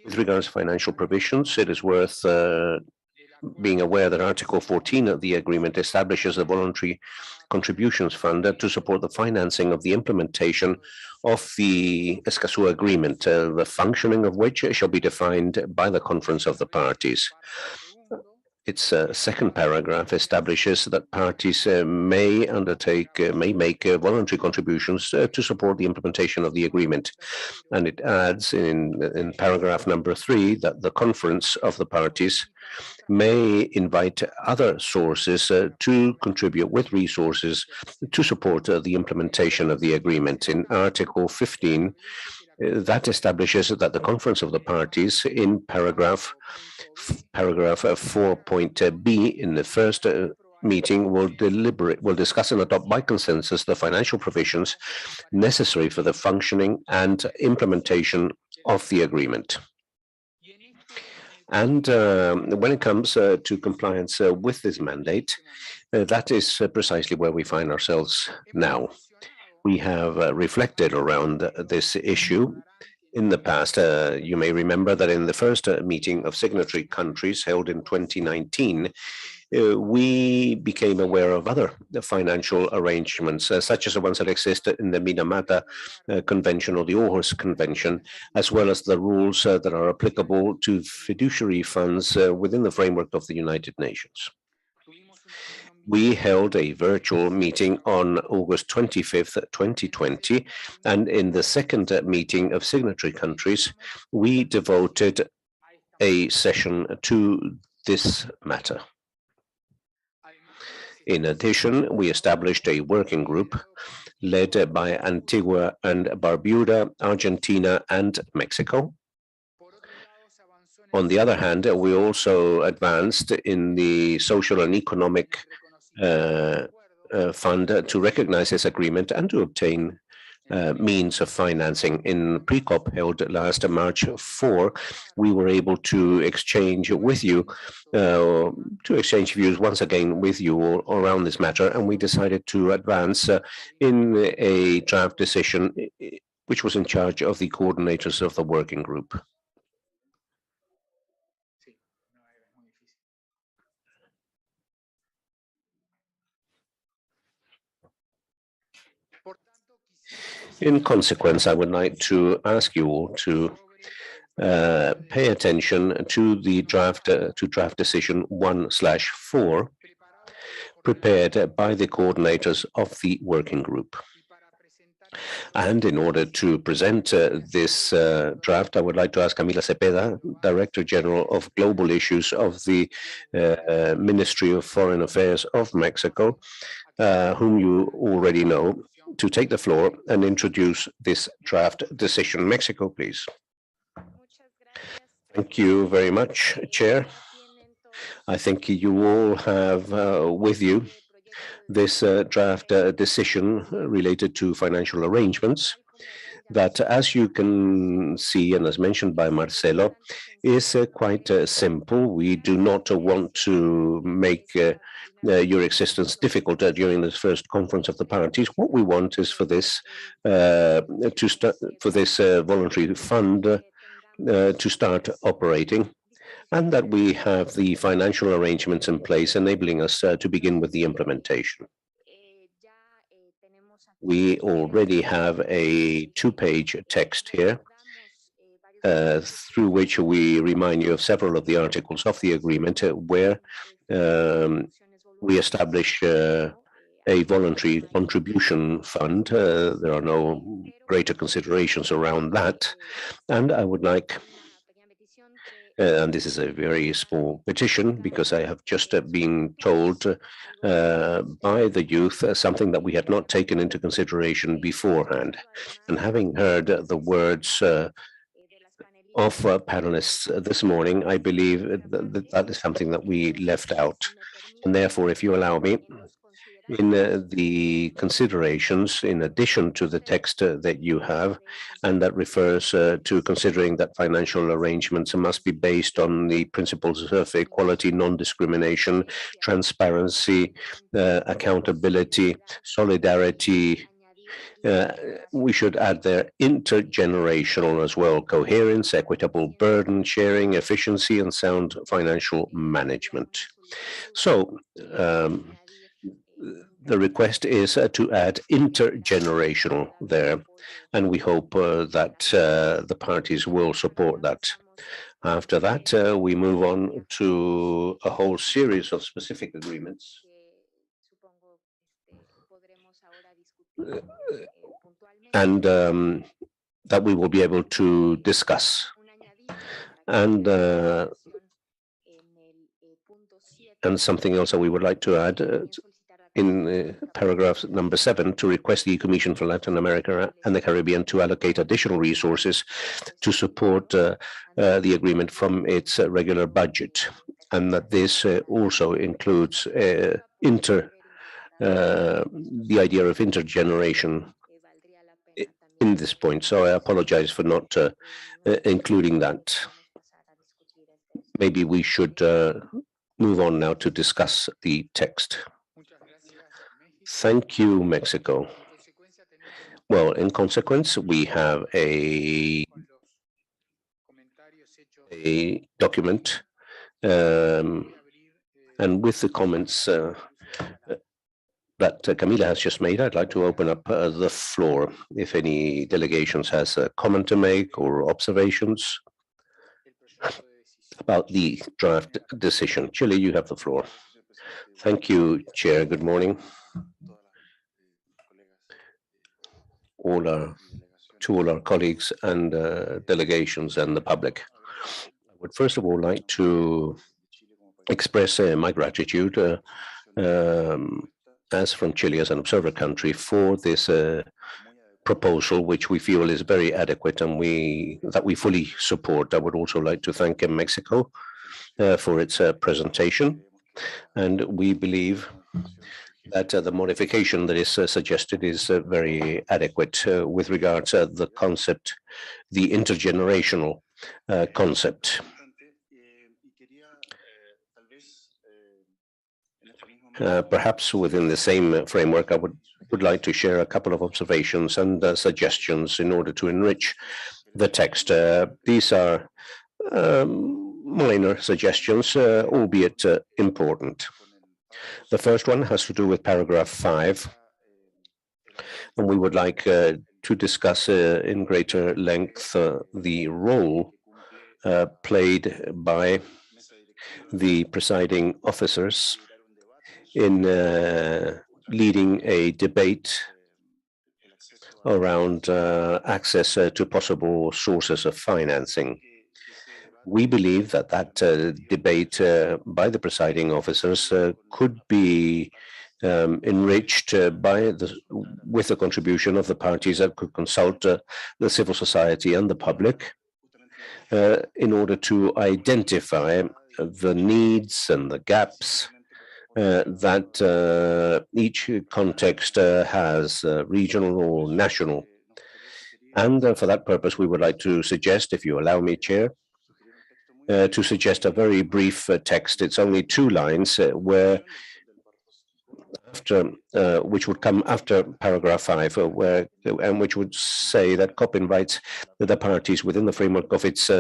With regards to financial provisions, it is worth being aware that Article 14 of the agreement establishes a voluntary contributions fund to support the financing of the implementation of the escazu agreement, the functioning of which shall be defined by the conference of the parties. Its second paragraph establishes that parties may make voluntary contributions to support the implementation of the agreement. And it adds in paragraph number 3 that the conference of the parties may invite other sources to contribute with resources to support the implementation of the agreement. In Article 15, that establishes that the conference of the parties in paragraph 4.b in the first meeting will discuss and adopt by consensus the financial provisions necessary for the functioning and implementation of the agreement. And when it comes to compliance with this mandate, that is precisely where we find ourselves now. We have reflected around this issue in the past. You may remember that in the first meeting of signatory countries held in 2019, we became aware of other financial arrangements, such as the ones that exist in the Minamata Convention or the Aarhus Convention, as well as the rules that are applicable to fiduciary funds within the framework of the United Nations. We held a virtual meeting on August 25th, 2020, and in the second meeting of signatory countries, we devoted a session to this matter. In addition, we established a working group led by Antigua and Barbuda, Argentina, and Mexico. On the other hand, we also advanced in the social and economic fund to recognize this agreement and to obtain means of financing. In pre-COP held last March 4, we were able to exchange with you, views once again with you around this matter, and we decided to advance in a draft decision, which was in charge of the coordinators of the working group. In consequence, I would like to ask you all to pay attention to the draft decision 1/4 prepared by the coordinators of the working group. And in order to present this draft, I would like to ask Camila Cepeda, Director General of Global Issues of the Ministry of Foreign Affairs of Mexico, whom you already know, to take the floor and introduce this draft decision. Mexico, please. Thank you very much, Chair. I think you all have with you this draft decision related to financial arrangements that, as you can see, and as mentioned by Marcelo, is quite simple. We do not want to make your existence difficult during this first conference of the parties. What we want is for this voluntary fund to start operating, and that we have the financial arrangements in place, enabling us to begin with the implementation. We already have a two-page text here, through which we remind you of several of the articles of the agreement, where we establish a voluntary contribution fund. There are no greater considerations around that. And I would like, and this is a very small petition, because I have just been told by the youth something that we had not taken into consideration beforehand. And having heard the words of panelists this morning, I believe that is something that we left out. And therefore, if you allow me, in the considerations, in addition to the text that you have, and that refers to considering that financial arrangements must be based on the principles of equality, non-discrimination, transparency, accountability, solidarity. We should add there intergenerational as well: coherence, equitable burden sharing, efficiency, and sound financial management. So, the request is to add intergenerational there, and we hope that the parties will support that. After that, we move on to a whole series of specific agreements and that we will be able to discuss. And something else that we would like to add in paragraph number 7, to request the Commission for Latin America and the Caribbean to allocate additional resources to support the agreement from its regular budget, and that this also includes the idea of intergeneration in this point. So I apologize for not including that. Maybe we should move on now to discuss the text. Thank you, Mexico. Well, in consequence, we have a document, and with the comments that Camila has just made, I'd like to open up the floor. If any delegations has a comment to make or observations about the draft decision. Chile, you have the floor. Thank you, Chair. Good morning. To all our colleagues and delegations and the public. I would first of all like to express my gratitude as from Chile, as an observer country, for this proposal, which we feel is very adequate and that we fully support. I would also like to thank Mexico for its presentation, and we believe that the modification that is suggested is very adequate with regards to the concept, the intergenerational concept. Perhaps within the same framework, I would like to share a couple of observations and suggestions in order to enrich the text. These are minor suggestions, albeit important. The first one has to do with paragraph 5, and we would like to discuss in greater length the role played by the presiding officers in leading a debate around access to possible sources of financing. We believe that debate by the presiding officers could be enriched with the contribution of the parties that could consult the civil society and the public in order to identify the needs and the gaps that each context has, regional or national. And for that purpose, we would like to suggest, if you allow me, Chair, to suggest a very brief text. It's only 2 lines where which would come after paragraph 5, which would say that COP invites the parties within the framework of its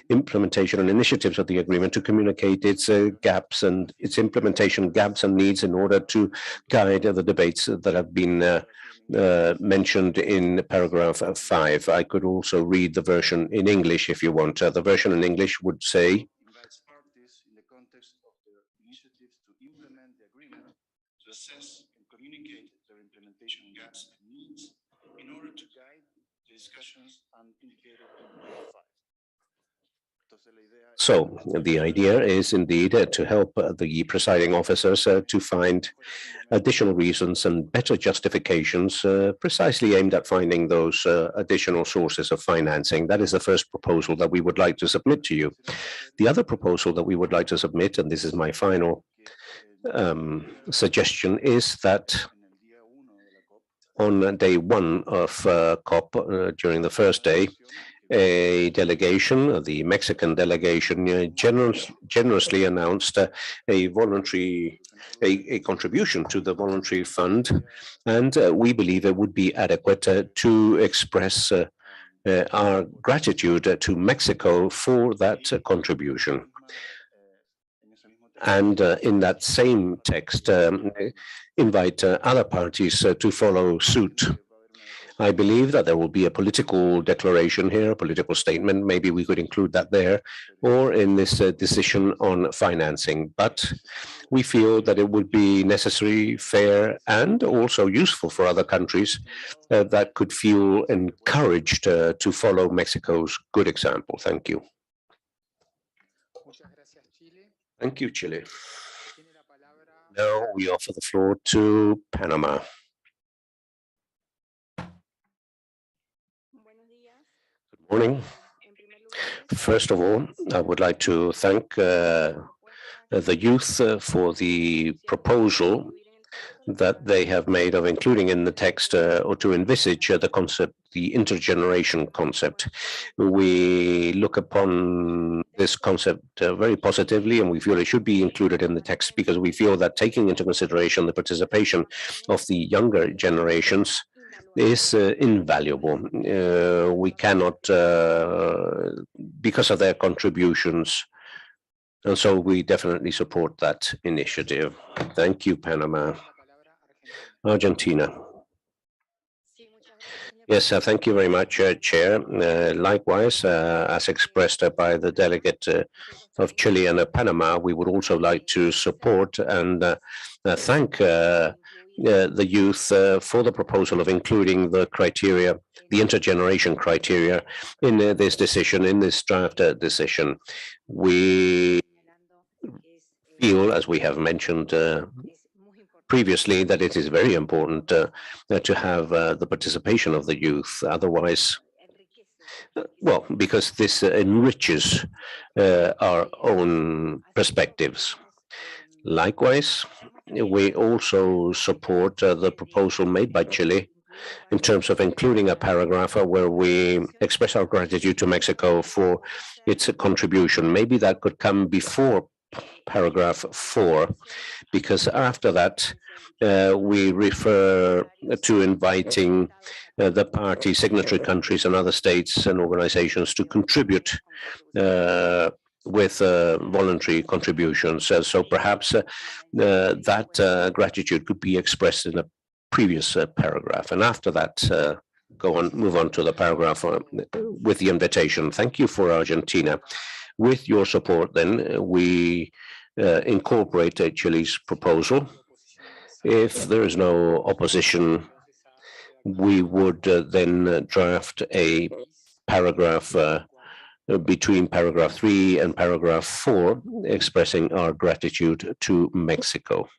implementation and initiatives of the agreement to communicate its gaps and its implementation gaps and needs in order to guide the debates that have been mentioned in paragraph 5. I could also read the version in English if you want. The version in English would say, to assess and communicate their implementation gaps and needs in order to guide the discussions and indicated in paragraph 5. So the idea is indeed to help the presiding officers to find additional reasons and better justifications precisely aimed at finding those additional sources of financing. That is the first proposal that we would like to submit to you. The other proposal that we would like to submit, and this is my final suggestion, is that on day 1 of COP, during the first day, a delegation, the Mexican delegation, generously announced a contribution to the voluntary fund, and we believe it would be adequate to express our gratitude to Mexico for that contribution. And in that same text, invite other parties to follow suit. I believe that there will be a political declaration here, a political statement. Maybe we could include that there, or in this decision on financing. But we feel that it would be necessary, fair, and also useful for other countries that could feel encouraged to follow Mexico's good example. Thank you. Thank you, Chile. Now we offer the floor to Panama. Good morning. First of all, I would like to thank the youth for the proposal that they have made of including in the text or to envisage the concept, the intergeneration concept. We look upon this concept very positively, and we feel it should be included in the text because we feel that taking into consideration the participation of the younger generations is invaluable. We cannot, because of their contributions, and so we definitely support that initiative. Thank you, Panama. Argentina. Yes, thank you very much, Chair. Likewise, as expressed by the delegate of Chile and Panama, we would also like to support and thank the youth for the proposal of including the criteria, the intergeneration criteria, in this decision, in this draft decision. We feel, as we have mentioned previously, that it is very important to have the participation of the youth. Otherwise, well, because this enriches our own perspectives. Likewise, we also support the proposal made by Chile in terms of including a paragraph where we express our gratitude to Mexico for its contribution. Maybe that could come before paragraph 4, because after that we refer to inviting the party signatory countries and other states and organizations to contribute with voluntary contributions. So perhaps that gratitude could be expressed in a previous paragraph, and after that move on to the paragraph with the invitation. Thank you for Argentina. With your support, then, we incorporate Chile's proposal. If there is no opposition, we would then draft a paragraph between paragraph 3 and paragraph 4, expressing our gratitude to Mexico.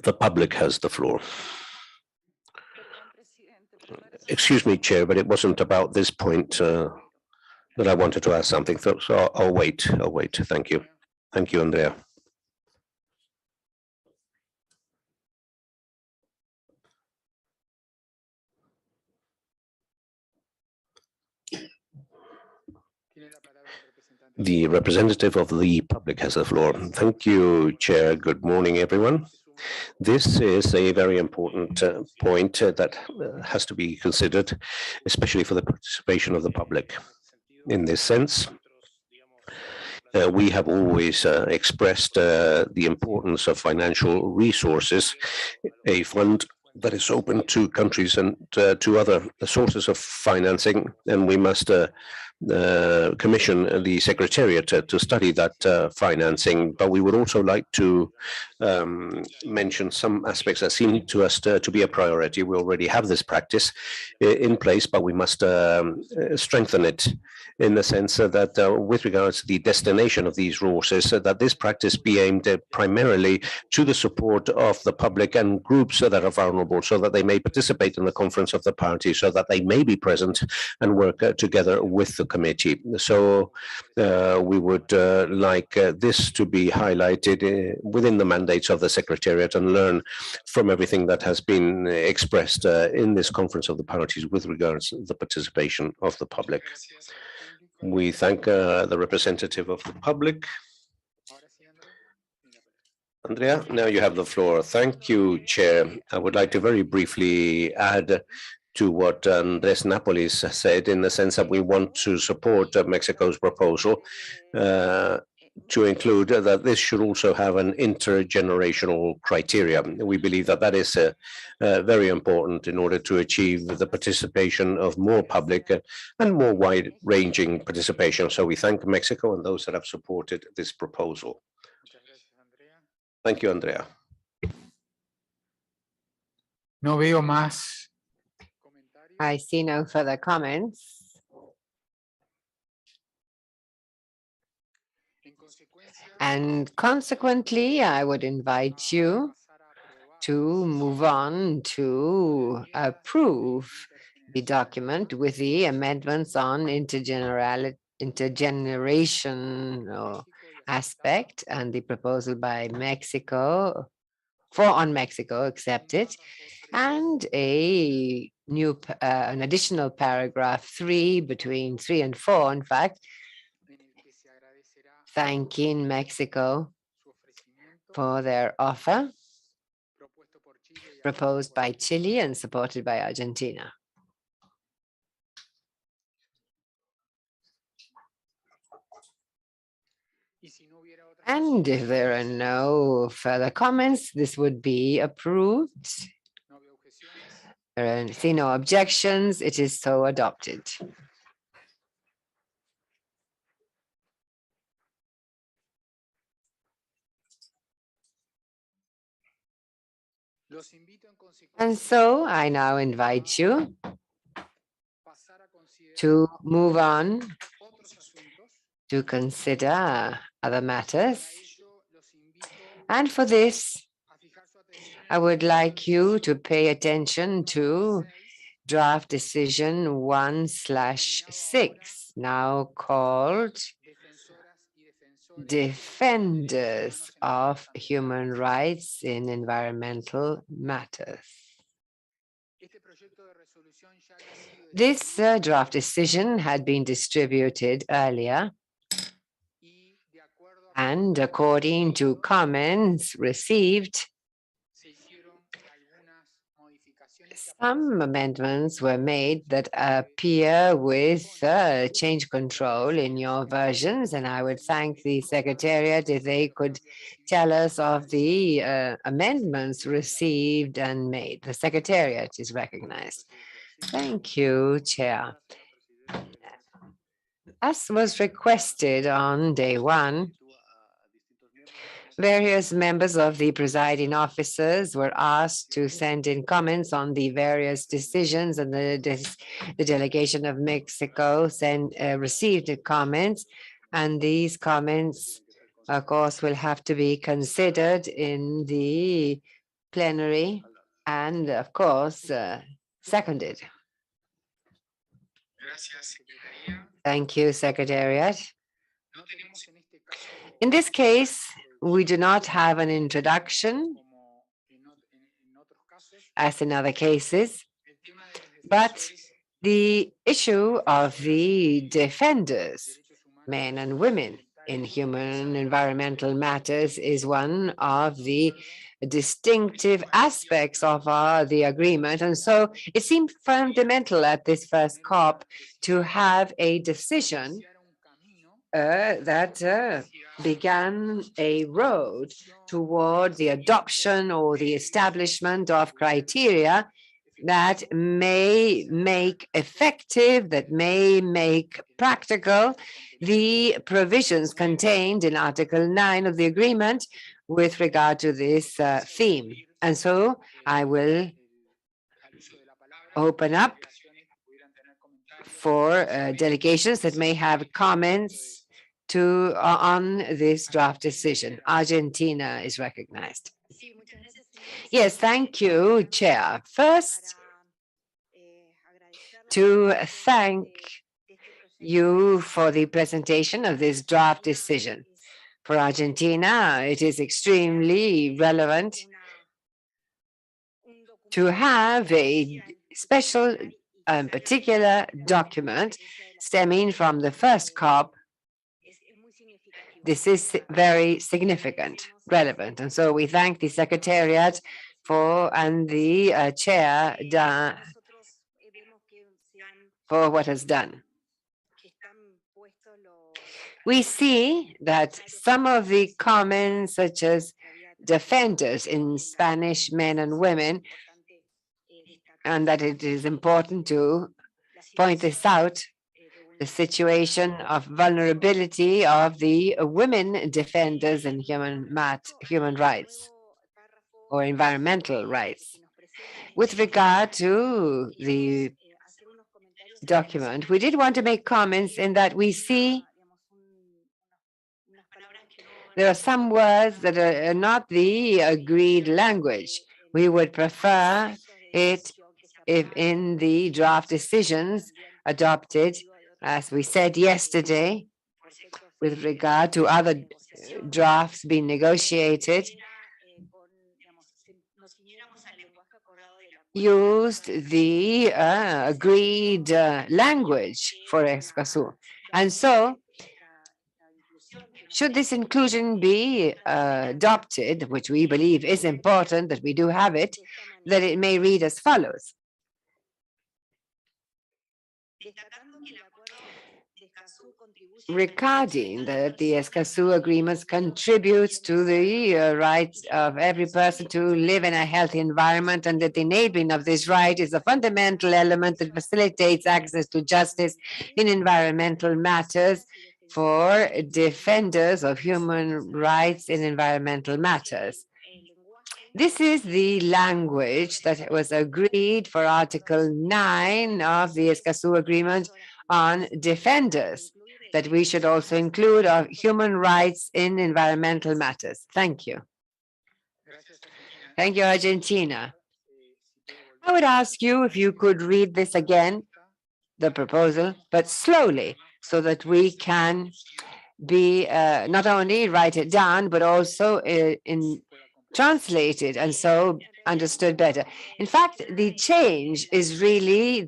The public has the floor. Excuse me, Chair, but it wasn't about this point that I wanted to ask something, so I'll wait. I'll wait. Thank you. Thank you, Andrea. The representative of the public has the floor. Thank you, Chair. Good morning, everyone. This is a very important point that has to be considered, especially for the participation of the public. In this sense, we have always expressed the importance of financial resources, a fund that is open to countries and to other sources of financing, and we must commission the Secretariat to study that financing. But we would also like to mention some aspects that seem to us to be a priority. We already have this practice in place, but we must strengthen it in the sense that with regards to the destination of these resources, that this practice be aimed primarily to the support of the public and groups that are vulnerable, so that they may participate in the conference of the party, so that they may be present and work together with the committee. So we would like this to be highlighted within the mandates of the Secretariat and learn from everything that has been expressed in this conference of the parties with regards to the participation of the public. We thank the representative of the public. Andrea, now you have the floor. Thank you, Chair. I would like to very briefly add to what Andres Napolis said, in the sense that we want to support Mexico's proposal to include that this should also have an intergenerational criteria. We believe that that is very important in order to achieve the participation of more public and more wide-ranging participation. So we thank Mexico and those that have supported this proposal. Thank you, Andrea. No veo más. I see no further comments. And consequently, I would invite you to move on to approve the document with the amendments on intergenerational aspect and the proposal by Mexico on Mexico accepted, and a new an additional paragraph 3 between 3 and 4, in fact, thanking Mexico for their offer proposed by Chile and supported by Argentina. And if there are no further comments, this would be approved. There are see no objections. It is so adopted. And so I now invite you to move on to consider other matters. And for this, I would like you to pay attention to draft decision 1/6, now called Defenders of Human Rights in Environmental Matters. This draft decision had been distributed earlier, and according to comments received, some amendments were made that appear with change control in your versions, and I would thank the Secretariat if they could tell us of the amendments received and made. The Secretariat is recognized. Thank you, Chair. As was requested on day 1, Various members of the presiding officers were asked to send in comments on the various decisions, and the delegation of Mexico received the comments, and these comments, of course, will have to be considered in the plenary and, of course, seconded. Thank you, Secretariat. In this case, we do not have an introduction, as in other cases, but the issue of the defenders, men and women, in human environmental matters is one of the distinctive aspects of the agreement. And so it seemed fundamental at this first COP to have a decision that began a road toward the adoption or the establishment of criteria that may make effective, that may make practical the provisions contained in Article 9 of the agreement with regard to this theme. And so I will open up for delegations that may have comments on this draft decision. Argentina is recognized. Yes, thank you, Chair. First, to thank you for the presentation of this draft decision. For Argentina, it is extremely relevant to have a special and particular document stemming from the first COP. This is very significant, relevant. And so we thank the Secretariat and the Chair for what has done. We see that some of the comments, such as defenders in Spanish, men and women, and that it is important to point this out, the situation of vulnerability of the women defenders in human rights or environmental rights. With regard to the document, we did want to make comments in that we see there are some words that are not the agreed language. We would prefer it if in the draft decisions adopted, as we said yesterday, with regard to other drafts being negotiated, used the agreed language for escazu. And so, should this inclusion be adopted, which we believe is important, that we do have it, that it may read as follows. Regarding that the escazu agreements contributes to the rights of every person to live in a healthy environment, and that the enabling of this right is a fundamental element that facilitates access to justice in environmental matters for defenders of human rights in environmental matters. This is the language that was agreed for Article 9 of the escazu agreement on defenders, that we should also include of human rights in environmental matters. Thank you. Thank you, Argentina. I would ask you if you could read this again, the proposal, but slowly, so that we can be not only write it down, but also translate it, and so understood better. In fact, the change is really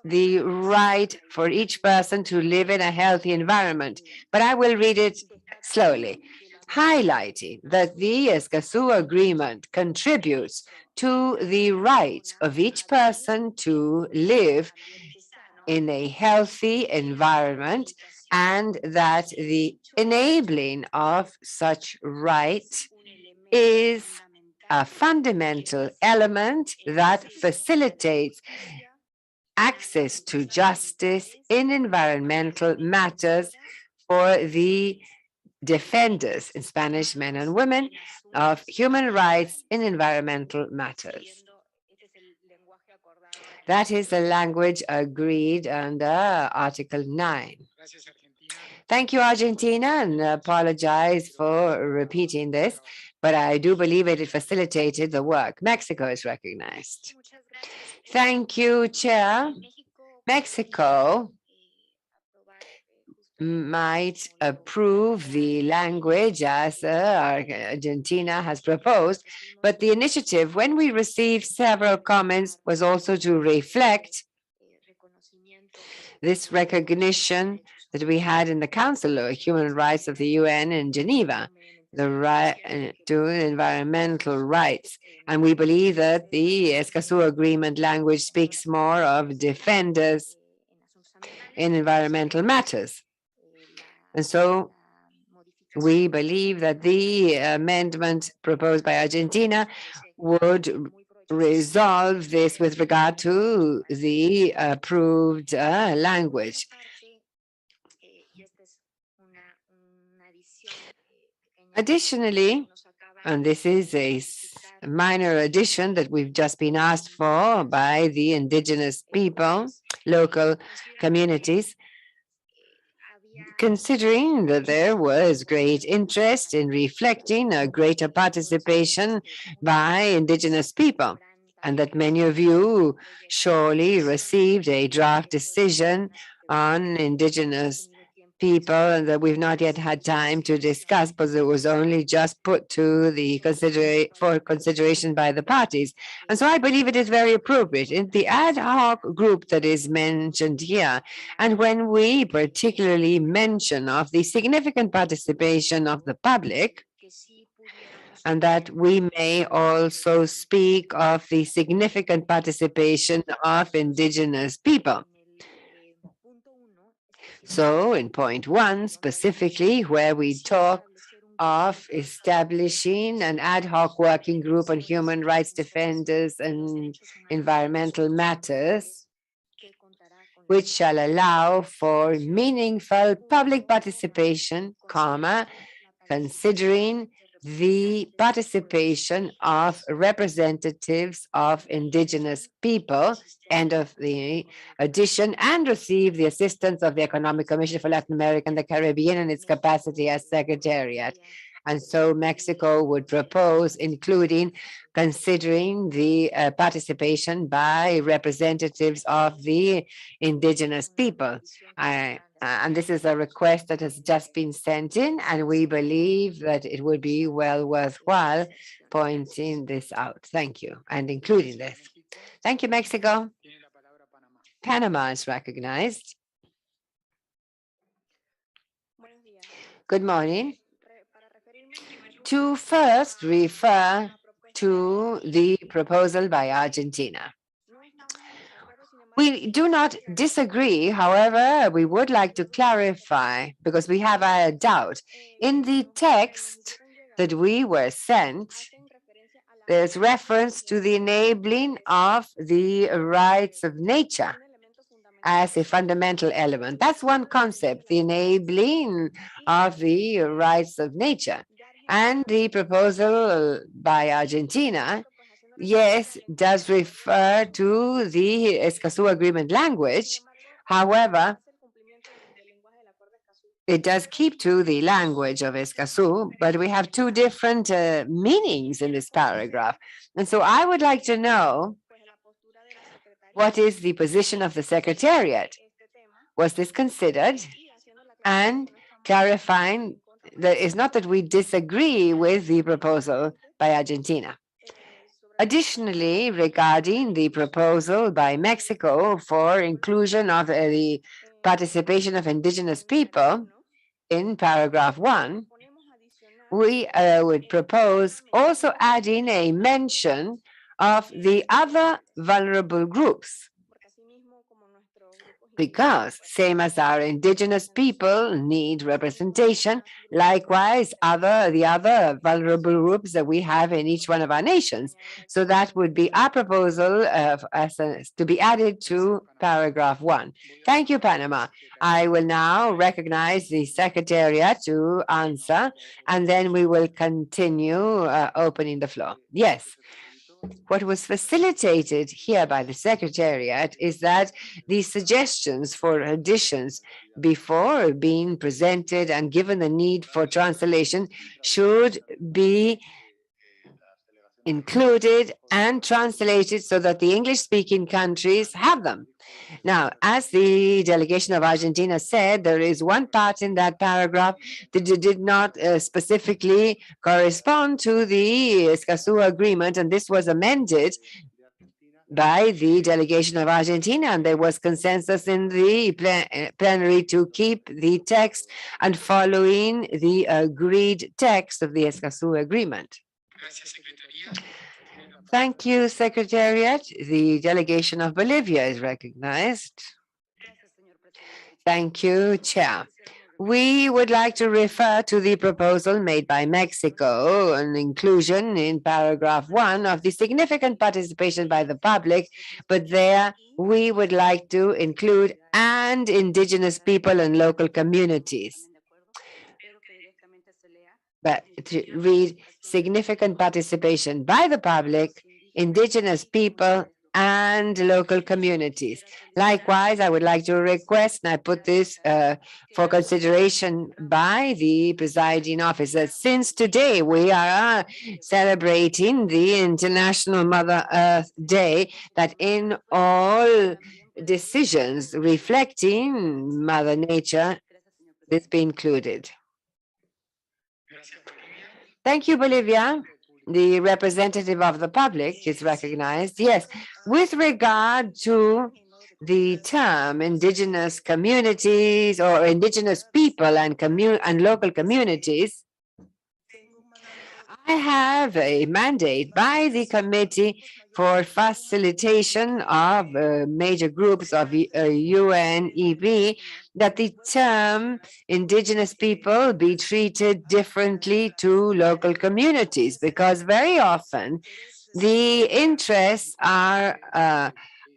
the right for each person to live in a healthy environment. But I will read it slowly, highlighting that the escazu agreement contributes to the right of each person to live in a healthy environment, and that the enabling of such right is a fundamental element that facilitates access to justice in environmental matters for the defenders, in Spanish, men and women, of human rights in environmental matters. That is the language agreed under Article 9. Thank you, Argentina, and apologize for repeating this, but I do believe it facilitated the work. Mexico is recognized. Thank you, Chair. Mexico might approve the language as Argentina has proposed, but the initiative, when we received several comments, was also to reflect this recognition that we had in the Council of Human Rights of the UN in Geneva, the right to environmental rights. And we believe that the Escazú Agreement language speaks more of defenders in environmental matters. And so we believe that the amendment proposed by Argentina would resolve this with regard to the approved language. Additionally, and this is a minor addition that we've just been asked for by the indigenous people, local communities, considering that there was great interest in reflecting a greater participation by indigenous people, and that many of you surely received a draft decision on indigenous people and that we've not yet had time to discuss because it was only just put to the consideration by the parties. And so I believe it is very appropriate in the ad hoc group that is mentioned here. And when we particularly mention of the significant participation of the public, and that we may also speak of the significant participation of indigenous people. So in point 1, specifically, where we talk of establishing an ad hoc working group on human rights defenders and environmental matters, which shall allow for meaningful public participation, considering the participation of representatives of indigenous people, end of the addition, and receive the assistance of the Economic Commission for Latin America and the Caribbean in its capacity as secretariat. And so Mexico would propose including considering the participation by representatives of the indigenous people. And this is a request that has just been sent in, and we believe that it would be well worthwhile pointing this out. Thank you, and including this. Thank you, Mexico. Panama is recognized. Good morning. To first refer to the proposal by Argentina. We do not disagree, however, we would like to clarify, because we have a doubt. In the text that we were sent, there's reference to the enabling of the rights of nature as a fundamental element. That's one concept, the enabling of the rights of nature. And the proposal by Argentina, yes, does refer to the Escazú Agreement language. However, it does keep to the language of Escazú, but we have two different meanings in this paragraph. And so I would like to know what is the position of the Secretariat. Was this considered? And clarifying that it's not that we disagree with the proposal by Argentina. Additionally, regarding the proposal by Mexico for inclusion of the participation of indigenous people in paragraph 1, we would propose also adding a mention of the other vulnerable groups, because same as our indigenous people need representation, likewise the other vulnerable groups that we have in each one of our nations. So that would be our proposal to be added to paragraph 1. Thank you, Panama. I will now recognize the Secretariat to answer, and then we will continue opening the floor. Yes. What was facilitated here by the Secretariat is that the suggestions for additions before being presented and given the need for translation should be included and translated so that the English-speaking countries have them. Now, as the delegation of Argentina said, there is one part in that paragraph that did not specifically correspond to the escazu agreement, and this was amended by the delegation of Argentina, and there was consensus in the plenary to keep the text and following the agreed text of the escazu agreement. Thank you, Secretariat. The delegation of Bolivia is recognized. Thank you, Chair. We would like to refer to the proposal made by Mexico on inclusion in paragraph 1 of the significant participation by the public, but there we would like to include and indigenous people and local communities. But to read significant participation by the public, indigenous people, and local communities. Likewise, I would like to request, and I put this for consideration by the presiding officer, since today we are celebrating the International Mother Earth Day, that in all decisions reflecting Mother Nature, this be included. Thank you, Bolivia. The representative of the public is recognized. Yes, with regard to the term indigenous communities or indigenous people and local communities, I have a mandate by the committee for facilitation of major groups of UNEP that the term indigenous people be treated differently to local communities, because very often the interests are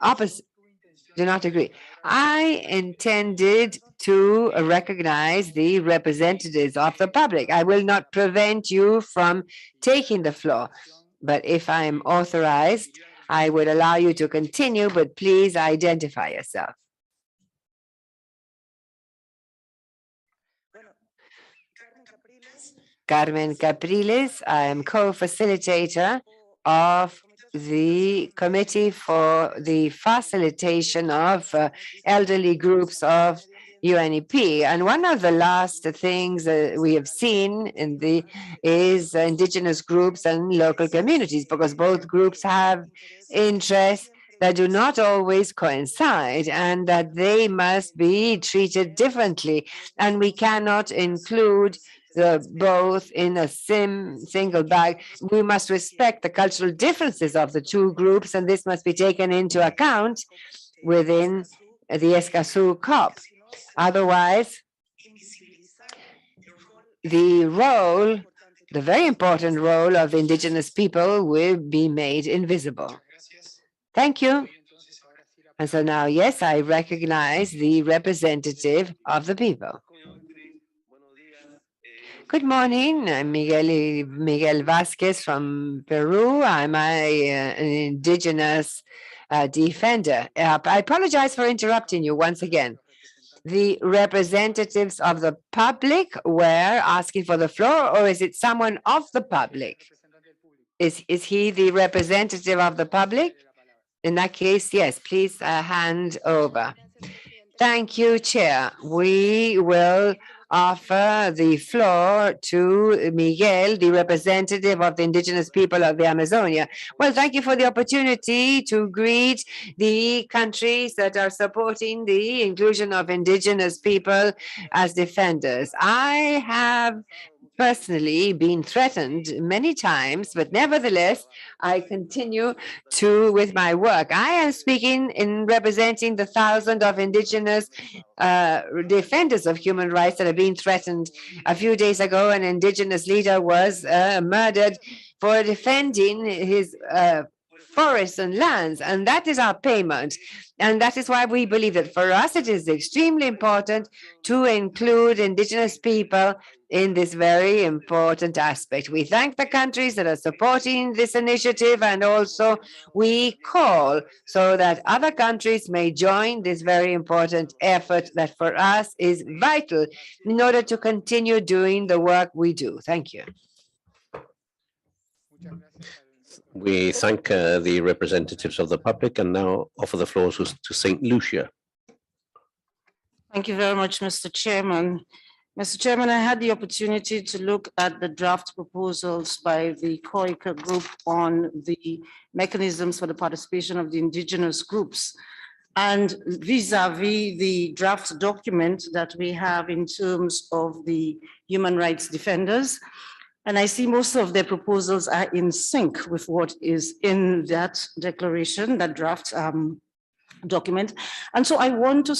opposite, do not agree. I intended to recognize the representatives of the public. I will not prevent you from taking the floor, but if I am authorized, I would allow you to continue, but please identify yourself. Carmen Capriles, I am co-facilitator of the Committee for the Facilitation of Elderly Groups of UNEP. And one of the last things we have seen in is indigenous groups and local communities, because both groups have interests that do not always coincide and that they must be treated differently. And we cannot include both in a single bag. We must respect the cultural differences of the two groups, and this must be taken into account within the escazu COP. Otherwise, the very important role of indigenous people will be made invisible. Thank you. And so now, yes, I recognize the representative of the people. Good morning. I'm Miguel Vasquez from Peru. I'm an indigenous defender. I apologize for interrupting you once again. The representatives of the public were asking for the floor, or is it someone of the public? Is he the representative of the public? In that case, yes, please hand over. Thank you, Chair. We will offer the floor to Miguel, the representative of the indigenous people of the Amazonia. Well, thank you for the opportunity to greet the countries that are supporting the inclusion of indigenous people as defenders. I have personally been threatened many times, but nevertheless, I continue with my work. I am speaking in representing the thousands of indigenous defenders of human rights that are being threatened. A few days ago, an indigenous leader was murdered for defending his forests and lands, and that is our payment. And that is why we believe that for us it is extremely important to include indigenous people in this very important aspect. We thank the countries that are supporting this initiative, and also we call so that other countries may join this very important effort that for us is vital in order to continue doing the work we do. Thank you. We thank the representatives of the public and now offer the floor to St. Lucia. Thank you very much, Mr. Chairman. Mr. Chairman, I had the opportunity to look at the draft proposals by the COICA group on the mechanisms for the participation of the indigenous groups. And vis-a-vis the draft document that we have in terms of the human rights defenders, and I see most of their proposals are in sync with what is in that declaration, that draft document. And so I want to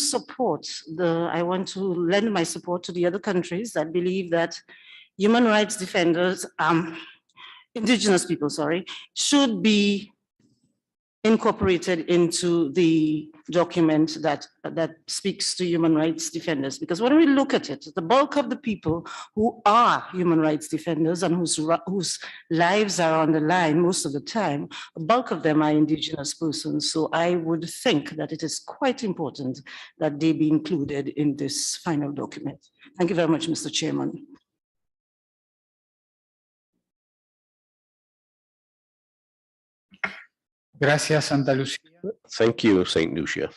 lend my support to the other countries that believe that human rights defenders, indigenous people, should be incorporated into the document that speaks to human rights defenders. Because when we look at it, the bulk of the people who are human rights defenders and whose lives are on the line most of the time, the bulk of them are indigenous persons. So I would think that it is quite important that they be included in this final document. Thank you very much, Mr. Chairman. Gracias, Santa Lucía. Thank you, St. Lucia.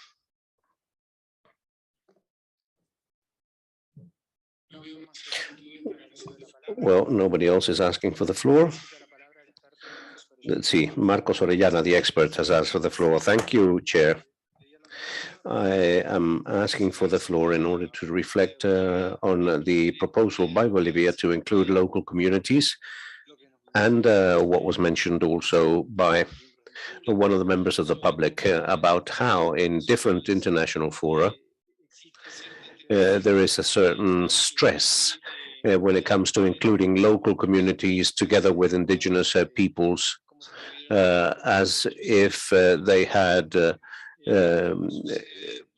Well, nobody else is asking for the floor. Let's see, Marcos Orellana, the expert, has asked for the floor. Thank you, Chair. I am asking for the floor in order to reflect on the proposal by Bolivia to include local communities and what was mentioned also by one of the members of the public about how in different international fora there is a certain stress when it comes to including local communities together with indigenous peoples as if they had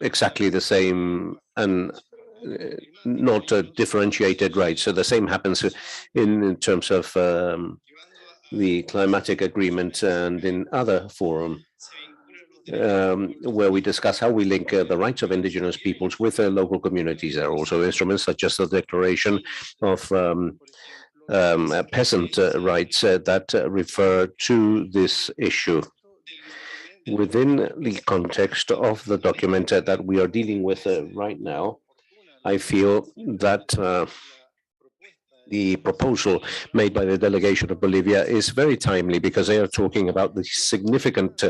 exactly the same and not differentiated rights. So the same happens in terms of the climatic agreement and in other forums where we discuss how we link the rights of indigenous peoples with local communities. There are also instruments such as the Declaration of Peasant Rights that refer to this issue. Within the context of the document that we are dealing with right now, I feel that the proposal made by the delegation of Bolivia is very timely because they are talking about the significant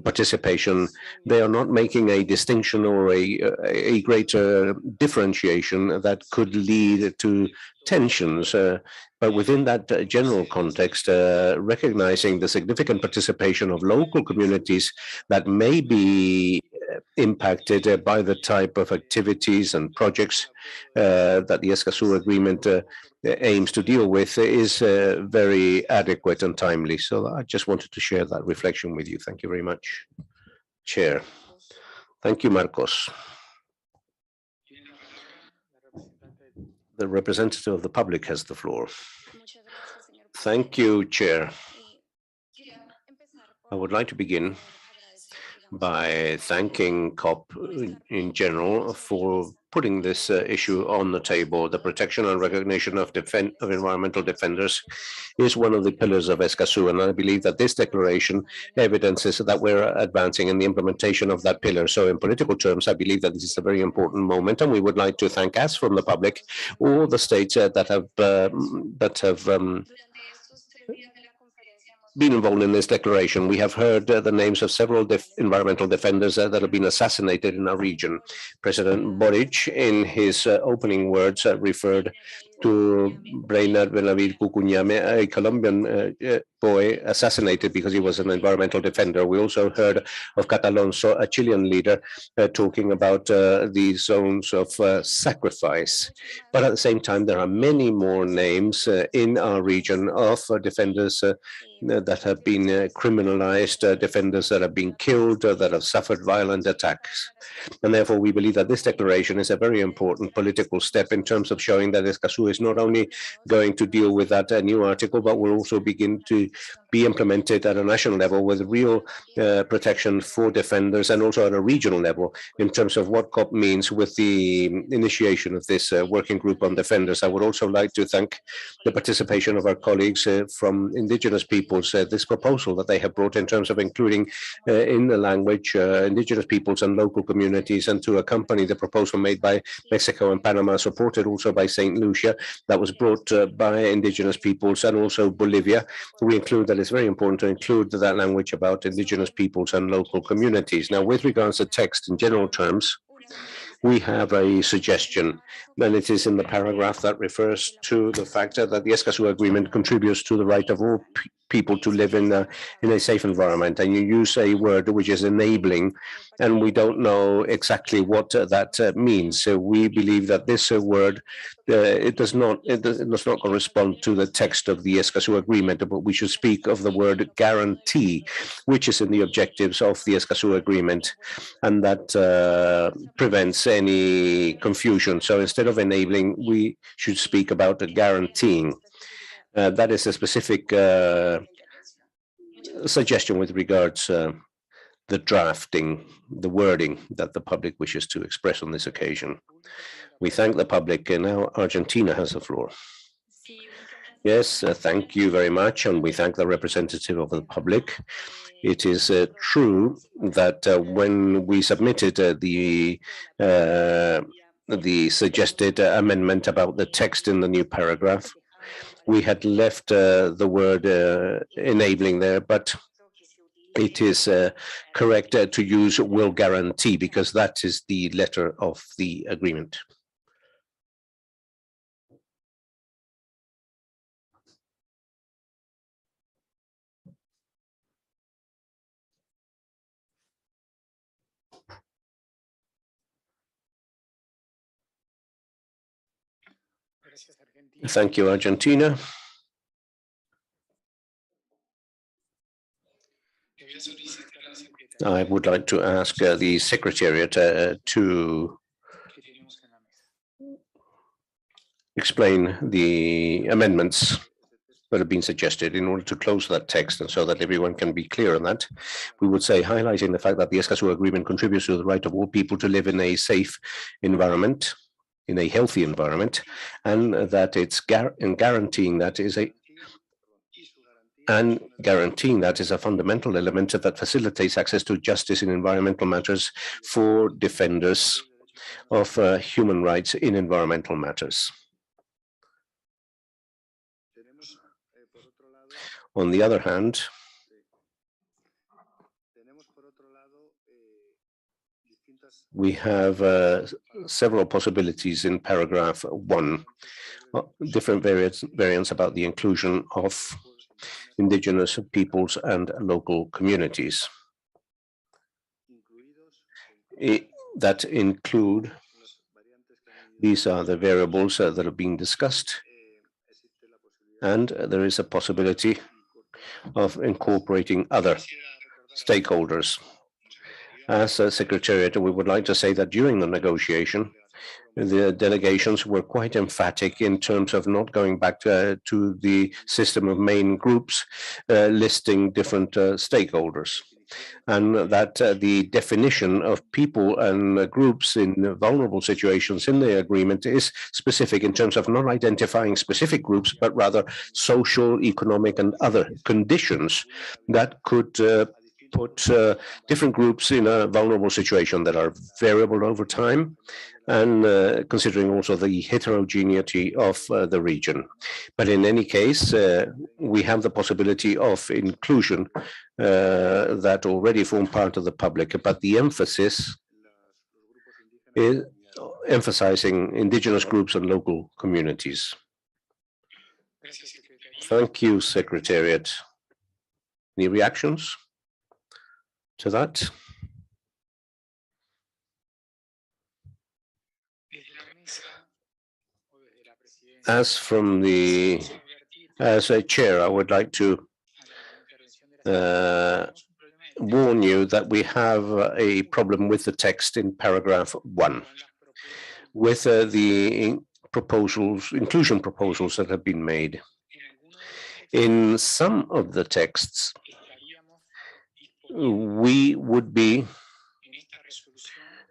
participation. They are not making a distinction or a greater differentiation that could lead to tensions. But within that general context, recognizing the significant participation of local communities that may be impacted by the type of activities and projects that the escazu agreement aims to deal with is very adequate and timely. So I just wanted to share that reflection with you. Thank you very much, Chair. Thank you, Marcos. The representative of the public has the floor. Thank you, Chair. I would like to begin by thanking COP in general for putting this issue on the table. The protection and recognition of environmental defenders is one of the pillars of escazu, and I believe that this declaration evidences that we're advancing in the implementation of that pillar. So in political terms, I believe that this is a very important moment, and we would like to thank us from the public, all the states that have been involved in this declaration. We have heard the names of several environmental defenders that have been assassinated in our region. President Boric, in his opening words, referred to Brainerd Benavid Cucuñame, a Colombian boy assassinated because he was an environmental defender. We also heard of Catalonso, a Chilean leader, talking about the zones of sacrifice. But at the same time, there are many more names in our region of defenders that have been criminalized, defenders that have been killed, that have suffered violent attacks. And therefore, we believe that this declaration is a very important political step in terms of showing that escazu is not only going to deal with that new article, but will also begin to be implemented at a national level with real protection for defenders, and also at a regional level in terms of what COP means with the initiation of this working group on defenders. I would also like to thank the participation of our colleagues from indigenous peoples. This proposal that they have brought in terms of including in the language indigenous peoples and local communities, and to accompany the proposal made by Mexico and Panama, supported also by St. Lucia, that was brought by indigenous peoples, and also Bolivia. We include that it's very important to include that language about indigenous peoples and local communities. Now, with regards to text in general terms, we have a suggestion, and it is in the paragraph that refers to the fact that the escazu agreement contributes to the right of all people to live in a safe environment. And you use a word which is enabling, and we don't know exactly what that means. So we believe that this word it does not correspond to the text of the escazu agreement, but we should speak of the word guarantee, which is in the objectives of the escazu agreement, and that prevents any confusion. So instead of enabling, we should speak about guaranteeing. That is a specific suggestion with regards the drafting, the wording that the public wishes to express on this occasion. We thank the public, and now Argentina has the floor. Yes, thank you very much, and we thank the representative of the public. It is true that when we submitted the suggested amendment about the text in the new paragraph, we had left the word enabling there, but it is correct to use will guarantee, because that is the letter of the agreement. Thank you, Argentina. I would like to ask the Secretariat to explain the amendments that have been suggested in order to close that text, and so that everyone can be clear on that. We would say, highlighting the fact that the escazu agreement contributes to the right of all people to live in a safe environment, in a healthy environment, and that it's guaranteeing that is a fundamental element that facilitates access to justice in environmental matters for defenders of human rights in environmental matters. On the other hand, we have several possibilities in paragraph 1, different variants about the inclusion of indigenous peoples and local communities that include. These are the variables that are being discussed, and there is a possibility of incorporating other stakeholders. As a Secretariat, we would like to say that during the negotiation, the delegations were quite emphatic in terms of not going back to the system of main groups listing different stakeholders, and that the definition of people and groups in vulnerable situations in the agreement is specific in terms of not identifying specific groups, but rather social, economic, and other conditions that could put different groups in a vulnerable situation that are variable over time, and considering also the heterogeneity of the region. But in any case, we have the possibility of inclusion that already form part of the public, but the emphasis is emphasizing indigenous groups and local communities. Thank you, Secretariat. Any reactions to that? As a chair, I would like to warn you that we have a problem with the text in paragraph 1, with the inclusion proposals that have been made. In some of the texts, we would be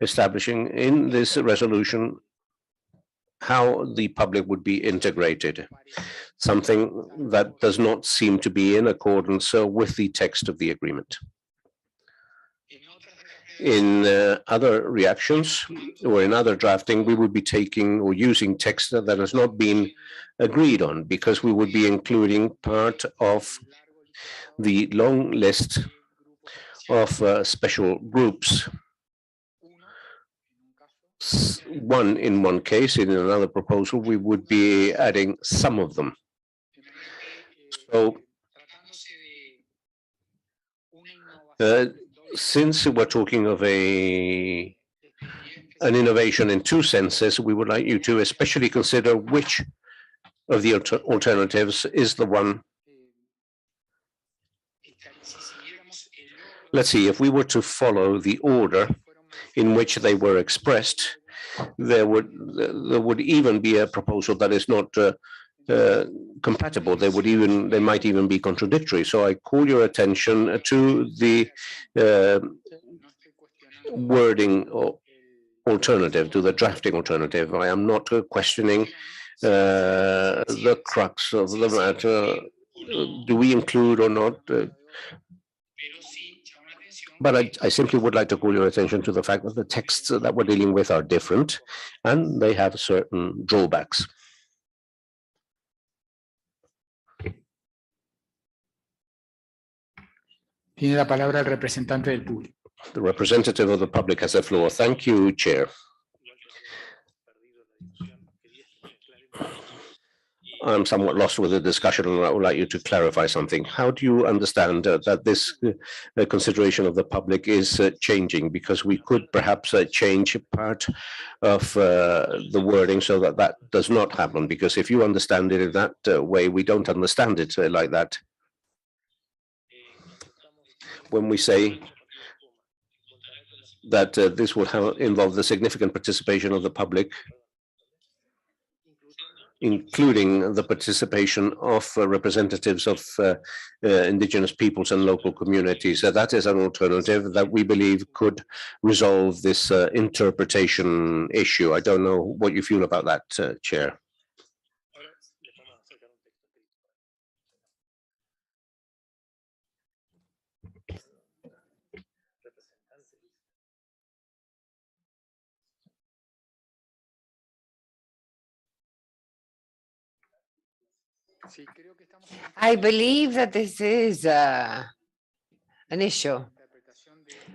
establishing in this resolution how the public would be integrated, something that does not seem to be in accordance with the text of the agreement. In other reactions or in other drafting, we would be taking or using text that has not been agreed on, because we would be including part of the long list of special groups. One in one case, in another proposal, we would be adding some of them. So since we're talking of an innovation in two senses, we would like you to especially consider which of the alternatives is the one. Let's see, if we were to follow the order in which they were expressed, there would even be a proposal that is not compatible. They might even be contradictory. So I call your attention to the wording or alternative, to the drafting alternative. I am not questioning the crux of the matter. Do we include or not? But I simply would like to call your attention to the fact that the texts that we're dealing with are different, and they have certain drawbacks. Tiene la palabra el representante del público. The representative of the public has the floor. Thank you, Chair. I'm somewhat lost with the discussion, and I would like you to clarify something. How do you understand that this consideration of the public is changing? Because we could perhaps change part of the wording so that that does not happen. Because if you understand it in that way, we don't understand it like that. When we say that this will involve the significant participation of the public, including the participation of representatives of indigenous peoples and local communities. That is an alternative that we believe could resolve this interpretation issue. I don't know what you feel about that, Chair. I believe that this is an issue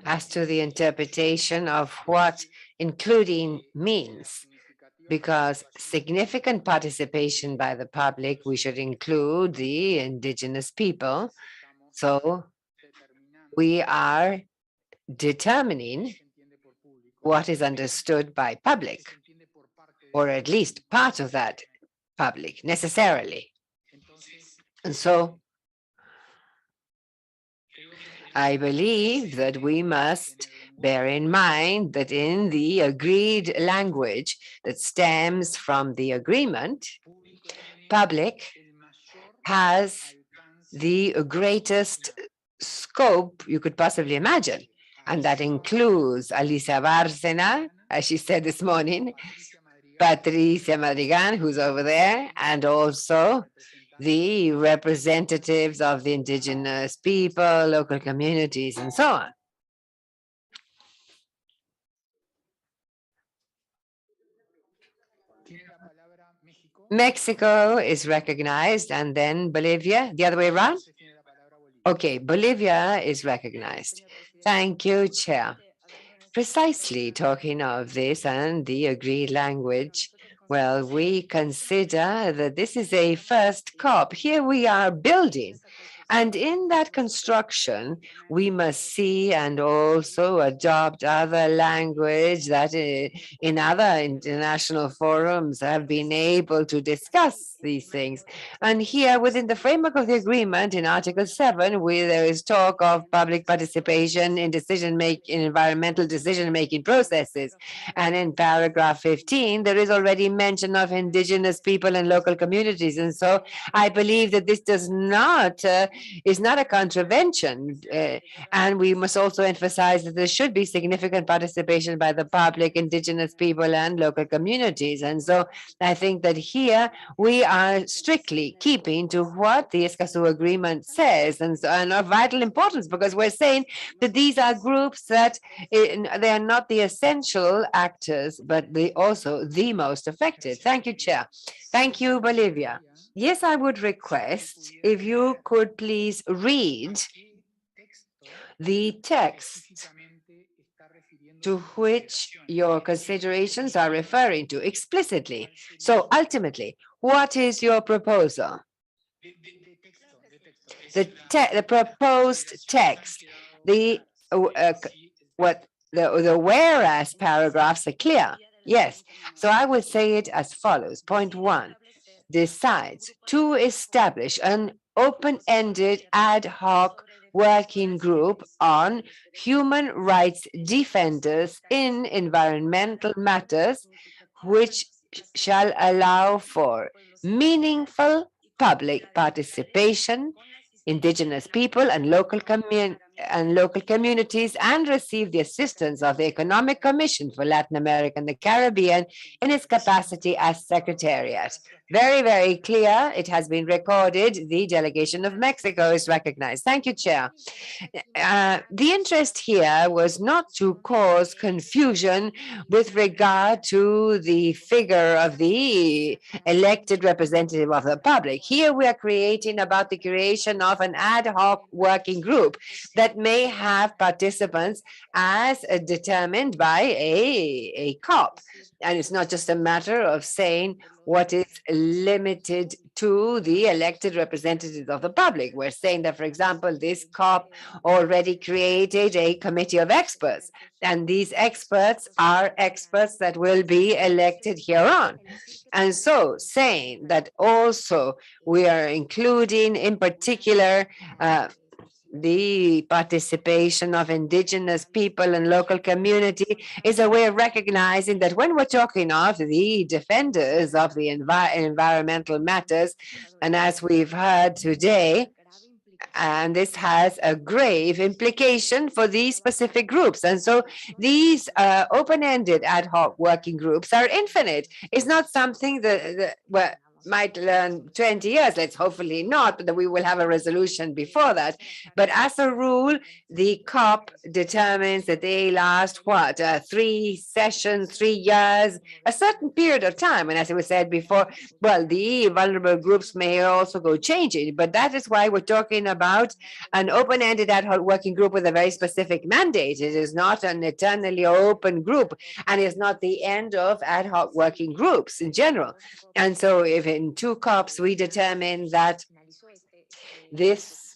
as to the interpretation of what including means, because significant participation by the public, we should include the indigenous people. So we are determining what is understood by public, or at least part of that public necessarily. And so I believe that we must bear in mind that in the agreed language that stems from the agreement, public has the greatest scope you could possibly imagine. And that includes Alicia Bárcena, as she said this morning, Patricia Madrigan, who's over there, and also the representatives of the indigenous people, local communities, and so on. Mexico is recognized, and then Bolivia, the other way around? Okay, Bolivia is recognized. Thank you, Chair. Precisely talking of this and the agreed language, well, we consider that this is a first COP. Here we are building. And in that construction, we must see and also adopt other language that in other international forums have been able to discuss these things. And here within the framework of the agreement in Article 7, where there is talk of public participation in in environmental decision-making processes. And in paragraph 15, there is already mention of indigenous people and local communities. And so I believe that this is not a contravention. And we must also emphasize that there should be significant participation by the public, indigenous people, and local communities. And so I think that here we are strictly keeping to what the escazu agreement says, and of vital importance, because we're saying that these are groups that they are not the essential actors, but also the most affected. Thank you, Chair. Thank you, Bolivia. Yes, I would request if you could please read the text to which your considerations are referring to explicitly. So ultimately, what is your proposal? The proposed text, the whereas paragraphs are clear. Yes. So I would say it as follows. Point 1, decides to establish an open-ended ad hoc working group on human rights defenders in environmental matters, which shall allow for meaningful public participation, indigenous people and local communities, and receive the assistance of the Economic Commission for Latin America and the Caribbean in its capacity as secretariat. Very, very clear. It has been recorded. The delegation of Mexico is recognized. Thank you, Chair. The interest here was not to cause confusion with regard to the figure of the elected representative of the public. Here we are creating about the creation of an ad hoc working group that may have participants as determined by a COP. And it's not just a matter of saying what is limited to the elected representatives of the public. We're saying that, for example, this COP already created a committee of experts, and these experts are experts that will be elected hereon. And so saying that also we are including in particular the participation of indigenous people and local community is a way of recognizing that when we're talking of the defenders of the environmental matters, and as we've heard today, and this has a grave implication for these specific groups. And so these open-ended ad hoc working groups are infinite. It's not something that might learn 20 years. Let's hopefully not, but that we will have a resolution before that. But as a rule, the COP determines that they last, 3 sessions, 3 years, a certain period of time. And as it was said before, well, the vulnerable groups may also go changing, but that is why we're talking about an open-ended ad hoc working group with a very specific mandate. It is not an eternally open group, and it's not the end of ad hoc working groups in general. And so if in 2 COPs we determine that this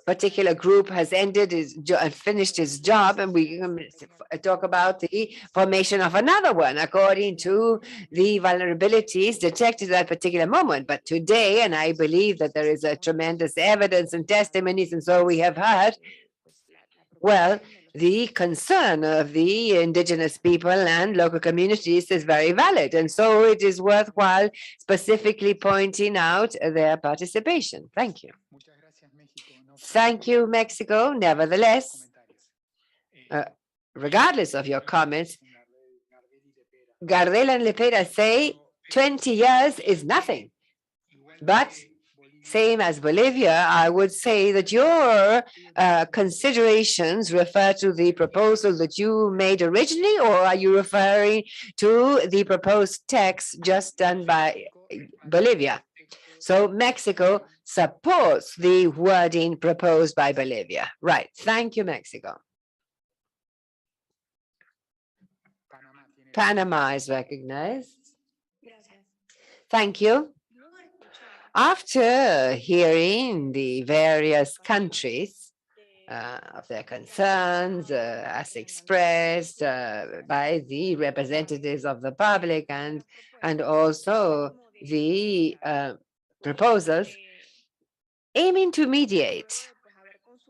particular group has finished its job, and we talk about the formation of another one according to the vulnerabilities detected at that particular moment. But today, and I believe that there is a tremendous evidence and testimonies, and so we have heard, well, the concern of the indigenous people and local communities is very valid. And so it is worthwhile specifically pointing out their participation. Thank you. Thank you, Mexico. Nevertheless, regardless of your comments, Gardel and Lepera say 20 years is nothing. But same as Bolivia, I would say that your considerations refer to the proposal that you made originally, or are you referring to the proposed text just done by Bolivia? So Mexico supports the wording proposed by Bolivia. Right. Thank you, Mexico. Panama is recognized. Thank you. After hearing the various countries of their concerns as expressed by the representatives of the public and also the proposals aiming to mediate,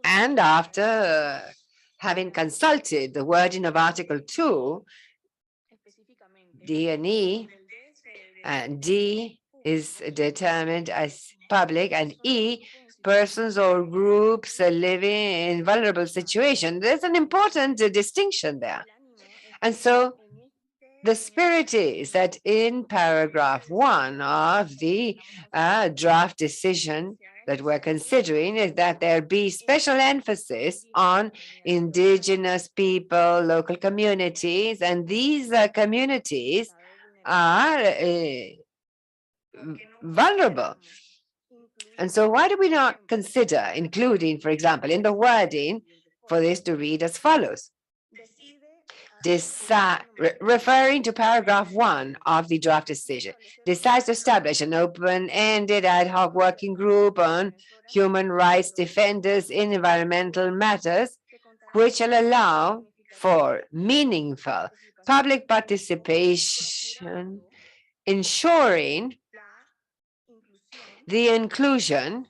and after having consulted the wording of Article 2, D and E, and D is determined as public, and E, persons or groups living in vulnerable situation. There's an important distinction there. And so the spirit is that in paragraph 1 of the draft decision that we're considering is that there be special emphasis on indigenous people, local communities, and these communities are vulnerable. And so why do we not consider including, for example, in the wording for this to read as follows? Referring to paragraph 1 of the draft decision, decides to establish an open-ended ad hoc working group on human rights defenders in environmental matters, which will allow for meaningful public participation, ensuring the inclusion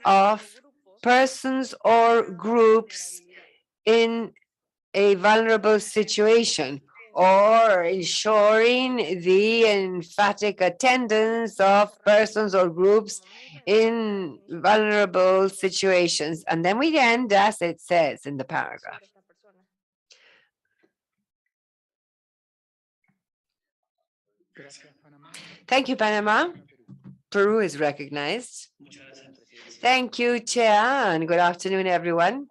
of persons or groups in a vulnerable situation, or ensuring the emphatic attendance of persons or groups in vulnerable situations. And then we end as it says in the paragraph. Thank you, Panama. Peru is recognized. Thank you, Chair, and good afternoon, everyone.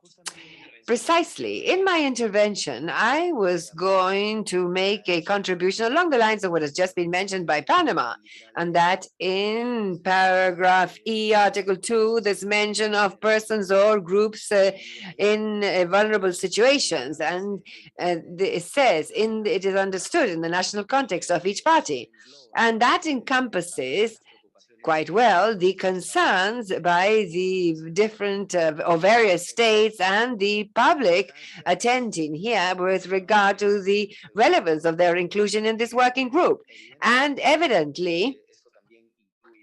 Precisely, in my intervention, I was going to make a contribution along the lines of what has just been mentioned by Panama, and that in paragraph E, Article 2, this mention of persons or groups in vulnerable situations, and it says, it is understood in the national context of each party, and that encompasses quite well the concerns by the different or various states and the public attending here with regard to the relevance of their inclusion in this working group. And evidently,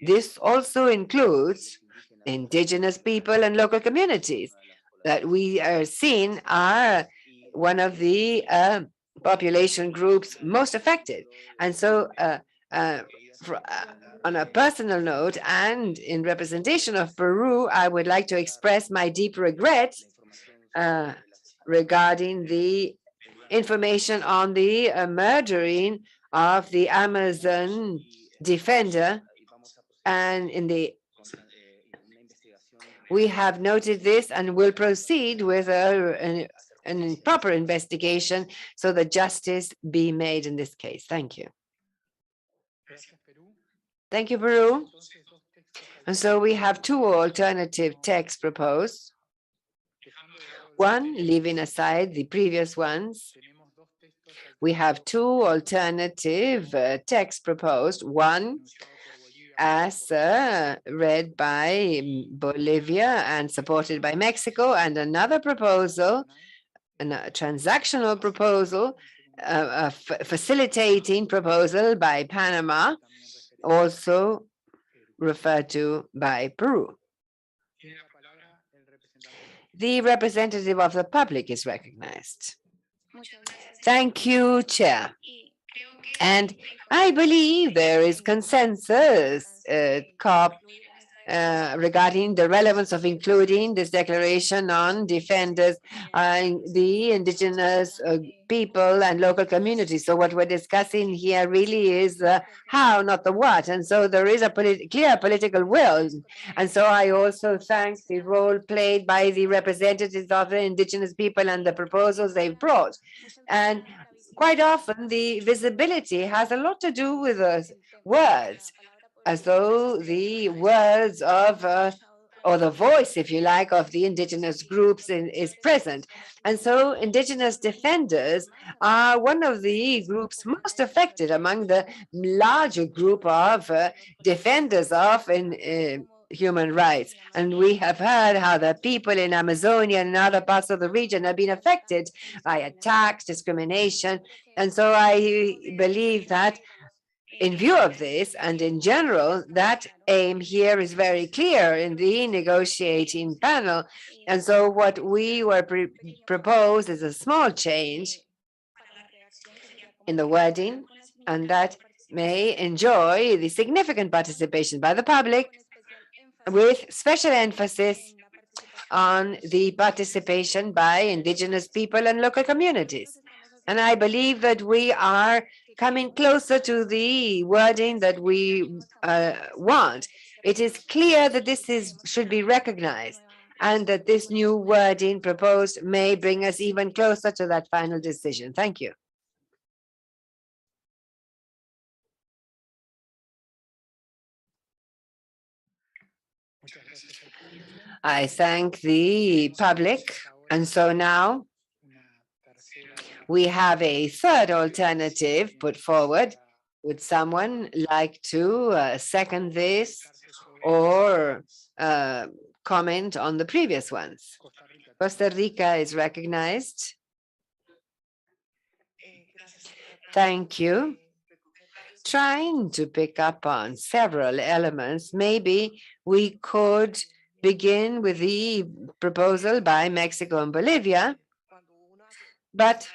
this also includes indigenous people and local communities that we are seeing are one of the population groups most affected. And so on a personal note and in representation of Peru, I would like to express my deep regret regarding the information on the murdering of the Amazon defender. And we have noted this and will proceed with an proper investigation so that justice be made in this case. Thank you. Thank you, Peru. And so we have two alternative texts proposed. One, leaving aside the previous ones. We have two alternative texts proposed. One, as read by Bolivia and supported by Mexico, and another proposal, a transactional proposal, a facilitating proposal by Panama, also referred to by Peru. The representative of the public is recognized. Thank you, Chair. And I believe there is consensus, COP regarding the relevance of including this declaration on defenders, the indigenous people and local communities. So what we're discussing here really is how, not the what. And so there is a clear political will. And so I also thank the role played by the representatives of the indigenous people and the proposals they've brought. And quite often the visibility has a lot to do with those words, as though the words of or the voice, if you like, of the indigenous groups is present. And so indigenous defenders are one of the groups most affected among the larger group of defenders of human rights. And we have heard how the people in Amazonia and other parts of the region have been affected by attacks, discrimination. And so I believe that in view of this, and in general, that aim here is very clear in the negotiating panel. And so what we were proposed is a small change in the wording, and that may enjoy the significant participation by the public, with special emphasis on the participation by indigenous people and local communities. And I believe that we are coming closer to the wording that we want. It is clear that this should be recognized, and that this new wording proposed may bring us even closer to that final decision. Thank you. I thank the public. And so now we have a third alternative put forward. Would someone like to second this or comment on the previous ones? Costa Rica is recognized. Thank you. Trying to pick up on several elements, maybe we could begin with the proposal by Mexico and Bolivia. But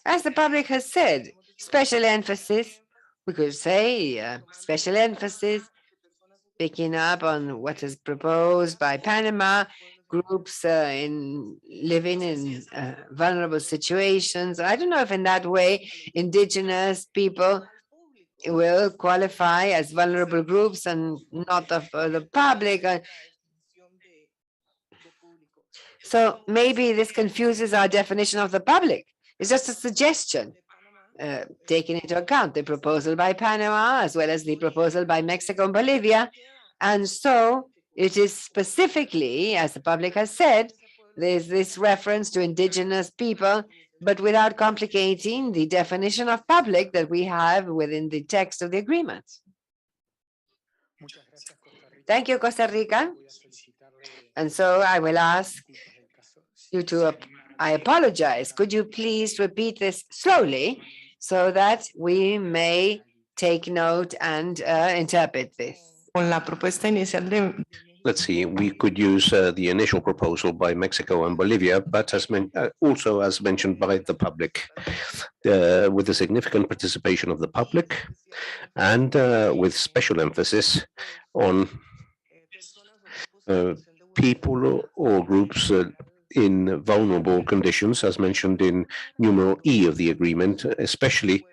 as the public has said, special emphasis, we could say special emphasis, picking up on what is proposed by Panama, groups living in vulnerable situations. I don't know if in that way indigenous people will qualify as vulnerable groups and not of the public. So maybe this confuses our definition of the public. It's just a suggestion, taking into account the proposal by Panama as well as the proposal by Mexico and Bolivia. And so it is specifically, as the public has said, there's this reference to indigenous people, but without complicating the definition of public that we have within the text of the agreement. Thank you, Costa Rica. And so I will ask you to, I apologize. Could you please repeat this slowly so that we may take note and interpret this? Let's see, we could use the initial proposal by Mexico and Bolivia, but also as mentioned by the public, with the significant participation of the public and with special emphasis on people or groups in vulnerable conditions, as mentioned in numeral E of the agreement, especially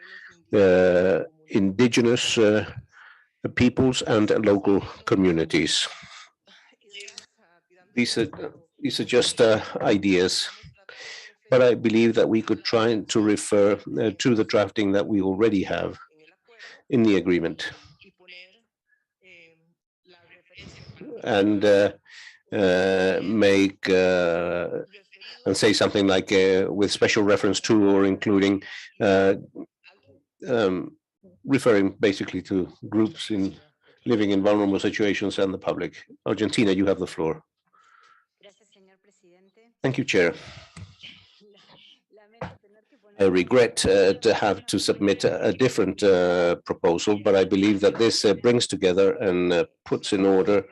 indigenous peoples and local communities. These are just ideas, but I believe that we could try to refer to the drafting that we already have in the agreement, and make and say something like with special reference to or including, referring basically to groups living in vulnerable situations and the public. Argentina, you have the floor. Thank you, Chair. I regret to have to submit a different proposal, but I believe that this brings together and puts in order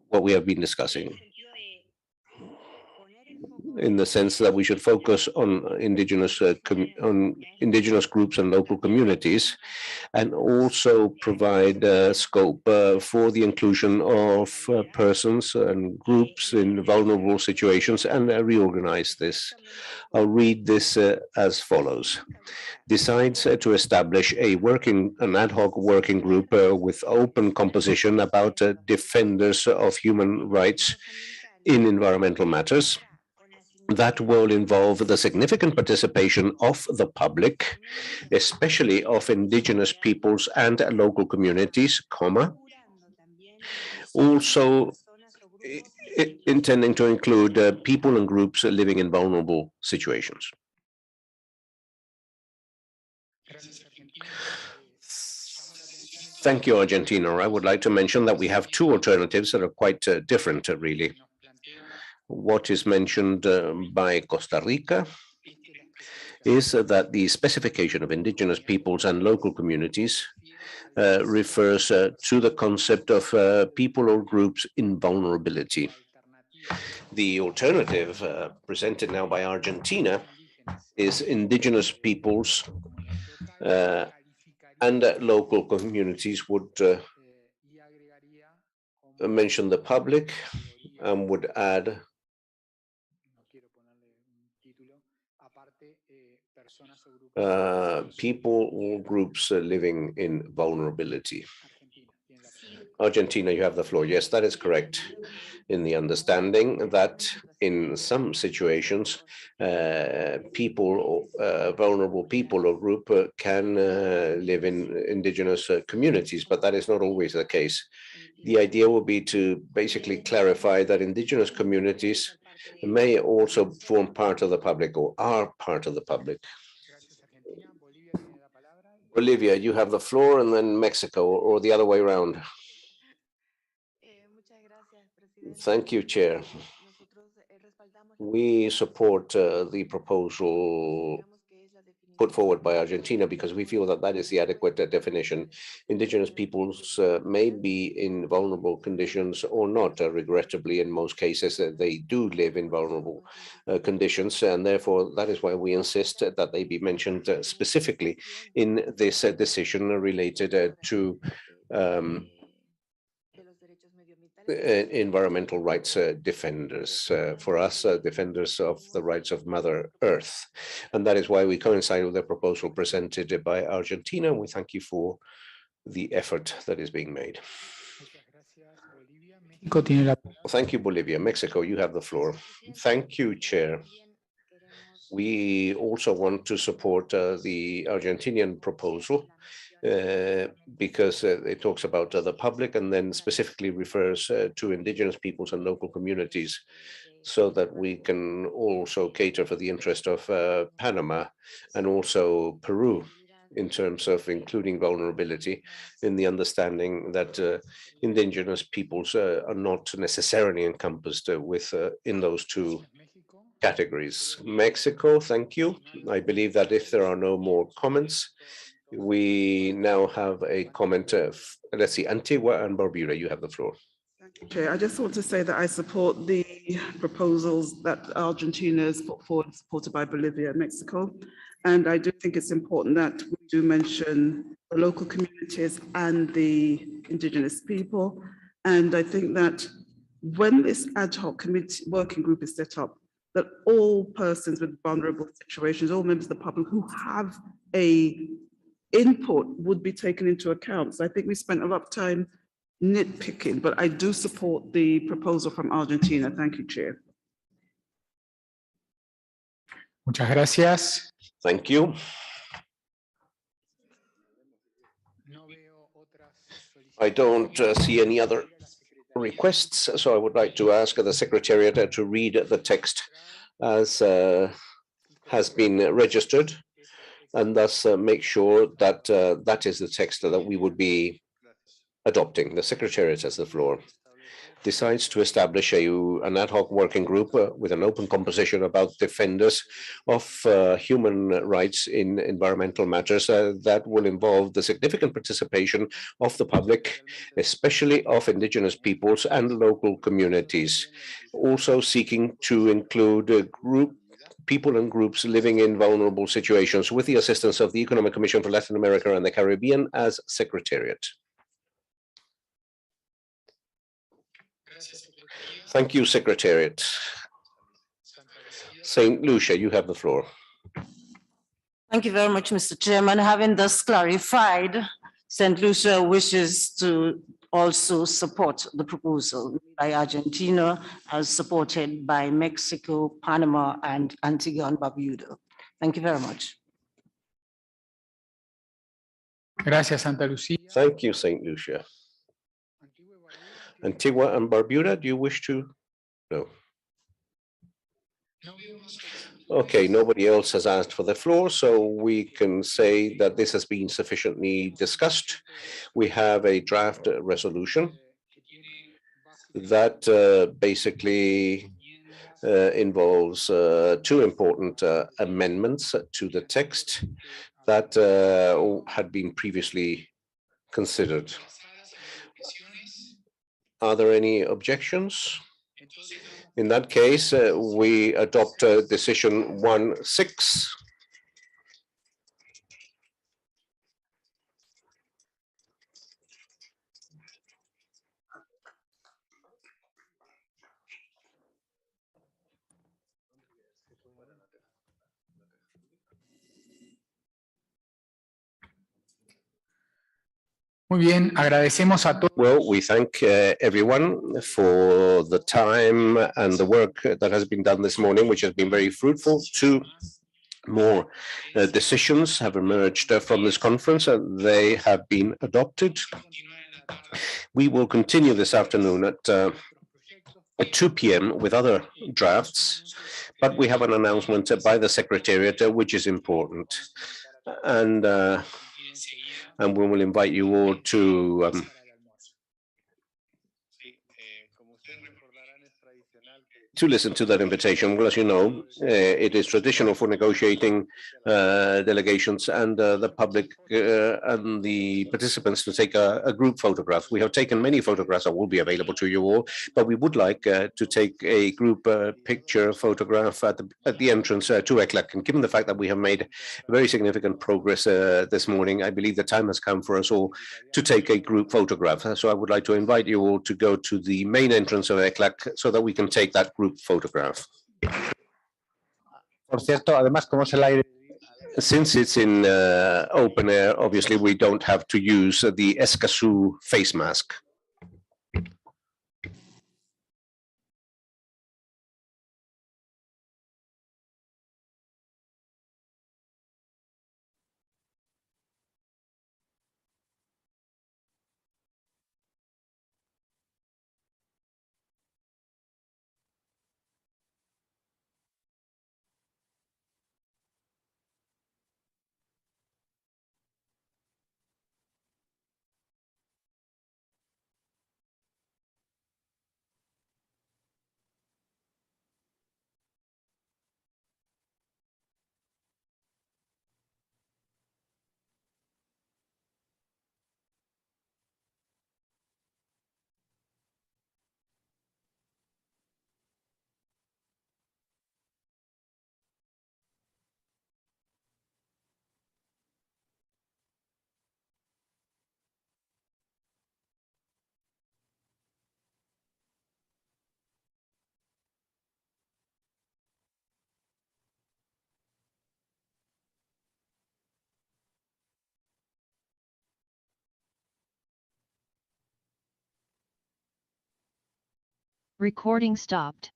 what we have been discussing. in the sense that we should focus on indigenous groups and local communities, and also provide scope for the inclusion of persons and groups in vulnerable situations, and reorganize this. I'll read this as follows. Decides to establish an ad hoc working group with open composition about defenders of human rights in environmental matters that will involve the significant participation of the public, especially of indigenous peoples and local communities, also intending to include people and groups living in vulnerable situations. Thank you, Argentina. I would like to mention that we have two alternatives that are quite different, really. What is mentioned by Costa Rica is that the specification of indigenous peoples and local communities refers to the concept of people or groups in vulnerability. The alternative presented now by Argentina is indigenous peoples and local communities would mention the public and would add people or groups living in vulnerability. Argentina, you have the floor. Yes, that is correct. In the understanding that in some situations, vulnerable people or group can live in indigenous communities, but that is not always the case. The idea would be to basically clarify that indigenous communities may also form part of the public or are part of the public. Bolivia, you have the floor, and then Mexico, or the other way around. Thank you, Chair. We support the proposal put forward by Argentina because we feel that that is the adequate definition. Indigenous peoples may be in vulnerable conditions or not. Regrettably, in most cases, they do live in vulnerable conditions, and therefore that is why we insist that they be mentioned specifically in this decision related to environmental rights defenders. For us, defenders of the rights of Mother Earth. And that is why we coincide with the proposal presented by Argentina. We thank you for the effort that is being made. Thank you, Bolivia. Mexico, you have the floor. Thank you, Chair. We also want to support the Argentinian proposal because it talks about the public and then specifically refers to indigenous peoples and local communities, so that we can also cater for the interest of Panama and also Peru in terms of including vulnerability, in the understanding that indigenous peoples are not necessarily encompassed in those two categories. Mexico, thank you. I believe that if there are no more comments, we now have a comment of, let's see, Antigua and Barbuda, you have the floor. Chair, I just want to say that I support the proposals that Argentina has put forward, supported by Bolivia and Mexico. And I do think it's important that we do mention the local communities and the indigenous people. And I think that when this ad hoc committee working group is set up, that all persons with vulnerable situations, all members of the public who have a input would be taken into account. So I think we spent a lot of time nitpicking, but I do support the proposal from Argentina. Thank you, Chair. Muchas gracias. Thank you. I don't see any other requests, so I would like to ask the Secretariat to read the text as has been registered, and thus make sure that that is the text that we would be adopting. The Secretariat has the floor. decides to establish an ad hoc working group with an open composition about defenders of human rights in environmental matters that will involve the significant participation of the public, especially of indigenous peoples and local communities, also seeking to include people and groups living in vulnerable situations with the assistance of the Economic Commission for Latin America and the Caribbean as Secretariat. Thank you, Secretariat. St. Lucia, you have the floor. Thank you very much, Mr. Chairman. Having thus clarified, St. Lucia wishes to also support the proposal by Argentina as supported by Mexico, Panama, and Antigua and Barbuda. Thank you very much. Gracias, Santa Lucía. Thank you, St. Lucia. Antigua and Barbuda, do you wish to? No. Okay, nobody else has asked for the floor, so we can say that this has been sufficiently discussed. We have a draft resolution that basically involves two important amendments to the text that had been previously considered. Are there any objections? In that case, we adopt decision 1-6. Muy bien, agradecemos a todos. Well, we thank everyone for the time and the work that has been done this morning, which has been very fruitful. Two more decisions have emerged from this conference, and they have been adopted. We will continue this afternoon at 2 p.m. with other drafts, but we have an announcement by the Secretariat, which is important. And we will invite you all to listen to that invitation. Well, as you know, it is traditional for negotiating delegations and the public and the participants to take a group photograph. We have taken many photographs that will be available to you all, but we would like to take a group picture photograph at the entrance to ECLAC. And given the fact that we have made very significant progress this morning, I believe the time has come for us all to take a group photograph. So I would like to invite you all to go to the main entrance of ECLAC so that we can take that group photograph. Por cierto, además, como es el aire. Since it's in open air, obviously we don't have to use the escazu face mask. Recording stopped.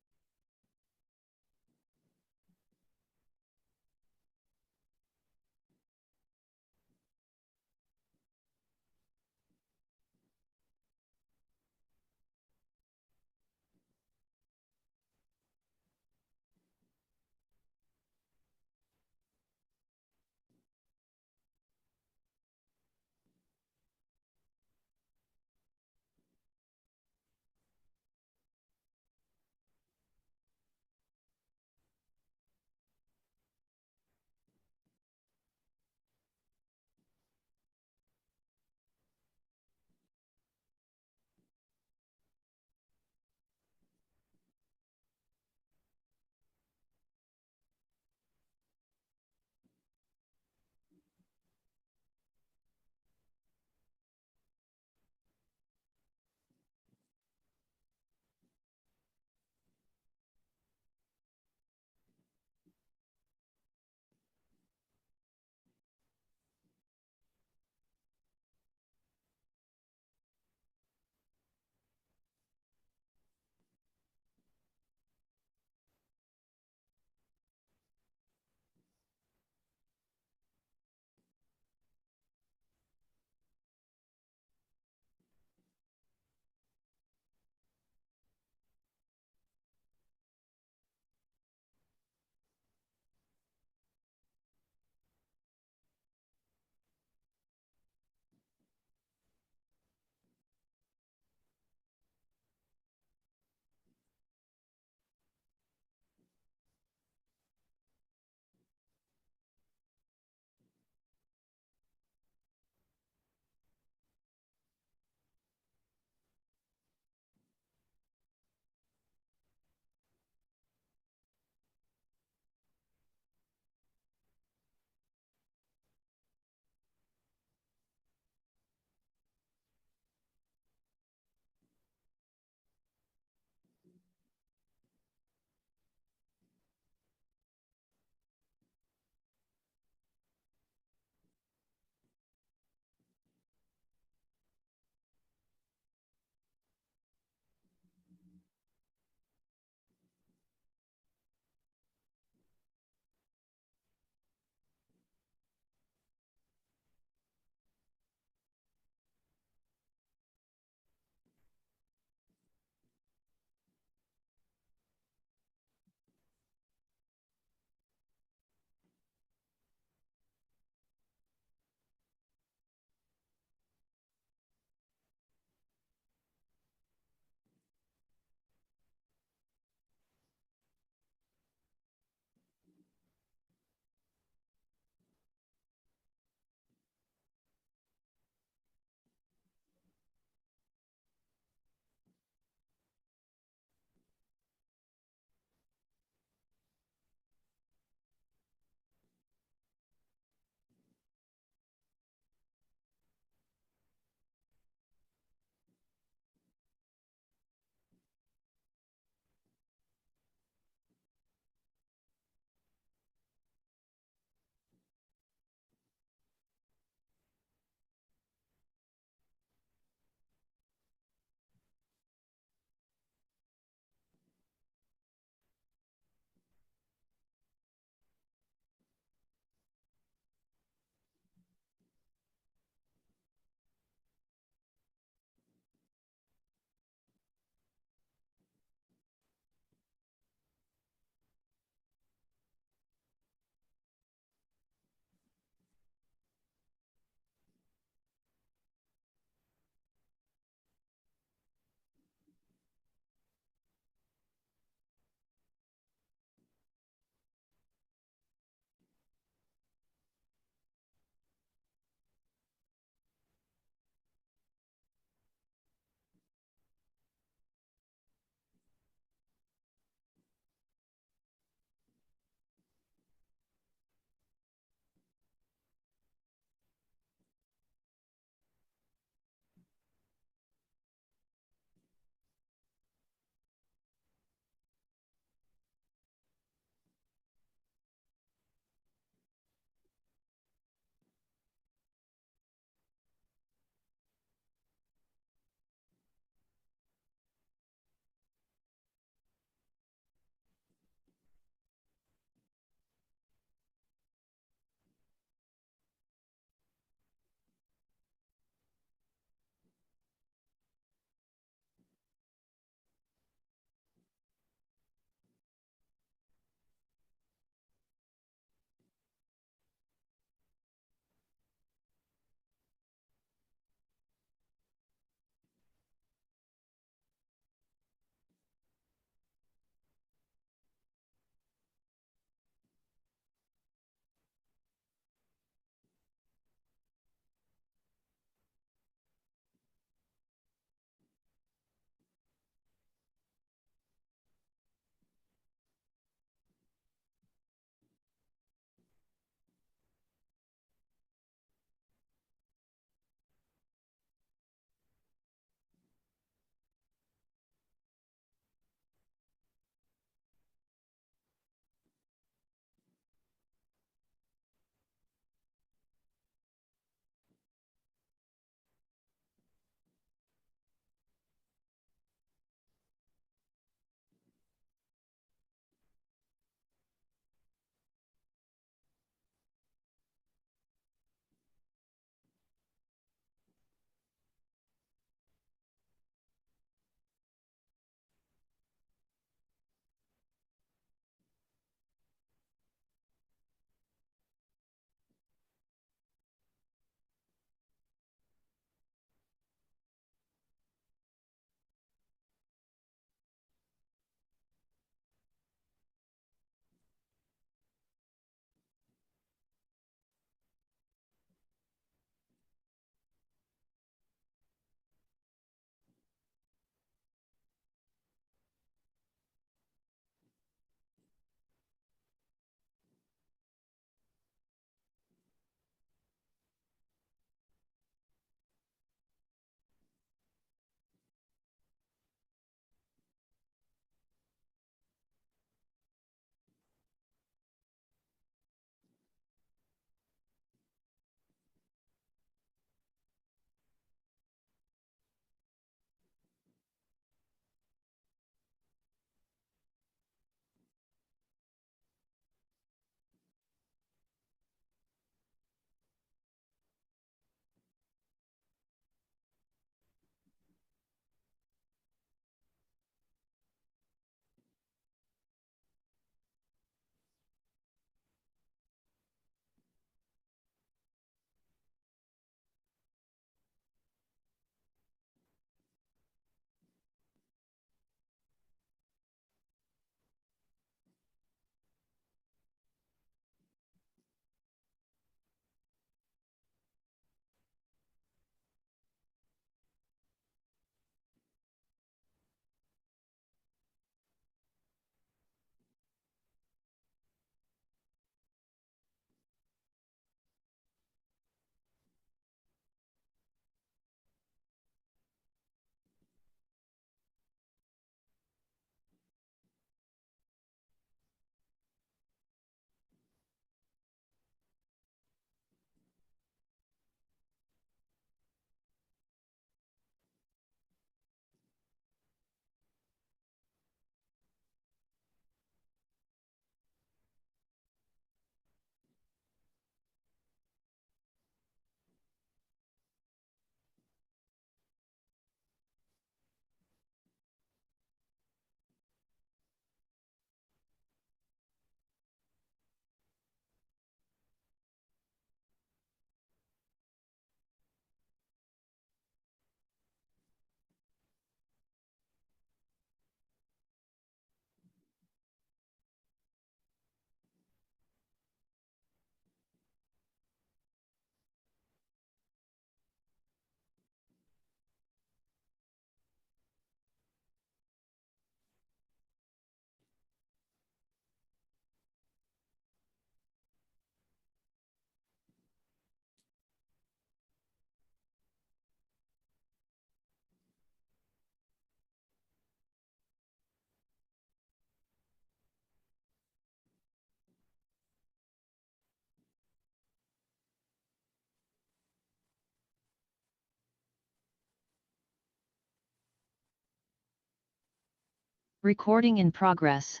Recording in progress.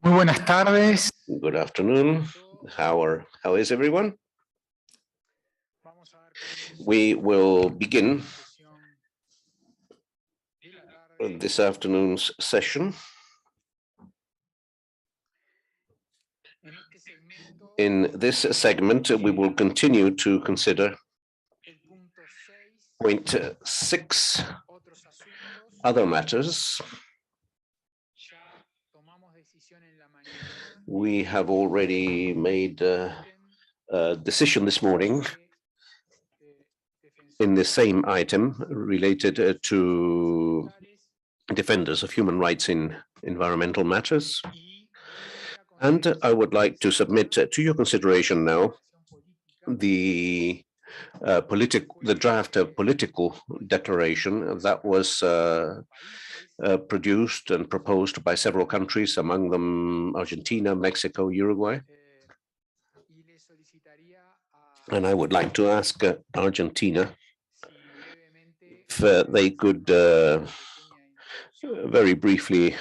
Muy buenas tardes. Good afternoon. How is everyone? We will begin this afternoon's session. In this segment, we will continue to consider point 6, other matters. We have already made a decision this morning in the same item related to defenders of human rights in environmental matters. And I would like to submit to your consideration now the draft of political declaration that was produced and proposed by several countries, among them Argentina, Mexico, Uruguay. And I would like to ask Argentina if they could very briefly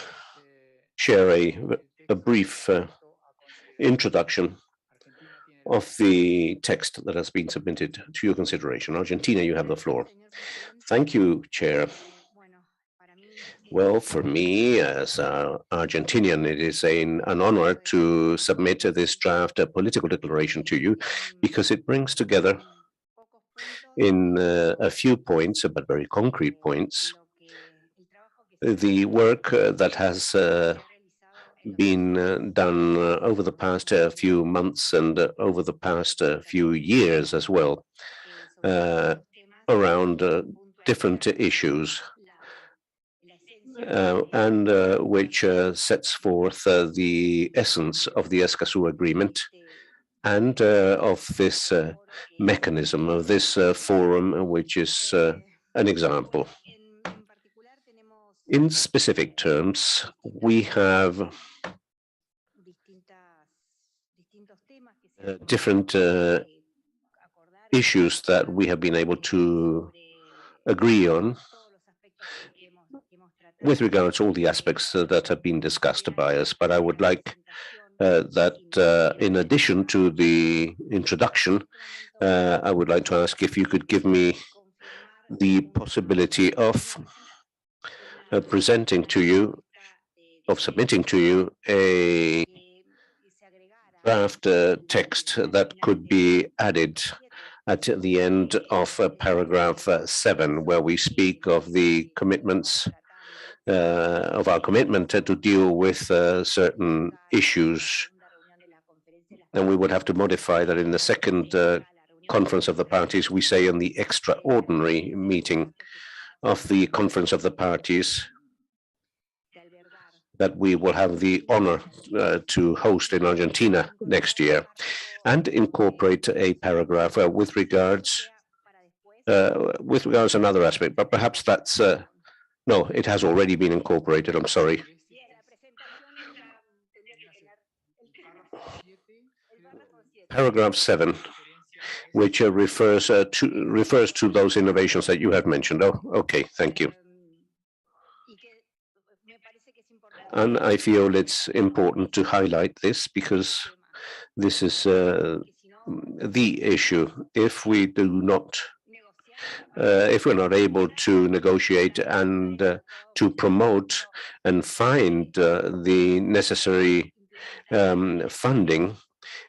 share a brief introduction of the text that has been submitted to your consideration. Argentina, you have the floor. Thank you, Chair. Well, for me, as an Argentinian, it is an honor to submit this draft political declaration to you because it brings together in a few points, but very concrete points, the work that has been done over the past few months and over the past few years as well around different issues. And which sets forth the essence of the escazu agreement and of this mechanism, of this forum, which is an example. In specific terms, we have different issues that we have been able to agree on with regard to all the aspects that have been discussed by us. But I would like that in addition to the introduction, I would like to ask if you could give me the possibility of presenting to you, of submitting to you a draft text that could be added at the end of paragraph 7, where we speak of the commitments of our commitment to deal with certain issues. And we would have to modify that in the second conference of the parties. We say in the extraordinary meeting of the conference of the parties that we will have the honor to host in Argentina next year, and incorporate a paragraph with regards another aspect, but perhaps that's no, it has already been incorporated. I'm sorry. Paragraph 7, which refers to those innovations that you have mentioned. Oh, okay, thank you. And I feel it's important to highlight this because this is the issue. If we do not if we're not able to negotiate and to promote and find the necessary funding,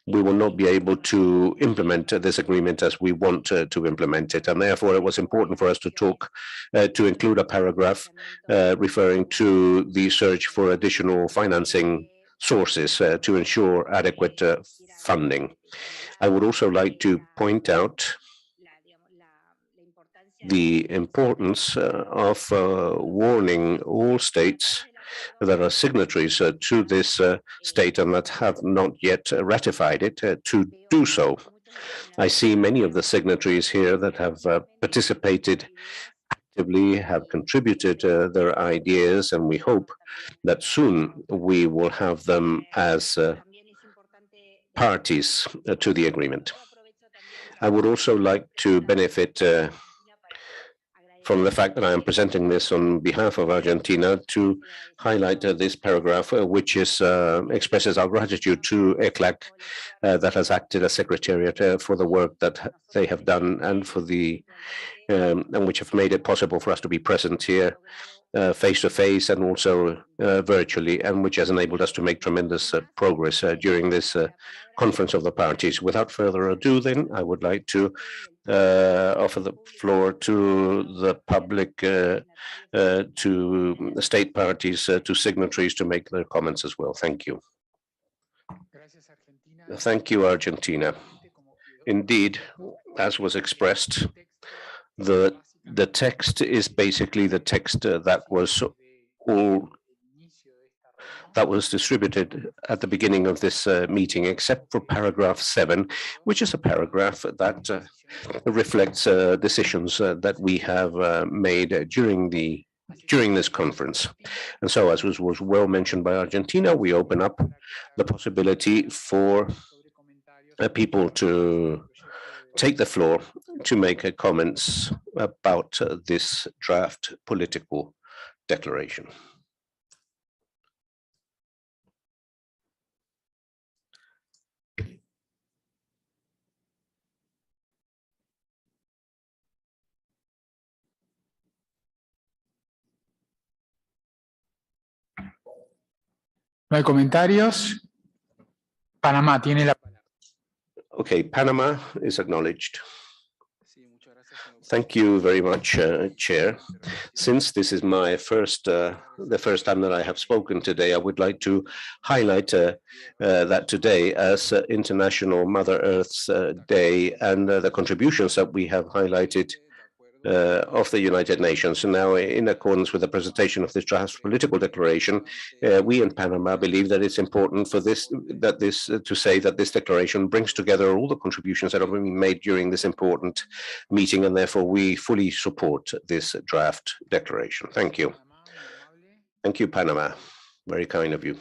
we will not be able to implement this agreement as we want to implement it. And therefore, it was important for us to talk, to include a paragraph referring to the search for additional financing sources to ensure adequate funding. I would also like to point out the importance of warning all states that are signatories to this state and that have not yet ratified it to do so. I see many of the signatories here that have participated actively, have contributed their ideas, and we hope that soon we will have them as parties to the agreement. I would also like to benefit from the fact that I am presenting this on behalf of Argentina to highlight this paragraph, which is expresses our gratitude to ECLAC that has acted as secretariat for the work that they have done and for the and which have made it possible for us to be present here face-to-face and also virtually, and which has enabled us to make tremendous progress during this conference of the parties. Without further ado, then, I would like to offer the floor to the public, to the state parties, to signatories to make their comments as well. Thank you. Thank you, Argentina. Indeed, as was expressed, the text is basically the text that was distributed at the beginning of this meeting, except for paragraph 7, which is a paragraph that reflects decisions that we have made during this conference. And so, as was well mentioned by Argentina, we open up the possibility for people to take the floor to make comments about this draft political declaration. No hay comentarios. Panamá tiene la palabra. Okay, Panama is acknowledged. Thank you very much, Chair. Since this is my the first time that I have spoken today, I would like to highlight that today as International Mother Earth's Day and the contributions that we have highlighted of the United Nations. And now, in accordance with the presentation of this draft political declaration, we in Panama believe that it's important for to say that this declaration brings together all the contributions that have been made during this important meeting, and therefore we fully support this draft declaration. Thank you. Thank you, Panama. Very kind of you.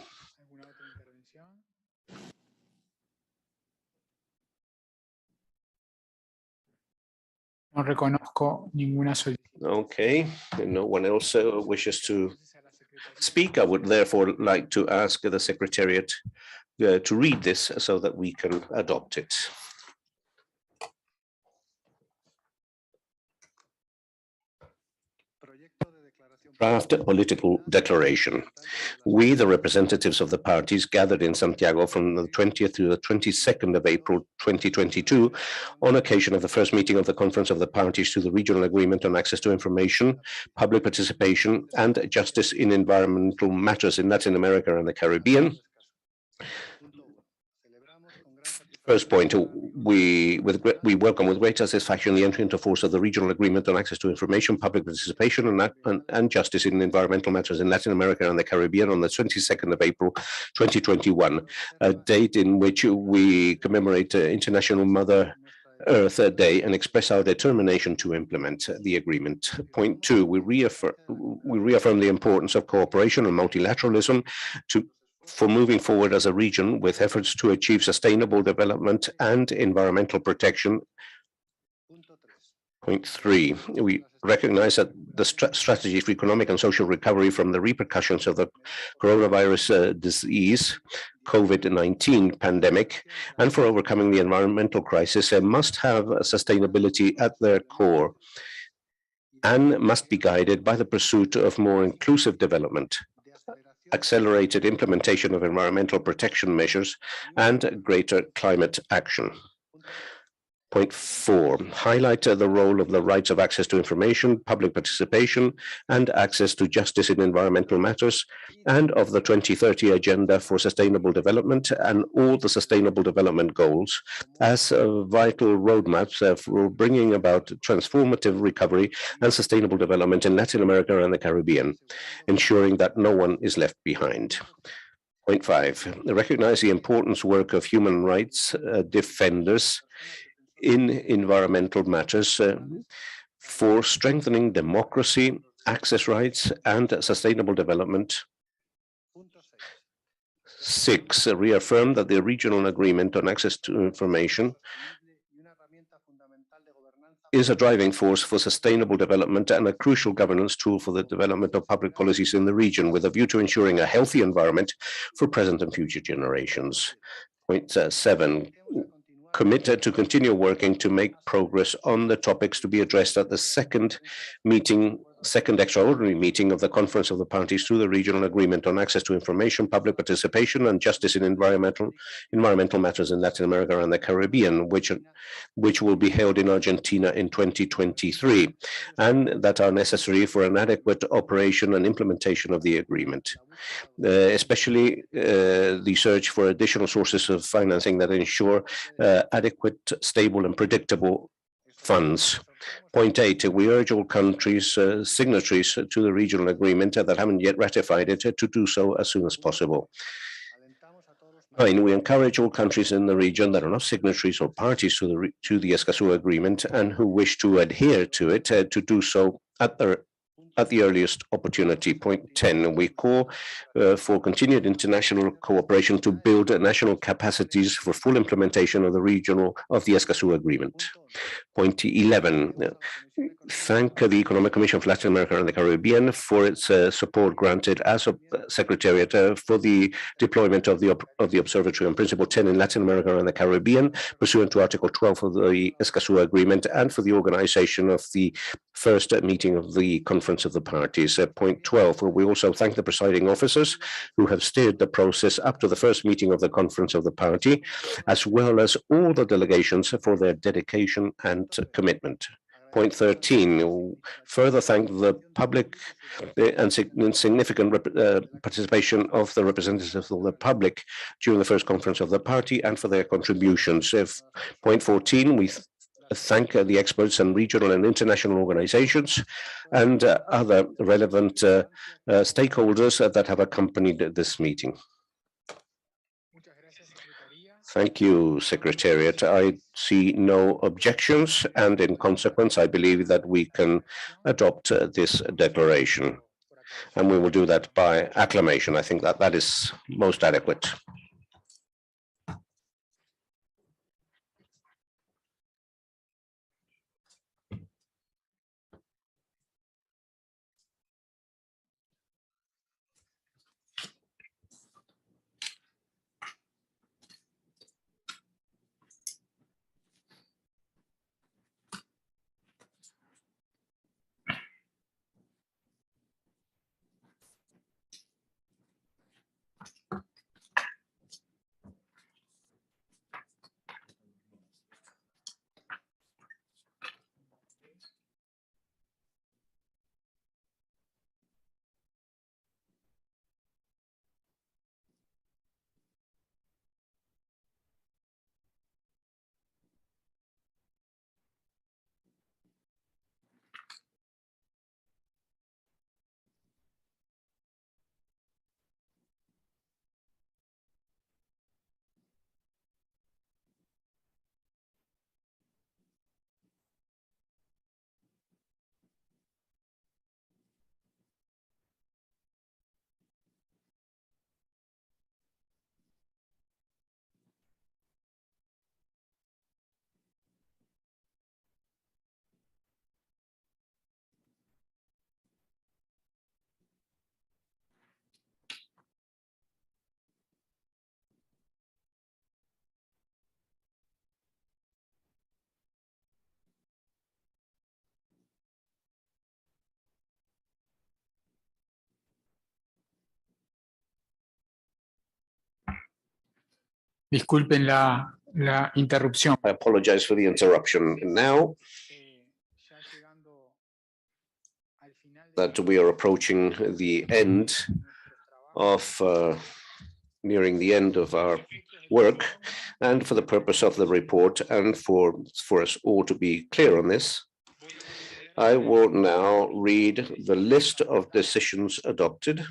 No reconozco ninguna solicitud. Okay, and no one else wishes to speak. I would therefore like to ask the Secretariat to read this so that we can adopt it. Draft political declaration. We, the representatives of the parties gathered in Santiago from the 20th to the 22nd of April 2022, on occasion of the first meeting of the Conference of the Parties to the Regional Agreement on Access to Information, Public Participation, and Justice in Environmental Matters in Latin America and the Caribbean. First point, we welcome with great satisfaction the entry into force of the Regional Agreement on Access to Information, Public Participation, and Justice in Environmental Matters in Latin America and the Caribbean on the 22nd of April 2021, a date in which we commemorate International Mother Earth Day and express our determination to implement the agreement. Point 2, we reaffirm the importance of cooperation and multilateralism for moving forward as a region with efforts to achieve sustainable development and environmental protection. Point 3, we recognize that the strategy for economic and social recovery from the repercussions of the coronavirus disease, COVID-19 pandemic, and for overcoming the environmental crisis must have sustainability at their core and must be guided by the pursuit of more inclusive development, accelerated implementation of environmental protection measures, and greater climate action. Point 4, highlight the role of the rights of access to information, public participation, and access to justice in environmental matters, and of the 2030 Agenda for Sustainable Development and all the Sustainable Development Goals as vital roadmaps for bringing about transformative recovery and sustainable development in Latin America and the Caribbean, ensuring that no one is left behind. Point 5, recognize the important work of human rights defenders in environmental matters for strengthening democracy, access rights, and sustainable development. 6, reaffirm that the regional agreement on access to information is a driving force for sustainable development and a crucial governance tool for the development of public policies in the region, with a view to ensuring a healthy environment for present and future generations. Point 7, committed to continue working to make progress on the topics to be addressed at the second meeting second extraordinary meeting of the Conference of the Parties to the Regional Agreement on Access to Information, Public Participation and Justice in Environmental Matters in Latin America and the Caribbean, which will be held in Argentina in 2023, and that are necessary for an adequate operation and implementation of the agreement. Especially the search for additional sources of financing that ensure adequate, stable and predictable funds. Point 8, we urge all countries signatories to the regional agreement that haven't yet ratified it to do so as soon as possible. 9, we encourage all countries in the region that are not signatories or parties to the escazu agreement and who wish to adhere to it to do so at the earliest opportunity. Point 10, we call for continued international cooperation to build national capacities for full implementation of the escazu agreement. Point 11, thank the Economic Commission for Latin America and the Caribbean for its support granted as a secretariat for the deployment of the Observatory on Principle 10 in Latin America and the Caribbean, pursuant to Article 12 of the escazu agreement, and for the organization of the first meeting of the Conference of the Parties. Point 12, we also thank the presiding officers who have steered the process up to the first meeting of the Conference of the Party, as well as all the delegations for their dedication and commitment. Point 13, further thank the public and significant participation of the representatives of the public during the first conference of the party and for their contributions. Point 14, we thank the experts and regional and international organizations and other relevant stakeholders that have accompanied this meeting. Thank you, Secretariat. I see no objections, and in consequence, I believe that we can adopt this declaration. And we will do that by acclamation. I think that that is most adequate. Disculpen la interrupción. I apologize for the interruption. Now that we are approaching the end of nearing the end of our work, and for the purpose of the report and for us all to be clear on this, I will now read the list of decisions adopted.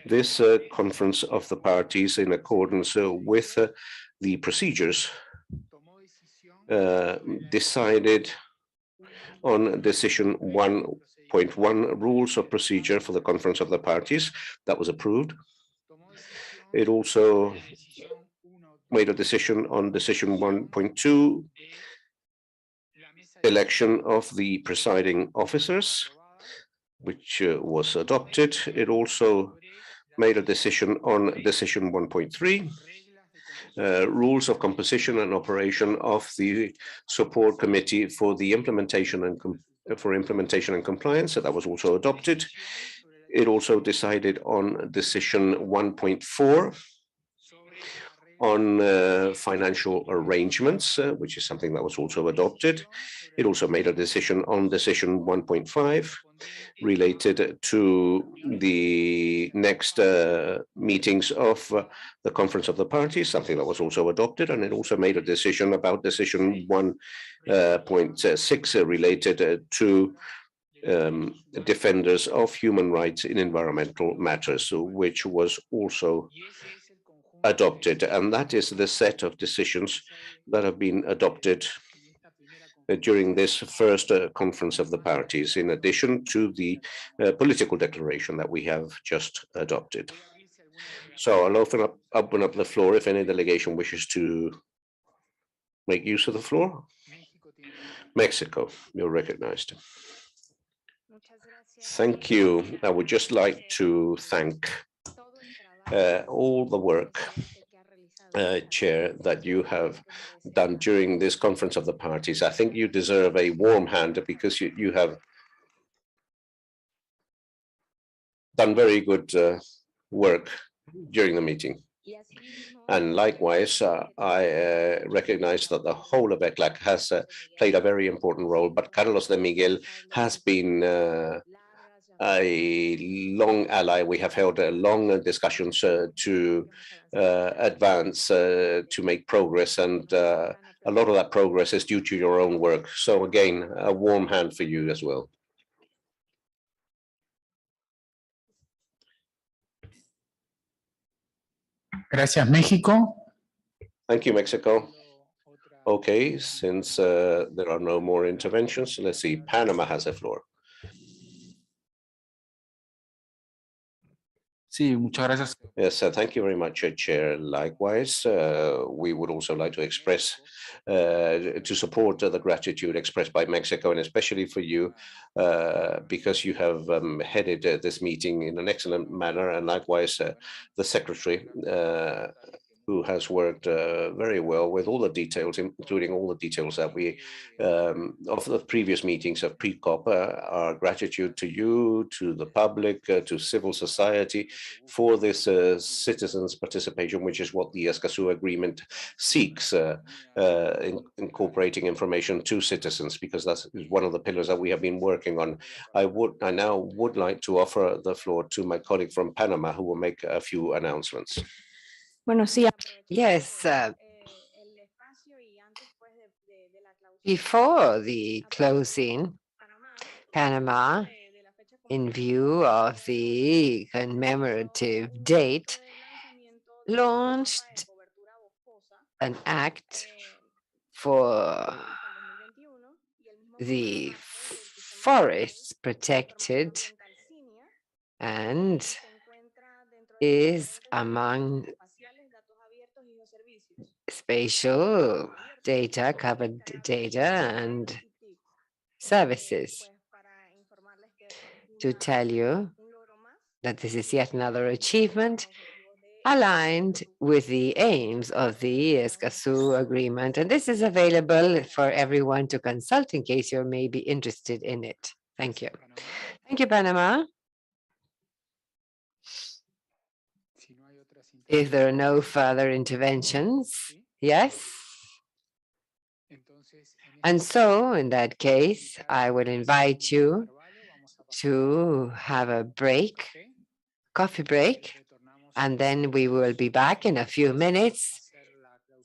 This Conference of the Parties, in accordance with the procedures, decided on decision 1.1, rules of procedure for the Conference of the Parties. That was approved. It also made a decision on decision 1.2, election of the presiding officers, which was adopted. It also made a decision on decision 1.3, rules of composition and operation of the support committee for the implementation and compliance. So that was also adopted. It also decided on decision 1.4 on financial arrangements, which is something that was also adopted. It also made a decision on decision 1.5 related to the next meetings of the Conference of the Parties, something that was also adopted. And it also made a decision about decision 1.6 related to defenders of human rights in environmental matters, which was also adopted. And that is the set of decisions that have been adopted during this first conference of the parties, in addition to the political declaration that we have just adopted. So I'll open up the floor if any delegation wishes to make use of the floor. Mexico, you're recognized. Thank you. I would just like to thank all the work, Chair, that you have done during this conference of the parties. I think you deserve a warm hand because you have done very good work during the meeting. And likewise, I recognize that the whole of ECLAC has played a very important role, but Carlos de Miguel has been a long ally. We have held long discussions to advance, to make progress, and a lot of that progress is due to your own work. So again, a warm hand for you as well. Gracias, México. Thank you, Mexico. Okay, since there are no more interventions, let's see, Panama has the floor. Sí, muchas gracias. Yes, thank you very much, Chair. Likewise, we would also like to express, to support the gratitude expressed by Mexico, and especially for you, because you have headed this meeting in an excellent manner, and likewise the Secretary, who has worked very well with all the details, including all the details that we of the previous meetings of pre-COP. Our gratitude to you, to the public, to civil society for this citizens' participation, which is what the escazu agreement seeks, incorporating information to citizens, because that's one of the pillars that we have been working on. I now would like to offer the floor to my colleague from Panama, who will make a few announcements. Yes. Before the closing, Panama, in view of the commemorative date, launched an act for the forests protected and is among spatial data, covered data and services. To tell you that this is yet another achievement aligned with the aims of the escazu agreement. And this is available for everyone to consult in case you may be interested in it. Thank you. Thank you, Panama. If there are no further interventions, yes? And so in that case, I would invite you to have a break, coffee break, and then we will be back in a few minutes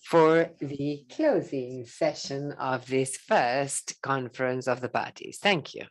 for the closing session of this first conference of the parties. Thank you.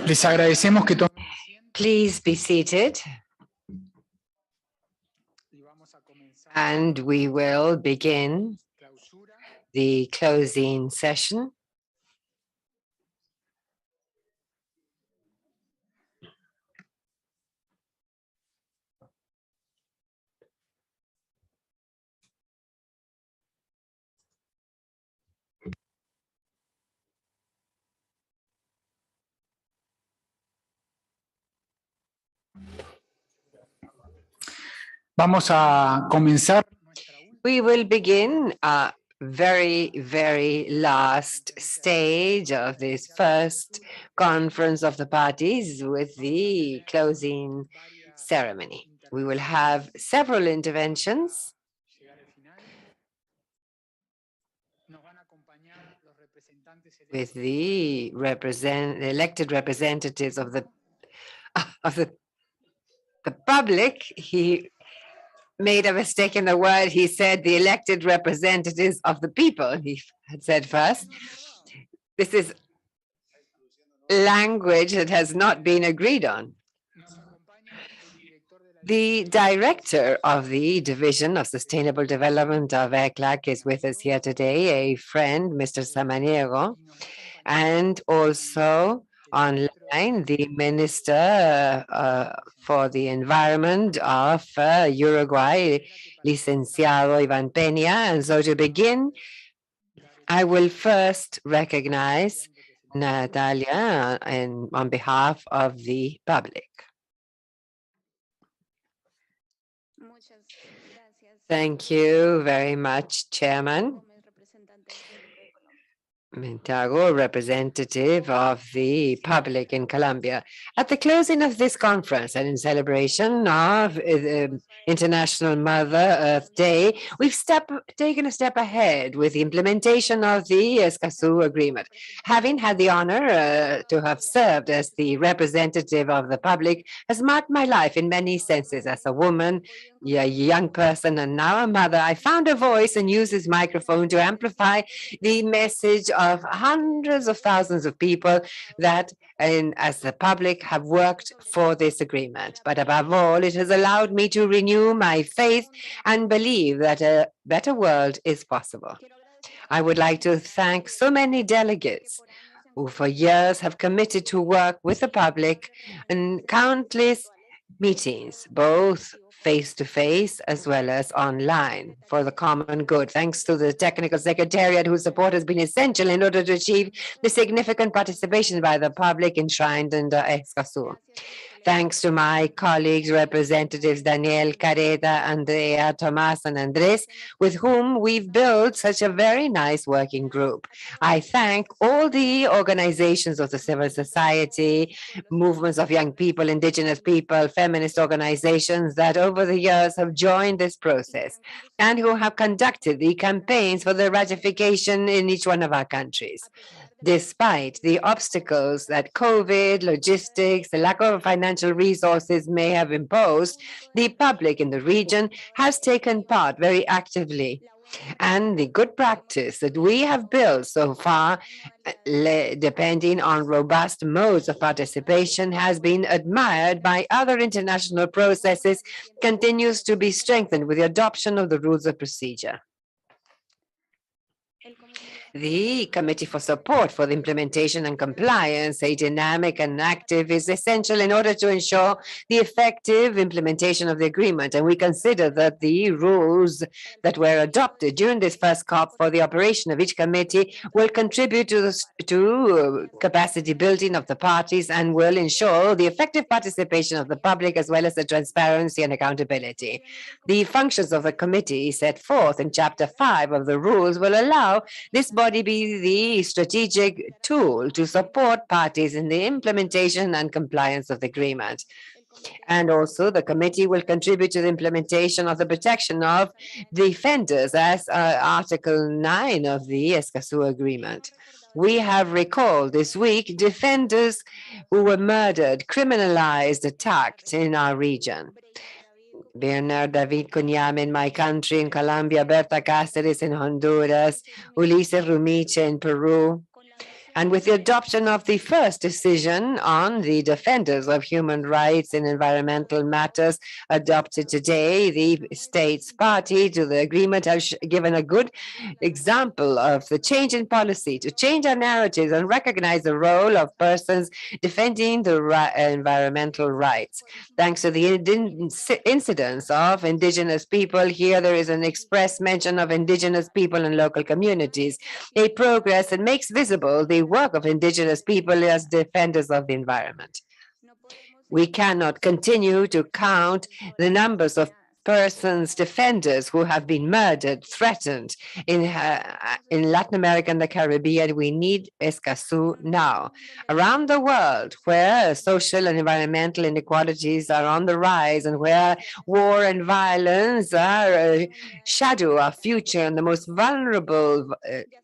Les agradecemos que tomen. Please be seated. And we will begin the closing session. Vamos a comenzar. We will begin a very last stage of this first conference of the parties with the closing ceremony. We will have several interventions. With the elected representatives of the public. He made a mistake in the word. He said the elected representatives of the people, he had said first. This is language that has not been agreed on. The director of the Division of Sustainable Development of ECLAC is with us here today, a friend, Mr. Samaniego, and also online, the Minister for the Environment of Uruguay, Licenciado Ivan Peña. And so to begin, I will first recognize Natalia on behalf of the public. Thank you very much, Chairman. Montago, representative of the public in Colombia. At the closing of this conference and in celebration of International Mother Earth Day, we've taken a step ahead with the implementation of the escazu agreement. Having had the honor to have served as the representative of the public has marked my life in many senses. As a woman, a young person, and now a mother, I found a voice and used this microphone to amplify the message of hundreds of thousands of people that, as the public, have worked for this agreement. But above all, it has allowed me to renew my faith and believe that a better world is possible. I would like to thank so many delegates who for years have committed to work with the public in countless meetings, both face-to-face as well as online, for the common good. Thanks to the technical secretariat whose support has been essential in order to achieve the significant participation by the public enshrined in the escazu. Thanks to my colleagues, representatives Daniel, Careta, Andrea, Tomas, and Andres, with whom we've built such a very nice working group. I thank all the organizations of the civil society, movements of young people, indigenous people, feminist organizations that over the years have joined this process and who have conducted the campaigns for the ratification in each one of our countries. Despite the obstacles that COVID, logistics, the lack of financial resources may have imposed, the public in the region has taken part very actively. And the good practice that we have built so far, depending on robust modes of participation, has been admired by other international processes, continues to be strengthened with the adoption of the rules of procedure. The Committee for Support for the Implementation and Compliance, a dynamic and active, is essential in order to ensure the effective implementation of the agreement. And we consider that the rules that were adopted during this first COP for the operation of each committee will contribute to capacity building of the parties and will ensure the effective participation of the public as well as the transparency and accountability. The functions of the committee set forth in Chapter 5 of the rules will allow this body be the strategic tool to support parties in the implementation and compliance of the agreement. And also the committee will contribute to the implementation of the protection of defenders as Article 9 of the escazu agreement. We have recalled this week defenders who were murdered, criminalized, attacked in our region. Bernard David Cunyam in my country, in Colombia, Berta Cáceres in Honduras, Ulises Rumiche in Peru. And with the adoption of the first decision on the defenders of human rights in environmental matters adopted today, the states party to the agreement has given a good example of the change in policy to change our narratives and recognize the role of persons defending the environmental rights. Thanks to the incidence of indigenous people, here there is an express mention of indigenous people and local communities, a progress that makes visible the work of indigenous people as defenders of the environment. We cannot continue to count the numbers of persons, defenders who have been murdered, threatened in Latin America and the Caribbean. We need escazu now. Around the world, where social and environmental inequalities are on the rise and where war and violence are a shadow our future, and the most vulnerable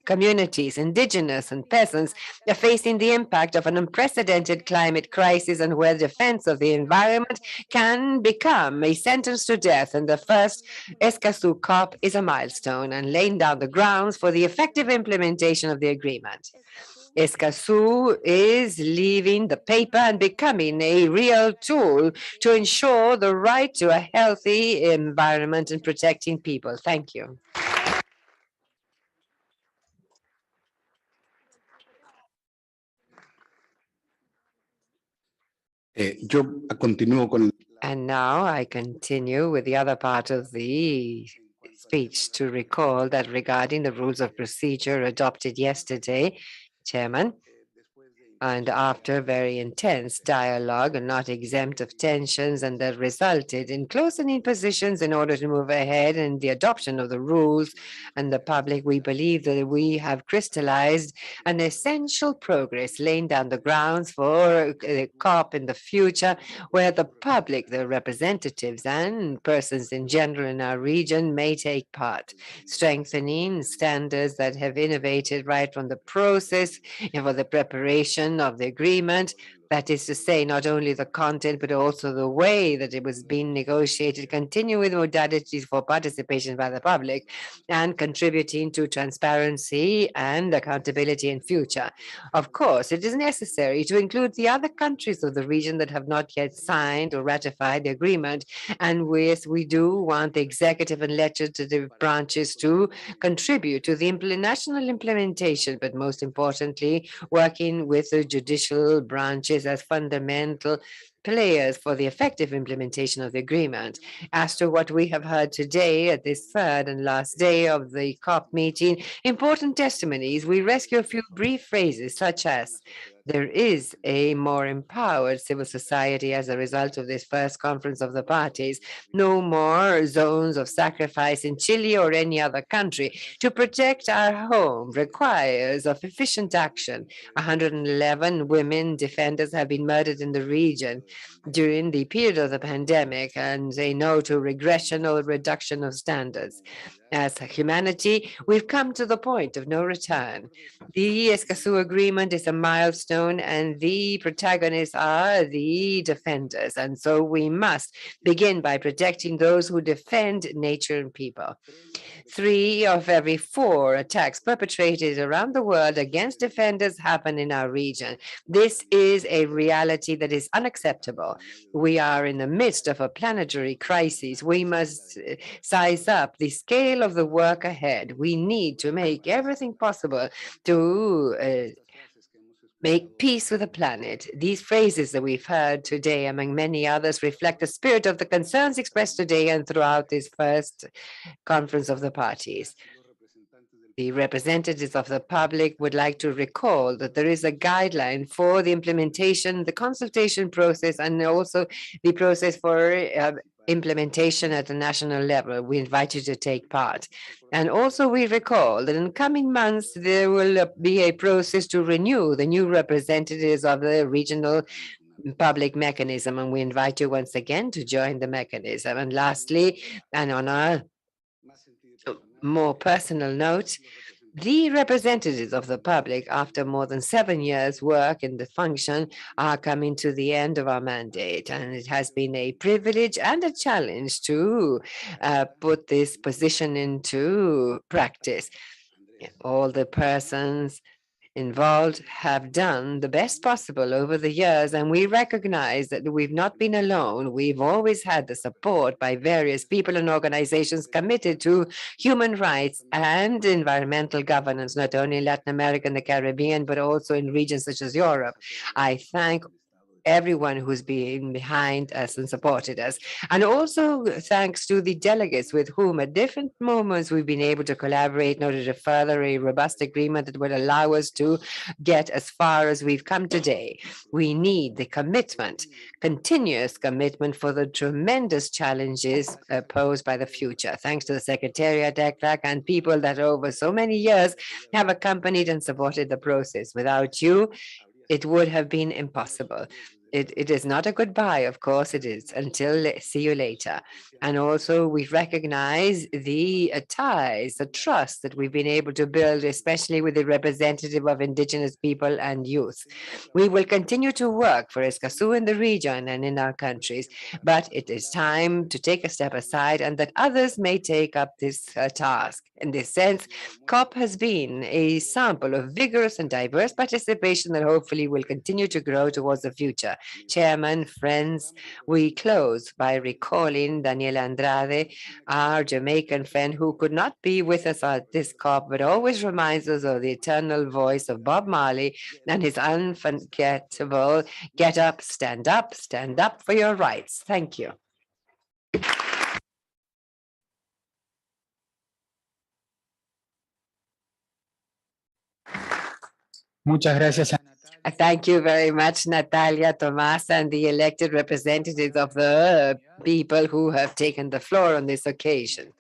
communities, indigenous and peasants, are facing the impact of an unprecedented climate crisis, and where defense of the environment can become a sentence to death. And the first escazu COP is a milestone and laying down the grounds for the effective implementation of the agreement. Escazu is leaving the paper and becoming a real tool to ensure the right to a healthy environment and protecting people. Thank you. Yo continúo con. And now I continue with the other part of the speech to recall that regarding the rules of procedure adopted yesterday, Chairman, and after very intense dialogue and not exempt of tensions, and that resulted in closing positions in order to move ahead in the adoption of the rules and the public, we believe that we have crystallized an essential progress, laying down the grounds for the COP in the future, where the public, the representatives and persons in general in our region may take part, strengthening standards that have innovated right from the process and for the preparation of the agreement. That is to say, not only the content, but also the way that it was being negotiated, continue with modalities for participation by the public and contributing to transparency and accountability in future. Of course, it is necessary to include the other countries of the region that have not yet signed or ratified the agreement. And we do want the executive and legislative branches to contribute to the national implementation, but most importantly, working with the judicial branches as fundamental players for the effective implementation of the agreement. As to what we have heard today at this third and last day of the COP meeting, important testimonies, we rescue a few brief phrases such as, there is a more empowered civil society as a result of this first conference of the parties. No more zones of sacrifice in Chile or any other country. To protect our home requires of efficient action. 111 women defenders have been murdered in the region during the period of the pandemic, and say no to regression or reduction of standards. As a humanity, we've come to the point of no return. The Escazú Agreement is a milestone, and the protagonists are the defenders. And so we must begin by protecting those who defend nature and people. 3 of every 4 attacks perpetrated around the world against defenders happen in our region. This is a reality that is unacceptable. We are in the midst of a planetary crisis. We must size up the scale of the work ahead. We need to make everything possible to make peace with the planet. These phrases that we've heard today, among many others, reflect the spirit of the concerns expressed today and throughout this first conference of the parties. The representatives of the public would like to recall that there is a guideline for the implementation, the consultation process, and also the process for implementation at the national level. We invite you to take part. And also we recall that in coming months, there will be a process to renew the new representatives of the regional public mechanism, and we invite you once again to join the mechanism. And lastly, and on a more personal note, the representatives of the public, after more than 7 years' work in the function, are coming to the end of our mandate. And it has been a privilege and a challenge to put this position into practice. All the persons involved have done the best possible over the years, and we recognize that we've not been alone. We've always had the support by various people and organizations committed to human rights and environmental governance, not only in Latin America and the Caribbean, but also in regions such as Europe. I thank everyone who's been behind us and supported us. And also thanks to the delegates with whom at different moments we've been able to collaborate in order to further a robust agreement that will allow us to get as far as we've come today. We need the commitment, continuous commitment for the tremendous challenges posed by the future. Thanks to the Secretariat, ECLAC, and people that over so many years have accompanied and supported the process. Without you, it would have been impossible. It is not a goodbye, of course it is, until see you later. And also we recognize the ties, the trust that we've been able to build, especially with the representative of indigenous people and youth. We will continue to work for escazu in the region and in our countries, but it is time to take a step aside and that others may take up this task. In this sense, COP has been a sample of vigorous and diverse participation that hopefully will continue to grow towards the future. Chairman, friends, we close by recalling Daniela Andrade, our Jamaican friend who could not be with us at this COP, but always reminds us of the eternal voice of Bob Marley and his unforgettable get up, stand up for your rights. Thank you. Muchas gracias. Thank you very much, Natalia, Tomas, and the elected representatives of the people who have taken the floor on this occasion.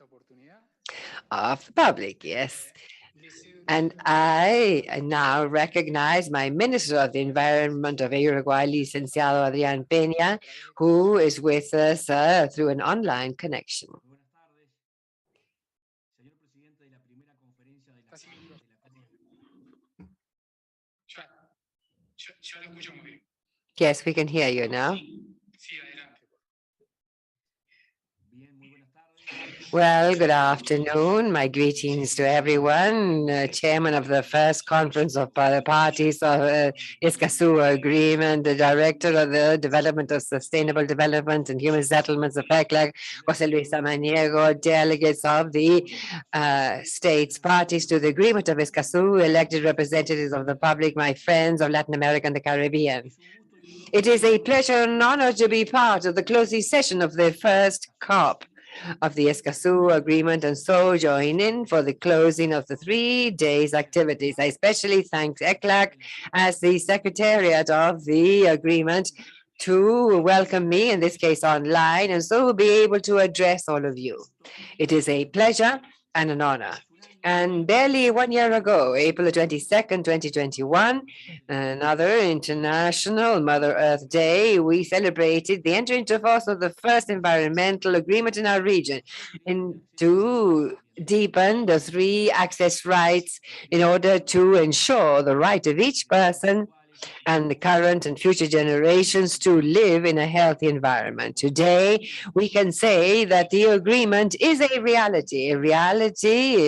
Of the public, yes. And I now recognize my Minister of the Environment of Uruguay, Licenciado Adrián Peña, who is with us through an online connection. Yes, we can hear you now. Well, good afternoon. My greetings to everyone. Chairman of the first conference of the parties of escazu Agreement, the Director of the Development of Sustainable Development and Human Settlements of ECLAC, Jose Luis Samaniego, delegates of the states parties to the Agreement of escazu, elected representatives of the public, my friends of Latin America and the Caribbean. It is a pleasure and honor to be part of the closing session of the first COP of the escazu Agreement and so join in for the closing of the 3 days activities. I especially thank ECLAC as the Secretariat of the agreement to welcome me, in this case online, and so be able to address all of you. It is a pleasure and an honor. And barely 1 year ago, April the 22nd, 2021, another International Mother Earth Day, we celebrated the entry into force of the first environmental agreement in our region to deepen the 3 access rights in order to ensure the right of each person and the current and future generations to live in a healthy environment. Today, we can say that the agreement is a reality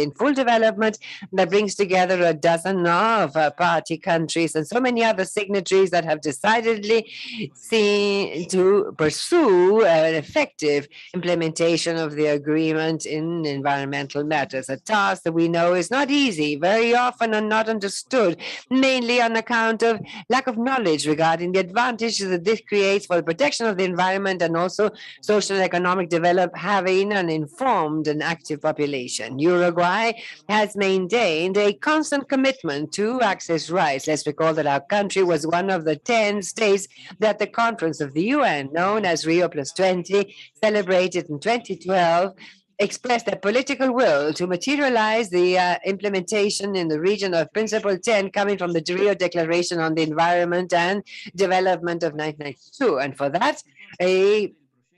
in full development that brings together a dozen of party countries and so many other signatories that have decidedly seen to pursue an effective implementation of the agreement in environmental matters, a task that we know is not easy, very often and not understood, mainly on account of lack of knowledge regarding the advantages that this creates for the protection of the environment and also social and economic development, having an informed and active population. Uruguay has maintained a constant commitment to access rights. Let's recall that our country was one of the 10 states that the conference of the UN, known as Rio +20, celebrated in 2012, expressed a political will to materialize the implementation in the region of Principle 10 coming from the Rio Declaration on the Environment and Development of 1992. And for that,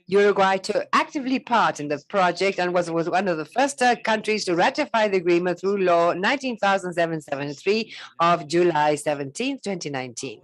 Uruguay took actively part in the project and was one of the first countries to ratify the agreement through law 19,773 of July 17, 2019.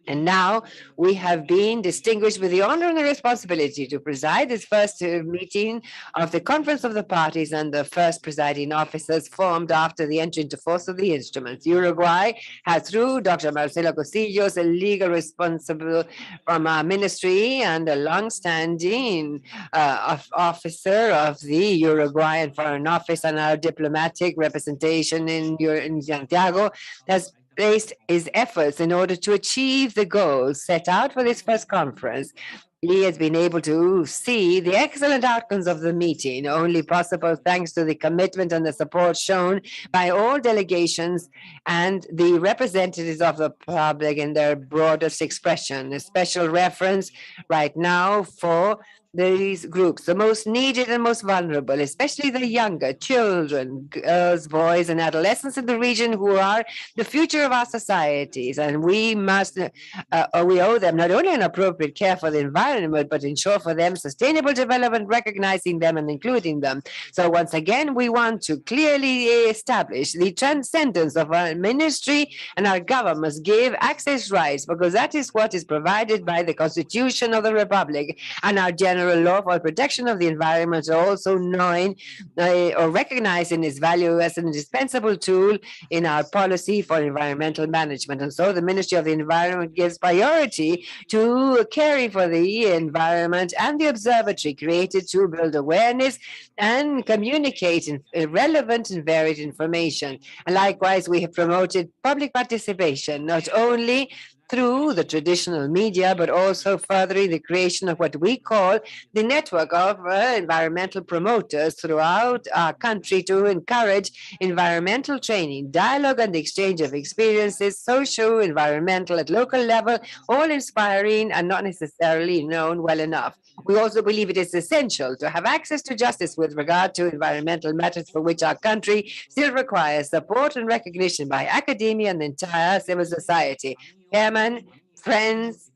And now we have been distinguished with the honor and the responsibility to preside this first meeting of the Conference of the Parties and the first presiding officers formed after the entry into force of the instruments. Uruguay has, through Dr. Marcelo Cosillos, a legal responsible from our ministry and a long-standing officer of the Uruguayan Foreign Office and our diplomatic representation in Santiago, has placed his efforts in order to achieve the goals set out for this first conference. He has been able to see the excellent outcomes of the meeting, only possible thanks to the commitment and the support shown by all delegations and the representatives of the public in their broadest expression. A special reference right now for these groups, the most needed and most vulnerable, especially the younger children, girls, boys, and adolescents in the region who are the future of our societies. And we must, we owe them not only an appropriate care for the environment, but ensure for them sustainable development, recognizing them and including them. So once again, we want to clearly establish the transcendence of our ministry, and our government must give access rights, because that is what is provided by the Constitution of the Republic and our general law for protection of the environment, also knowing or recognizing its value as an indispensable tool in our policy for environmental management. And so the Ministry of the Environment gives priority to caring for the environment and the observatory created to build awareness and communicate relevant and varied information. And likewise, we have promoted public participation, not only through the traditional media, but also furthering the creation of what we call the network of environmental promoters throughout our country to encourage environmental training, dialogue, and the exchange of experiences, social, environmental at local level, all inspiring and not necessarily known well enough. We also believe it is essential to have access to justice with regard to environmental matters for which our country still requires support and recognition by academia and the entire civil society. Chairman, friends,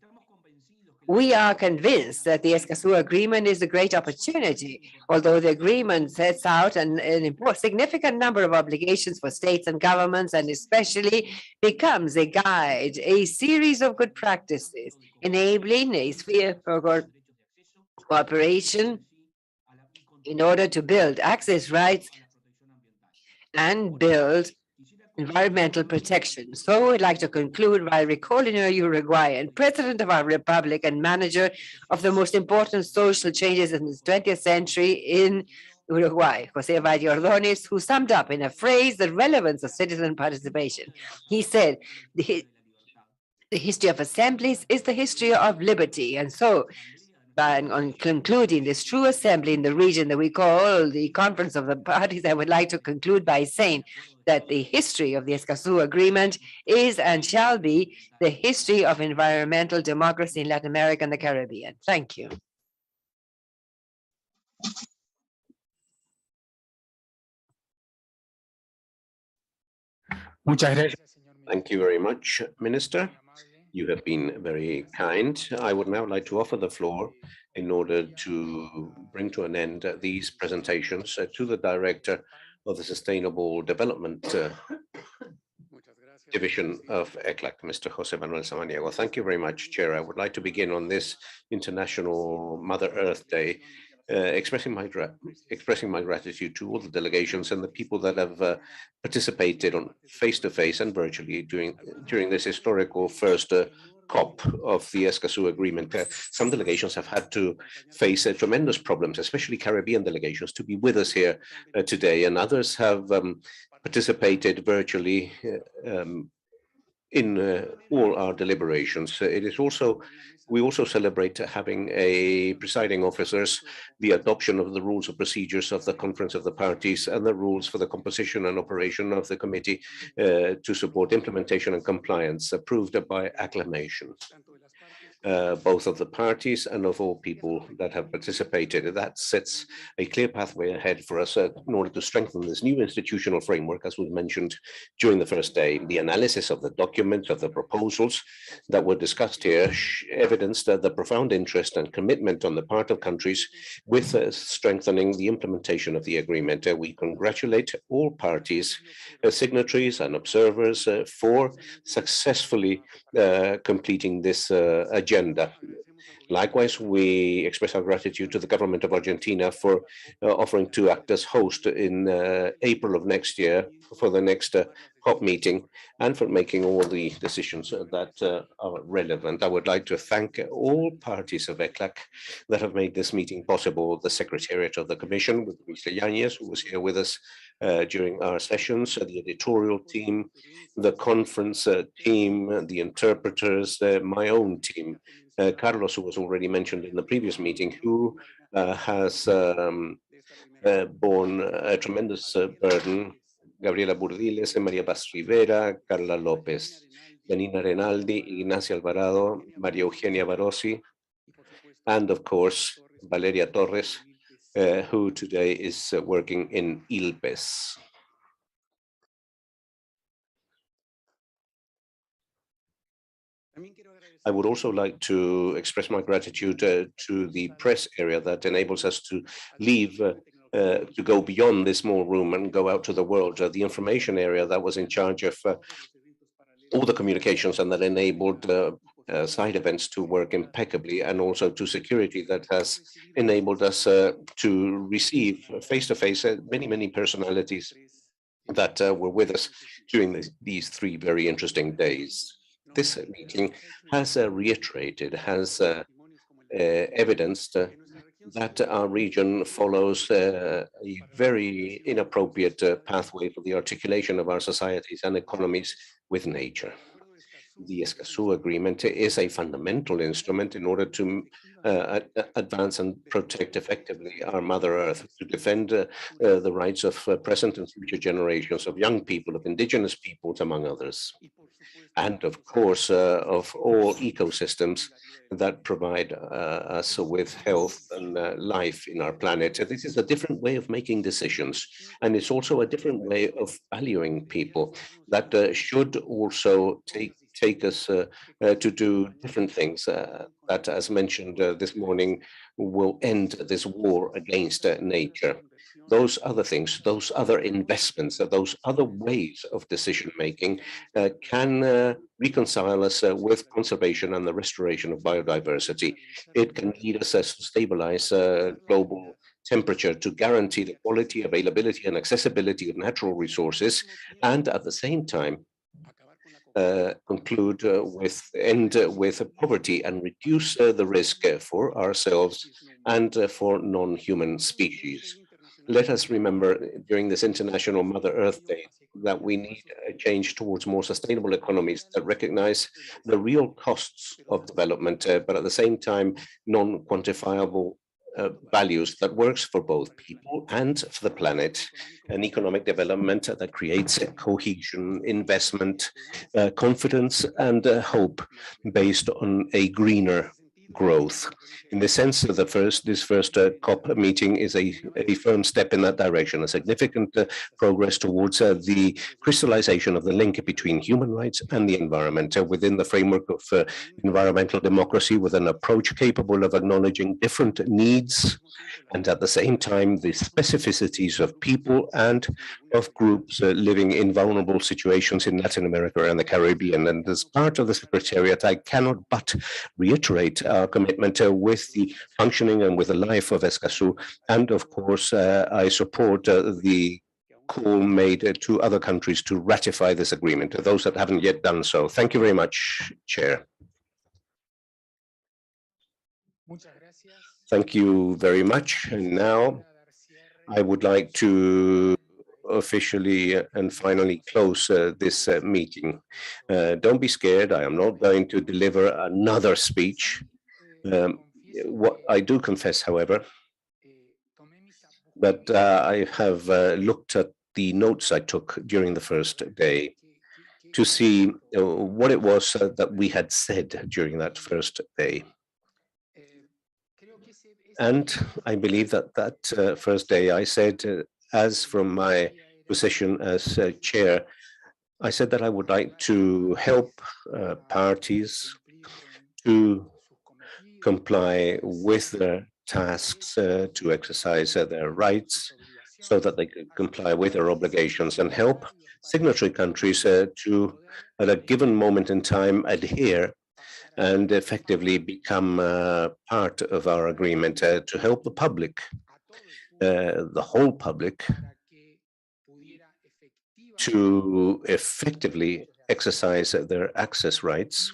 we are convinced that the escazu agreement is a great opportunity. Although the agreement sets out an significant number of obligations for states and governments, and especially becomes a guide, a series of good practices, enabling a sphere for cooperation in order to build access rights and build environmental protection. So I'd like to conclude by recalling a Uruguayan, president of our republic and manager of the most important social changes in the 20th century in Uruguay, Jose Valle Ordóñez, who summed up in a phrase the relevance of citizen participation. He said, the history of assemblies is the history of liberty. And so on concluding this true assembly in the region that we call the Conference of the Parties, I would like to conclude by saying that the history of the Escazú Agreement is and shall be the history of environmental democracy in Latin America and the Caribbean. Thank you. Thank you very much, Minister. You have been very kind. I would now like to offer the floor in order to bring to an end these presentations to the Director of the Sustainable Development Division of ECLAC, Mr. Jose Manuel Samaniego. Thank you very much, Chair. I would like to begin on this International Mother Earth Day expressing my gratitude to all the delegations and the people that have participated on face-to-face and virtually during this historical first COP of the Escazú Agreement. Some delegations have had to face tremendous problems, especially Caribbean delegations, to be with us here today, and others have participated virtually in all our deliberations. We also celebrate having a presiding officers, the adoption of the rules of procedures of the Conference of the Parties and the rules for the composition and operation of the committee to support implementation and compliance approved by acclamation. both of the parties and of all people that have participated. That sets a clear pathway ahead for us in order to strengthen this new institutional framework, as was mentioned during the first day. The analysis of the documents, of the proposals that were discussed here evidenced the profound interest and commitment on the part of countries with strengthening the implementation of the agreement. We congratulate all parties, signatories and observers for successfully completing this agenda. Likewise, we express our gratitude to the government of Argentina for offering to act as host in April of next year for the next COP meeting and for making all the decisions that are relevant. I would like to thank all parties of ECLAC that have made this meeting possible. The Secretariat of the Commission, with Mr. Yanez, who was here with us during our sessions, the editorial team, the conference team, the interpreters, my own team. Carlos, who was already mentioned in the previous meeting, who has borne a tremendous burden. Gabriela Burdiles, María Paz Rivera, Carla López, Janina Renaldi, Ignacia Alvarado, María Eugenia Barossi, and of course, Valeria Torres, who today is working in ILPES. I would also like to express my gratitude to the press area that enables us to leave, to go beyond this small room and go out to the world. The information area that was in charge of all the communications and that enabled side events to work impeccably, and also to security that has enabled us to receive face-to-face many personalities that were with us during these 3 very interesting days. This meeting has reiterated, has evidenced that our region follows a very inappropriate pathway for the articulation of our societies and economies with nature. The escazu agreement is a fundamental instrument in order to advance and protect effectively our Mother Earth, to defend the rights of present and future generations of young people, of indigenous peoples, among others, and of course of all ecosystems that provide us with health and life in our planet. This is a different way of making decisions, and it's also a different way of valuing people that should also take us to do different things that, as mentioned this morning, will end this war against nature. Those other things, those other investments, those other ways of decision-making can reconcile us with conservation and the restoration of biodiversity. It can lead us to stabilize global temperature, to guarantee the quality, availability, and accessibility of natural resources, and at the same time, end with poverty and reduce the risk for ourselves and for non-human species. Let us remember during this International Mother Earth Day that we need a change towards more sustainable economies that recognize the real costs of development, but at the same time, non-quantifiable values that works for both people and for the planet. An economic development that creates cohesion, investment, confidence, and hope based on a greener growth. In the sense of this first COP meeting is a firm step in that direction, a significant progress towards the crystallization of the link between human rights and the environment within the framework of environmental democracy, with an approach capable of acknowledging different needs and at the same time the specificities of people and of groups living in vulnerable situations in Latin America and the Caribbean. And as part of the Secretariat, I cannot but reiterate our commitment with the functioning and with the life of escazu. And of course, I support the call made to other countries to ratify this agreement, to those that haven't yet done so. Thank you very much, Chair. Thank you very much. And now I would like to officially and finally close this meeting. Don't be scared. I am not going to deliver another speech. What I do confess, however, that I have looked at the notes I took during the first day, to see what it was that we had said during that first day. And I believe that that first day I said, as from my position as chair, I said that I would like to help parties to comply with their tasks, to exercise their rights, so that they could comply with their obligations, and help signatory countries to, at a given moment in time, adhere and effectively become part of our agreement, to help the public, the whole public, to effectively exercise their access rights.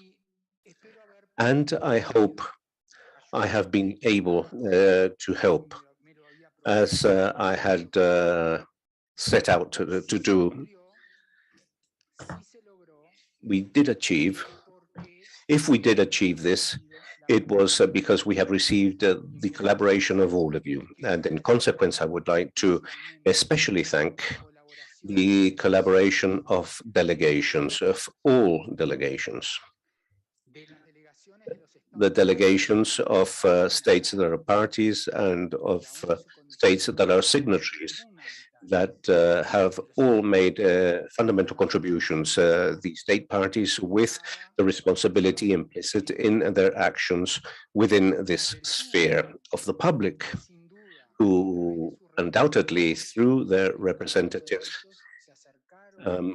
And I hope I have been able to help, as I had set out to do. We did achieve, if we did achieve this, it was because we have received the collaboration of all of you. And in consequence, I would like to especially thank the collaboration of delegations, of all delegations. The delegations of states that are parties and of states that are signatories, that have all made fundamental contributions. The state parties with the responsibility implicit in their actions within this sphere of the public, who undoubtedly, through their representatives,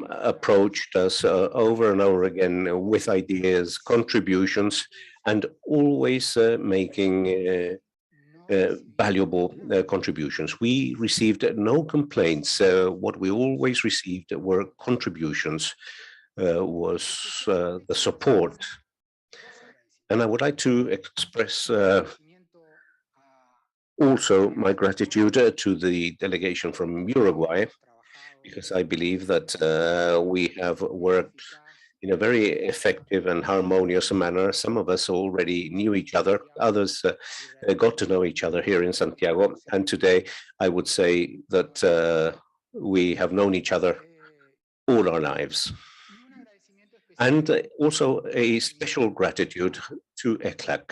approached us over and over again with ideas, contributions, and always making valuable contributions. We received no complaints. What we always received were contributions, was the support. And I would like to express also my gratitude to the delegation from Uruguay, because I believe that we have worked in a very effective and harmonious manner. Some of us already knew each other, others got to know each other here in Santiago. And today I would say that we have known each other all our lives. And also a special gratitude to ECLAC,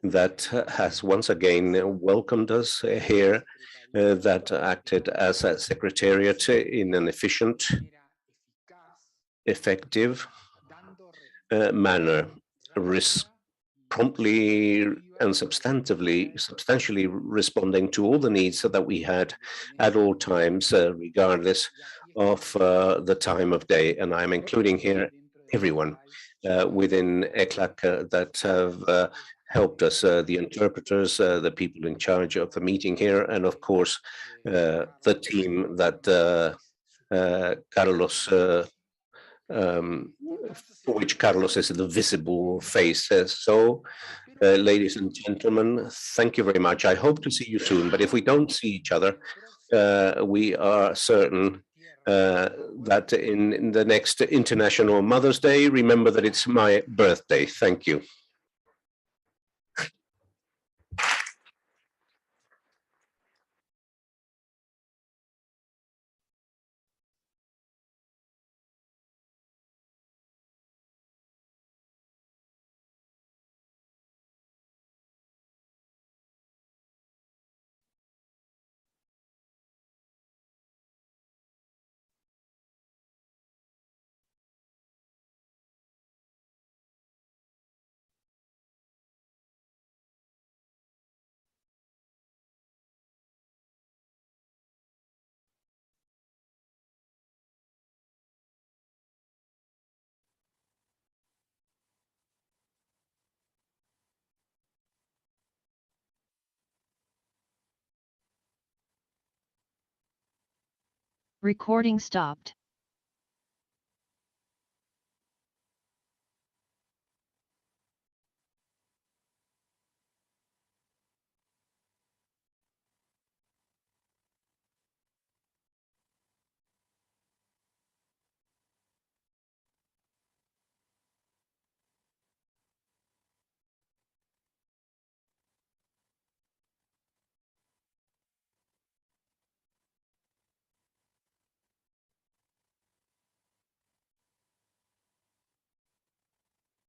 that has once again welcomed us here, that acted as a secretariat in an efficient, effective manner, promptly and substantially responding to all the needs that we had at all times, regardless of the time of day. And I'm including here everyone within ECLAC that have helped us, the interpreters, the people in charge of the meeting here, and of course, the team that Carlos, for which Carlos is the visible face. So, ladies and gentlemen, thank you very much. I hope to see you soon, but if we don't see each other, we are certain that in the next International Mother's Day, remember that it's my birthday. Thank you. Recording stopped.